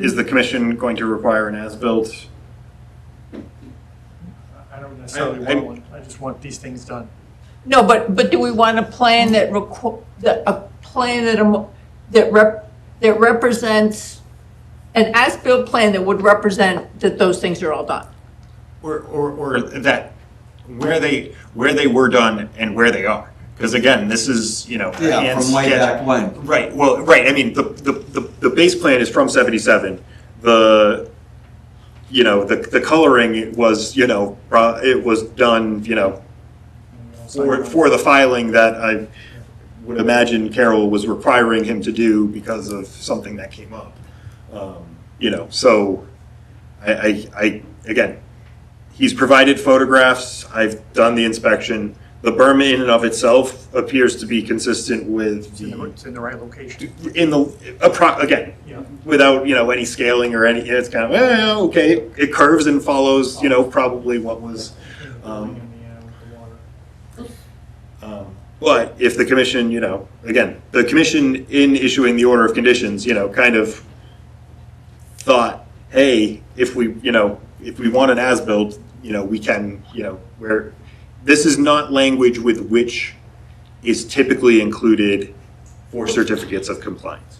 is the commission going to require an as-built? I don't necessarily want one, I just want these things done. No, but do we want a plan that that represents, an as-built plan that would represent that those things are all done? Or that, where they were done and where they are? Because again, this is, Yeah, from way back when. Right, well, right, I mean, the base plan is from 77. The coloring was, it was done, for the filing that I would imagine Carol was requiring him to do because of something that came up. So I again, he's provided photographs, I've done the inspection. The berm in and of itself appears to be consistent with It's in the right location. again, without, any scaling or any, it's kind of, okay, it curves and follows, probably what was, but if the commission, again, the commission in issuing the order of conditions, kind of thought, hey, if we want an as-built, we can, where this is not language with which is typically included for certificates of compliance.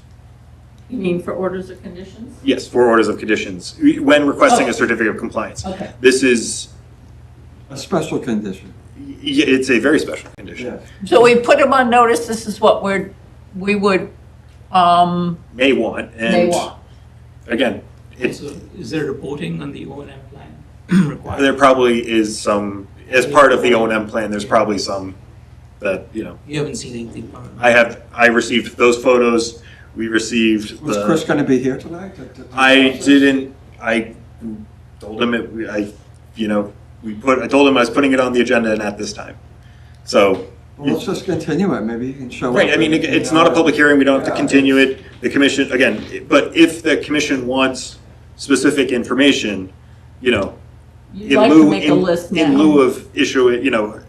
You mean for orders of conditions? Yes, for orders of conditions, when requesting a certificate of compliance. Okay. This is, A special condition. it's a very special condition. So we put them on notice, this is what we would, May want, and May want. again, So is there reporting on the O and M plan required? there probably is some, as part of the O&M plan, there's probably some that, You haven't seen anything from it? I received those photos, we received Was Chris going to be here tonight? I told him I told him I was putting it on the agenda and at this time. So. Well, let's just continue it, maybe you can show up. Right, I mean, it's not a public hearing, we don't have to continue it. The commission, again, but if the commission wants specific information, You'd like to make a list now. in lieu of issuing, Well,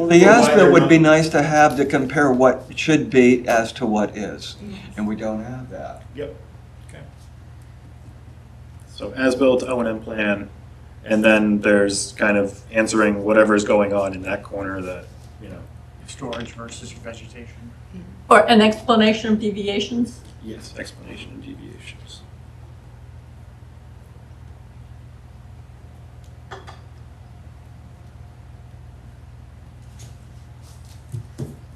the as-built would be nice to have to compare what should be as to what is, and we don't have that. Yep. Okay. So as-built O&M plan, and then there's kind of answering whatever's going on in that corner that, Storage versus vegetation. Or an explanation of deviations? Yes, explanation of deviations.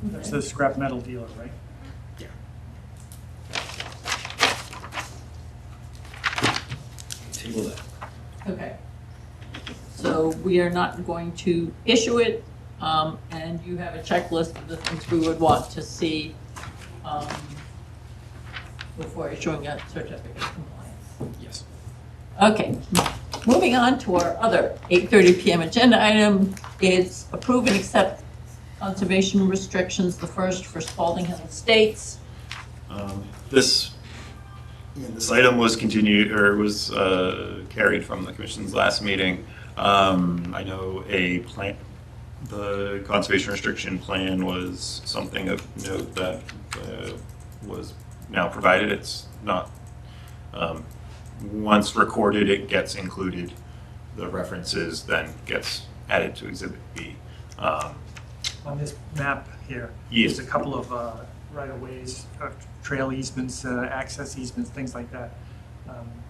That's the scrap metal dealer, right? Yeah. Table that. Okay. So we are not going to issue it, and you have a checklist of the things we would want to see before issuing a certificate of compliance. Yes. Okay, moving on to our other 8:30 PM agenda item is approve and accept conservation restrictions, the first for Spalding Hill Estates. This item was continued, or was carried from the commission's last meeting. I know the conservation restriction plan was something of note that was now provided. It's not, once recorded, it gets included. The references then gets added to Exhibit B. On this map here, Yes. there's a couple of right-of-ways, trail easements, access easements, things like that,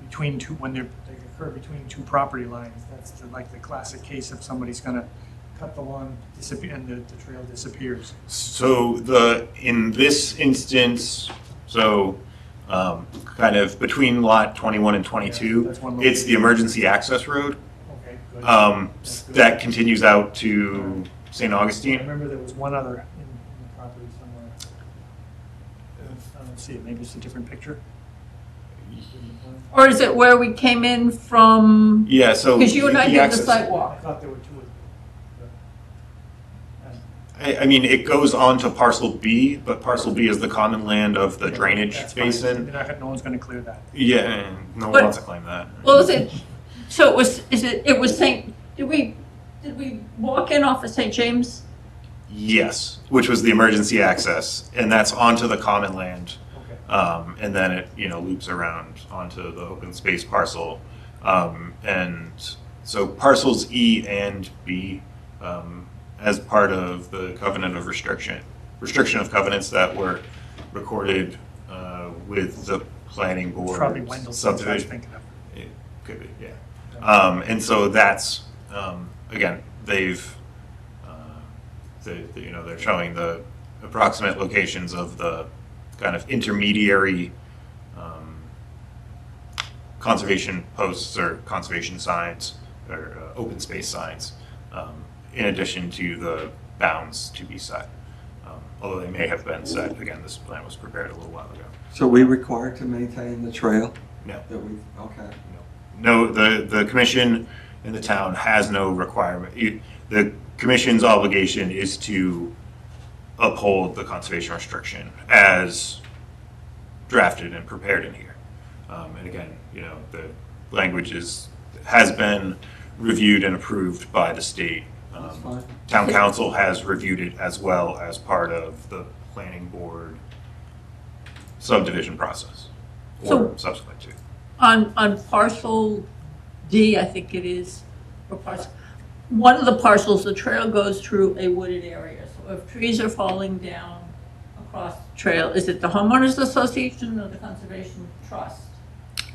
between two, when they occur between two property lines. That's like the classic case of somebody's going to cut the lawn, disappear, and the trail disappears. So in this instance, kind of between lot 21 and 22, it's the emergency access road. Okay, good. That continues out to St. I Augustine. remember there was one other in the property somewhere. I don't see it, maybe it's a different picture. Or is it where we came in from? Yeah, so Because you and I the did the access- site I walk. thought there were two of them. I mean, it goes on to parcel B, but parcel B is the common land of the drainage That's fine. basin. No one's going to clear that. Yeah, no one But- wants to claim that. Well, is it, so it was, it was St., did we Did we walk in off of St. James? Yes, which was the emergency access, and that's onto the common land. And then it, loops around onto the open space parcel. And so parcels E and B, as part of the covenant of restriction of covenants that were recorded with the planning board Probably Wendell's I was subdivision. thinking of. It could be, yeah. And so that's, again, they're showing the approximate locations of the kind of intermediary conservation posts or conservation signs or open space signs, in addition to the bounds to be set. Although they may have been set, again, this plan was prepared a little while ago. So we required to maintain the trail? No. Okay. No, the commission in the town has no requirement. The commission's obligation is to uphold the conservation restriction as drafted and prepared in here. And again, the language has been reviewed and approved by the state. Town council has reviewed it as well as part of the planning board subdivision process, or subsequent to. On parcel D, I think it is, or parcel, one of the parcels, the trail goes through a wooded area. So if trees are falling down across the trail, is it the homeowners association or the conservation trust?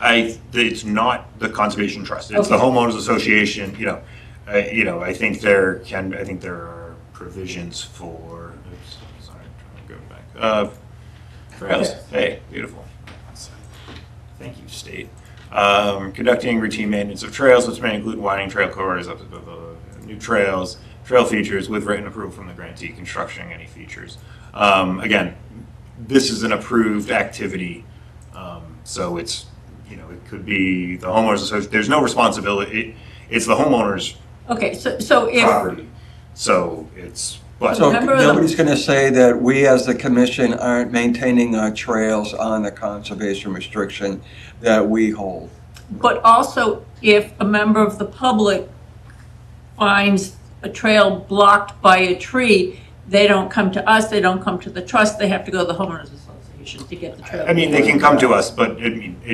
It's not the conservation trust. It's the Okay. homeowners association. I think there are provisions for. Oops, sorry, I'm trying to go back. Trails. Okay. Hey, beautiful. Thank you, state. Conducting routine maintenance of trails, which may include widening trail corridors, up to new trails, trail features with written approval from the grantee, constructing any features. Again, this is an approved activity, so it's, it could be the homeowners association. There's no responsibility. It's the homeowner's Okay, so if, property. So it's, but So Remember the- nobody's going to say that we as the commission aren't maintaining our trails on the conservation restriction that we hold. but also if a member of the public finds a trail blocked by a tree, they don't come to us, they don't come to the trust, they have to go to the homeowners association to get the trail. I mean, they can come to us, but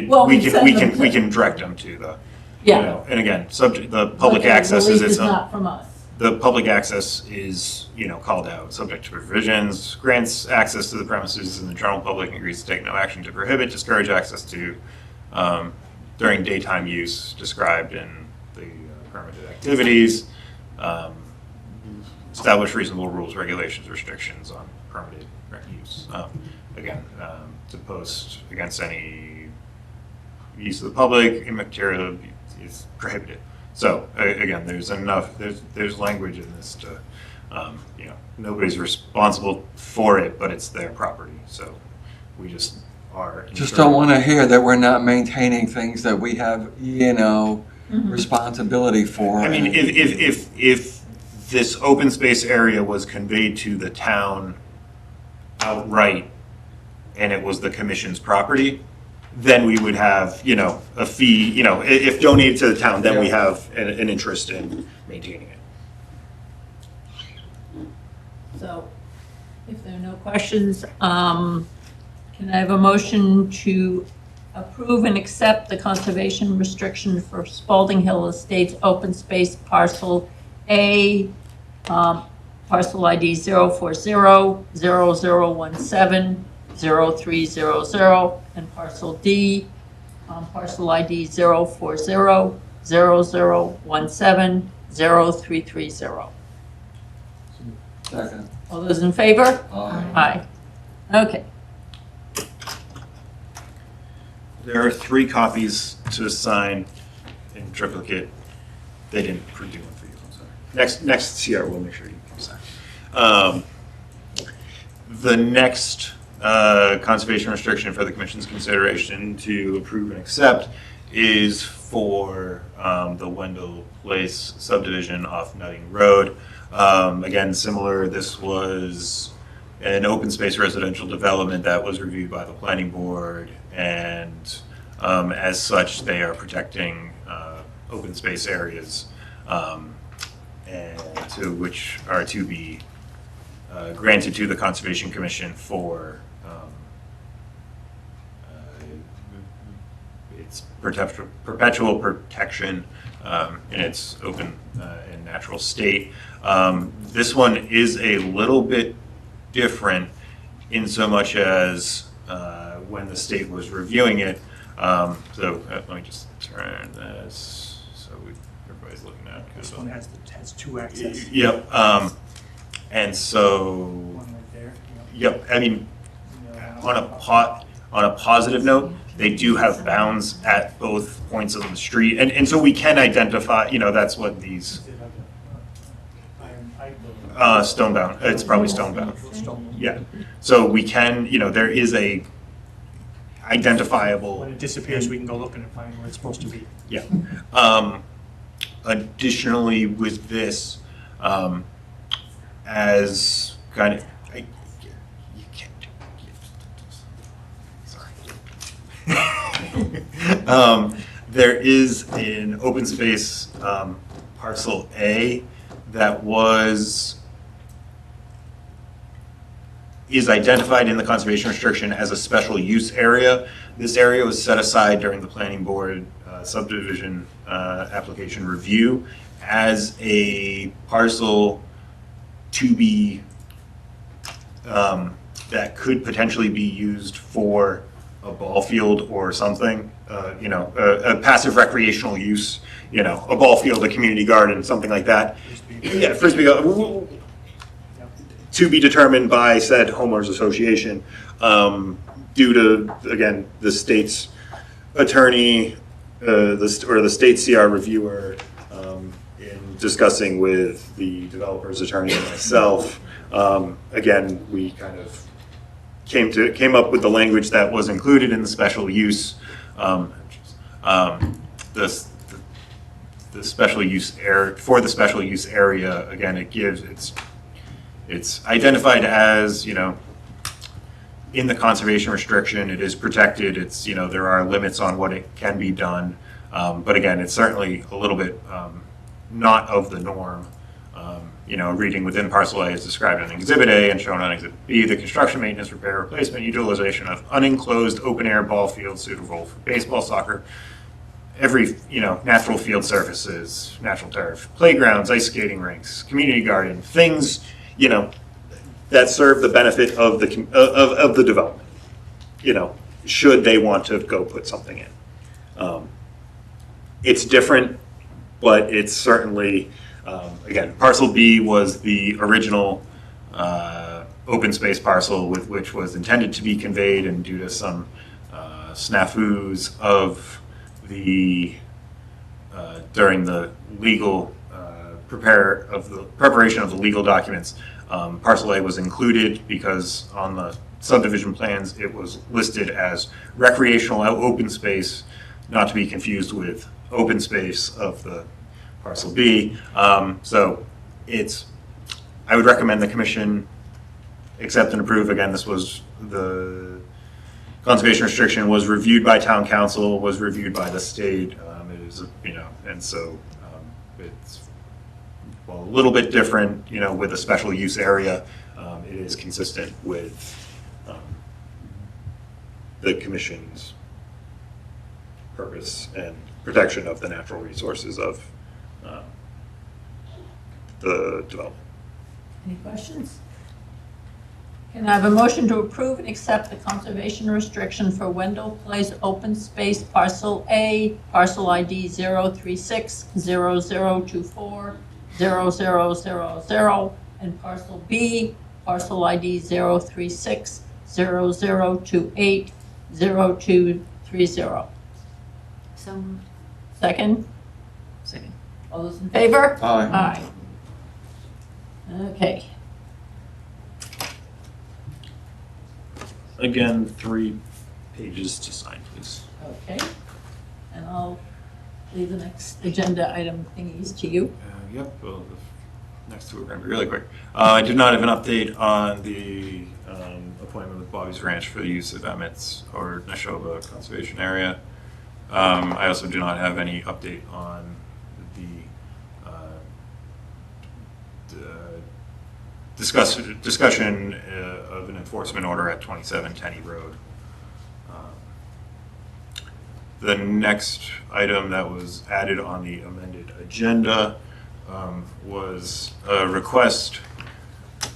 Well, we we send them to- can direct them to the. Yeah. And again, the public But the access relief is its is own. not from us. The public access is, called out, subject to provisions, grants access to the premises, and the general public agrees to take no action to prohibit, discourage access to, during daytime use described in the permitted activities, establish reasonable rules, regulations, restrictions on permitted use. Again, to post against any use of the public, immaterial is prohibited. So again, there's language in this to, nobody's responsible for it, but it's their property. So we just are. Just don't want to hear that we're not maintaining things that we have, responsibility for. I mean, if this open space area was conveyed to the town outright and it was the commission's property, then we would have, a fee, if donated to the town, then we have an interest in maintaining it. So if there are no questions, can I have a motion to approve and accept the conservation restriction for Spalding Hill Estates open space parcel A, parcel ID 040-0017-0300, and parcel D, parcel ID 040-0017-0330. Second. All those in favor? Aye. Aye. Okay. There are 3 copies to sign in triplicate. They didn't do one for you, I'm sorry. Next CR, we'll make sure you can sign. The next conservation restriction for the commission's consideration to approve and accept is for the Wendell Place subdivision off Nutting Road. Again, similar, this was an open space residential development that was reviewed by the planning board, and as such, they are protecting open space areas and which are to be granted to the Conservation Commission for its perpetual protection in its open and natural state. This one is a little bit different in so much as when the state was reviewing it. Let me just turn this so everybody's looking at. This one has two access. Yep. And so. One right there. Yep. I mean, on a positive note, they do have bounds at both points of the street, and so we can identify. That's what these stone bound. It's probably stone bound. Yeah. So we can. There is a identifiable. When it disappears, we can go looking and find where it's supposed to be. Yeah. Additionally, with this, as kind of, you can't do. Sorry. There is an open space parcel A that is identified in the conservation restriction as a special use area. This area was set aside during the planning board subdivision application review as a parcel to be that could potentially be used for a ball field or something, a passive recreational use, a ball field, a community garden, something like that. Yeah, frisbee golf. To be determined by said homeowners association, due to, again, the state's attorney, the state CR reviewer, in discussing with the developer's attorney and myself. Again, we kind of came up with the language that was included in the special use. The special use area, for the special use area, again, it's identified as, in the conservation restriction, it is protected. It's, there are limits on what it can be done. But again, it's certainly a little bit not of the norm. Reading within parcel A is described in Exhibit A and shown on Exhibit B, the construction, maintenance, repair, replacement, utilization of unenclosed open-air ball fields suitable for baseball, soccer, every, natural field surfaces, natural turf, playgrounds, ice skating rinks, community garden, things, that serve the benefit of the development, should they want to go put something in. It's different, but it's certainly, again, parcel B was the original open space parcel with which was intended to be conveyed, and due to some snafus of during the legal preparation of the legal documents, parcel A was included because on the subdivision plans it was listed as recreational open space, not to be confused with open space of the parcel B. So I would recommend the commission accept and approve. Again, this was the conservation restriction was reviewed by town council, was reviewed by the state. It is, and so it's a little bit different, with a special use area. It is consistent with the commission's purpose and protection of the natural resources of the development. Any questions? Can I have a motion to approve and accept the conservation restriction for Wendell Place Open Space Parcel A, Parcel ID 03600240000, and Parcel B, Parcel ID 03600280230. So moved. Second? Second. All those in favor? Aye. Aye. Okay. Again, 3 pages to sign, please. Okay. And I'll leave the next agenda item thingies to you. Yep, well, the next two are going to be really quick. I did not have an update on the appointment with Bobby's Ranch for the use of Emmett's or Neshoba Conservation Area. I also do not have any update on the discussion of an enforcement order at 27 Tenney Road. The next item that was added on the amended agenda was a request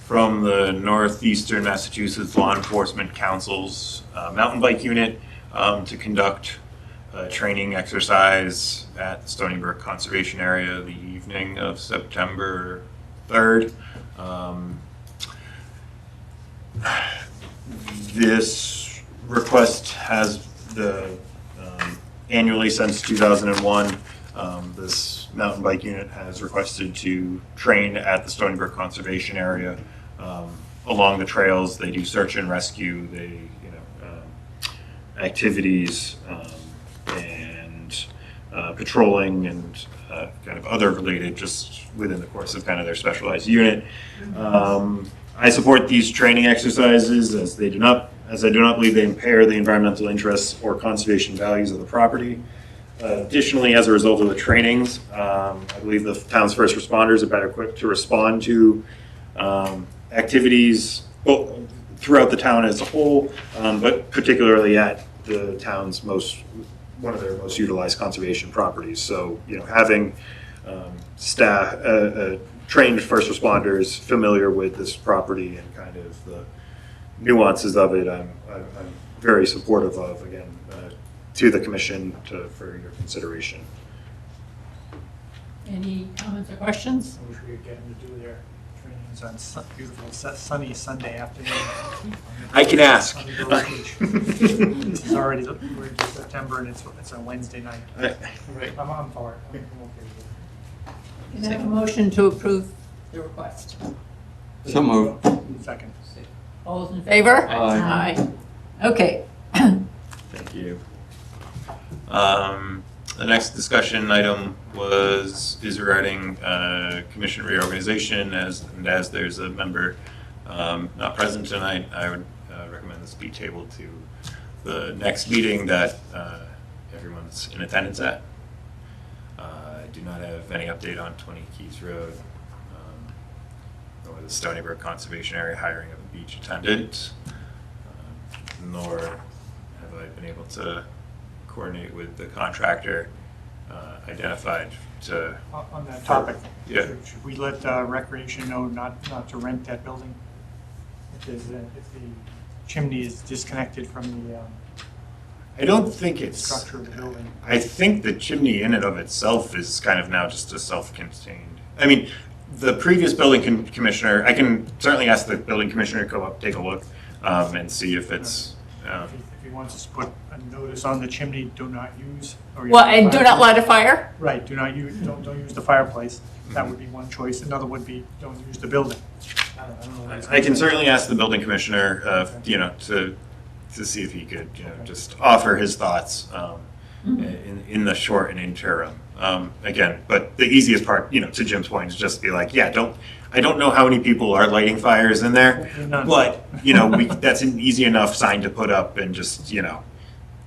from the Northeastern Massachusetts Law Enforcement Council's mountain bike unit to conduct a training exercise at the Stony Brook Conservation Area the evening of September 3rd. This request has the annually since 2001, this mountain bike unit has requested to train at the Stony Brook Conservation Area along the trails. They do search and rescue, activities and patrolling and kind of other related, just within the course of kind of their specialized unit. I support these training exercises as I do not believe they impair the environmental interests or conservation values of the property. Additionally, as a result of the trainings, I believe the town's first responders are better equipped to respond to activities throughout the town as a whole, but particularly at the town's one of their most utilized conservation properties. So, having staff, trained first responders familiar with this property and kind of the nuances of it, I'm very supportive of, again, to the commission for your consideration. Any comments or questions? I wish we could get them to do their trainings on beautiful sunny Sunday afternoon. I can ask. On the Grove Beach. This is already, we're in September and it's a Wednesday night. Right. I'm for it. I'm okay with it. Can I have a motion to approve the request? So moved. Second. All those in favor? Aye. Aye. Okay. Thank you. The next discussion item is regarding commission reorganization. As there's a member not present tonight, I would recommend this be tabled to the next meeting that everyone's in attendance at. I do not have any update on 20 Keys Road, nor the Stony Brook Conservation Area hiring of a beach attendant, nor have I been able to coordinate with the contractor identified to... On that topic, yeah. should we let Recreation know not to rent that building? If the chimney is disconnected from the I don't think it's... structure of the building. I think the chimney in and of itself is kind of now just a self-contained... I mean, the previous building commissioner, I can certainly ask the building commissioner to go up, take a look, and see if it's... If he wants us to put a notice on the chimney, do not use. Well, and do not light a fire? Right, don't use the fireplace. That would be one choice. Another would be don't use the building. I don't know. I can certainly ask the building commissioner, to see if he could, just offer his thoughts in the short and interim. Again, but the easiest part, to Jim's point, is just be like, I don't know how many people are lighting fires in there, but, that's an easy enough sign to put up and just,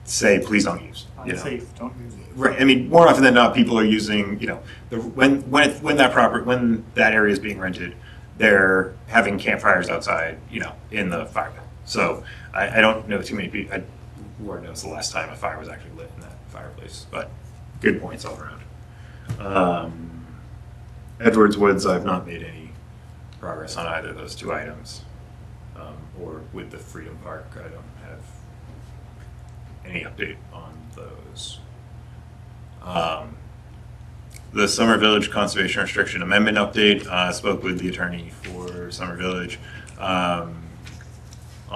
say, please don't use. Unsafe, don't use it. Right. I mean, more often than not, people are using, when that area is being rented, they're having campfires outside, in the fire pit. So I don't know too many people. Lord knows the last time a fire was actually lit in that fireplace. But good points all around. Edwards Woods, I've not made any progress on either of those two items, or with the Freedom Park, I don't have any update on those. The Summer Village Conservation Restriction Amendment update, I spoke with the attorney for Summer Village. I'll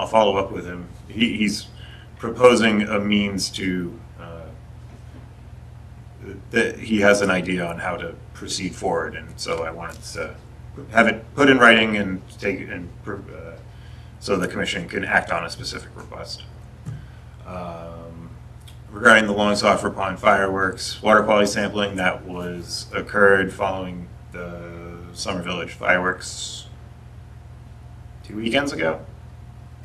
follow up with him. He's proposing a means to, that he has an idea on how to proceed forward, and so I wanted to have it put in writing and take it, and so the commission can act on a specific request. Regarding the Long Sauffer Pond fireworks, water quality sampling that occurred following the Summer Village fireworks 2 weekends ago.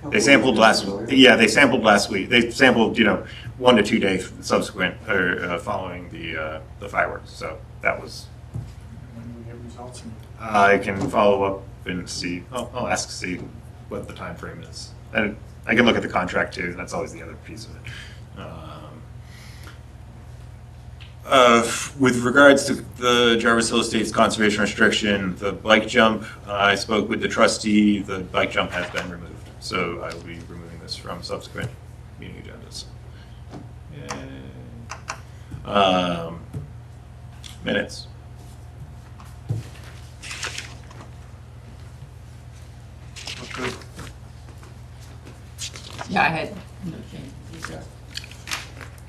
They sampled last week. Yeah, they sampled last week. They sampled, 1 to 2 days subsequent or following the fireworks. So that was. When do we get results? I can follow up and see, I'll ask to see what the time frame is. And I can look at the contract too, that's always the other piece of it. With regards to the Jarvis Hill Estates conservation restriction, the bike jump, I spoke with the trustee, the bike jump has been removed. So I will be removing this from subsequent meeting agendas. Minutes. Okay. Yeah, I had no changes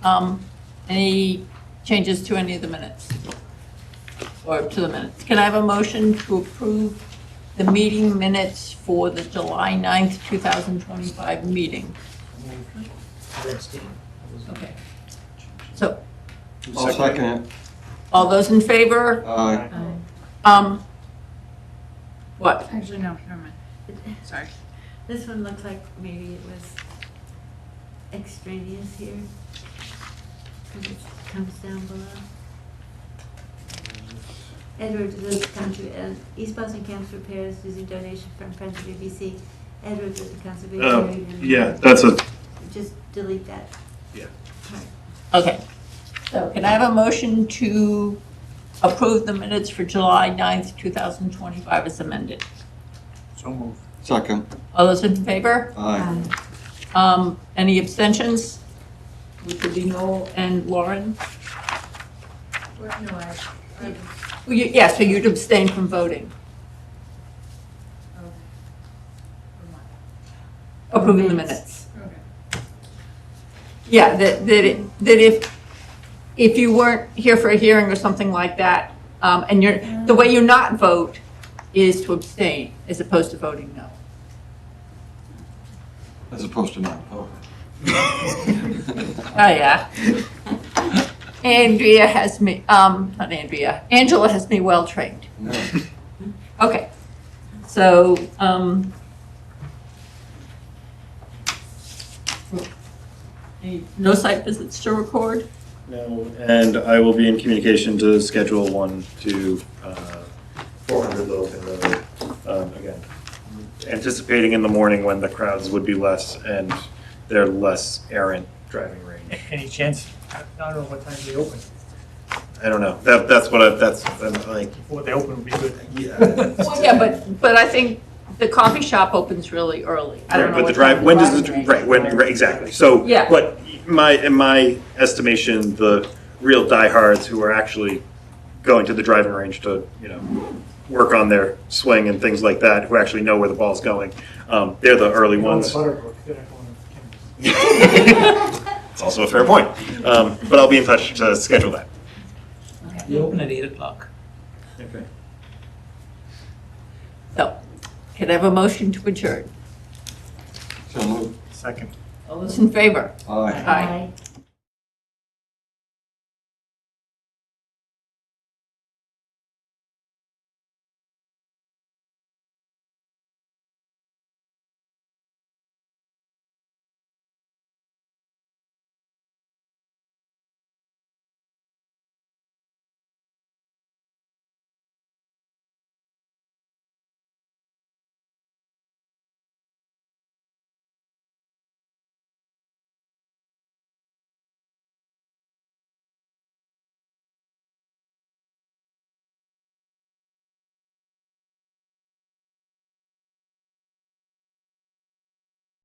either. Any changes to any of the minutes? Or to the minutes? Can I have a motion to approve the meeting minutes for the July 9th, 2025 meeting? Okay. So, I'll second it. all those in favor? Aye. What? Actually, no, never mind. Sorry. This one looks like maybe it was extraneous here, because it comes down below. Edward with the country, East Boston Camps repairs using donation from Friends of BBC. Edward with the conservation. Yeah, that's a, Just delete that. yeah. Okay. So can I have a motion to approve the minutes for July 9th, 2025 as amended? So moved. Second. All those in favor? Aye. Any abstentions? Which would be Noel and Lauren? No, Yeah, so you'd abstain from voting. Approving the minutes. Okay. Yeah, that if you weren't here for a hearing or something like that, and the way you not vote is to abstain as opposed to voting no. As opposed to not voting. Oh, yeah. Andrea has me, not Andrea, Angela has me well trained. No. Okay, so, no site visits to record? No, and I will be in communication to schedule one to 400 Littleton Road. Again, anticipating in the morning when the crowds would be less and they're less errant driving range. Any chance, I don't know what time they open. I don't know. That's what I'm like. Before they open would be good. Yeah. Well, yeah, but I think the coffee shop opens really early. I don't know But what the drive, time when does the, driving right, when, right, exactly. So, Yeah. but in my estimation, the real diehards who are actually going to the driving range to, work on their swing and things like that, who actually know where the ball's going, they're the early ones. It's also a fair point. But I'll be in touch to schedule that. You open at 8 o'clock. Okay. So, can I have a motion to adjourn? So moved. Second. All those in favor? Aye. Aye.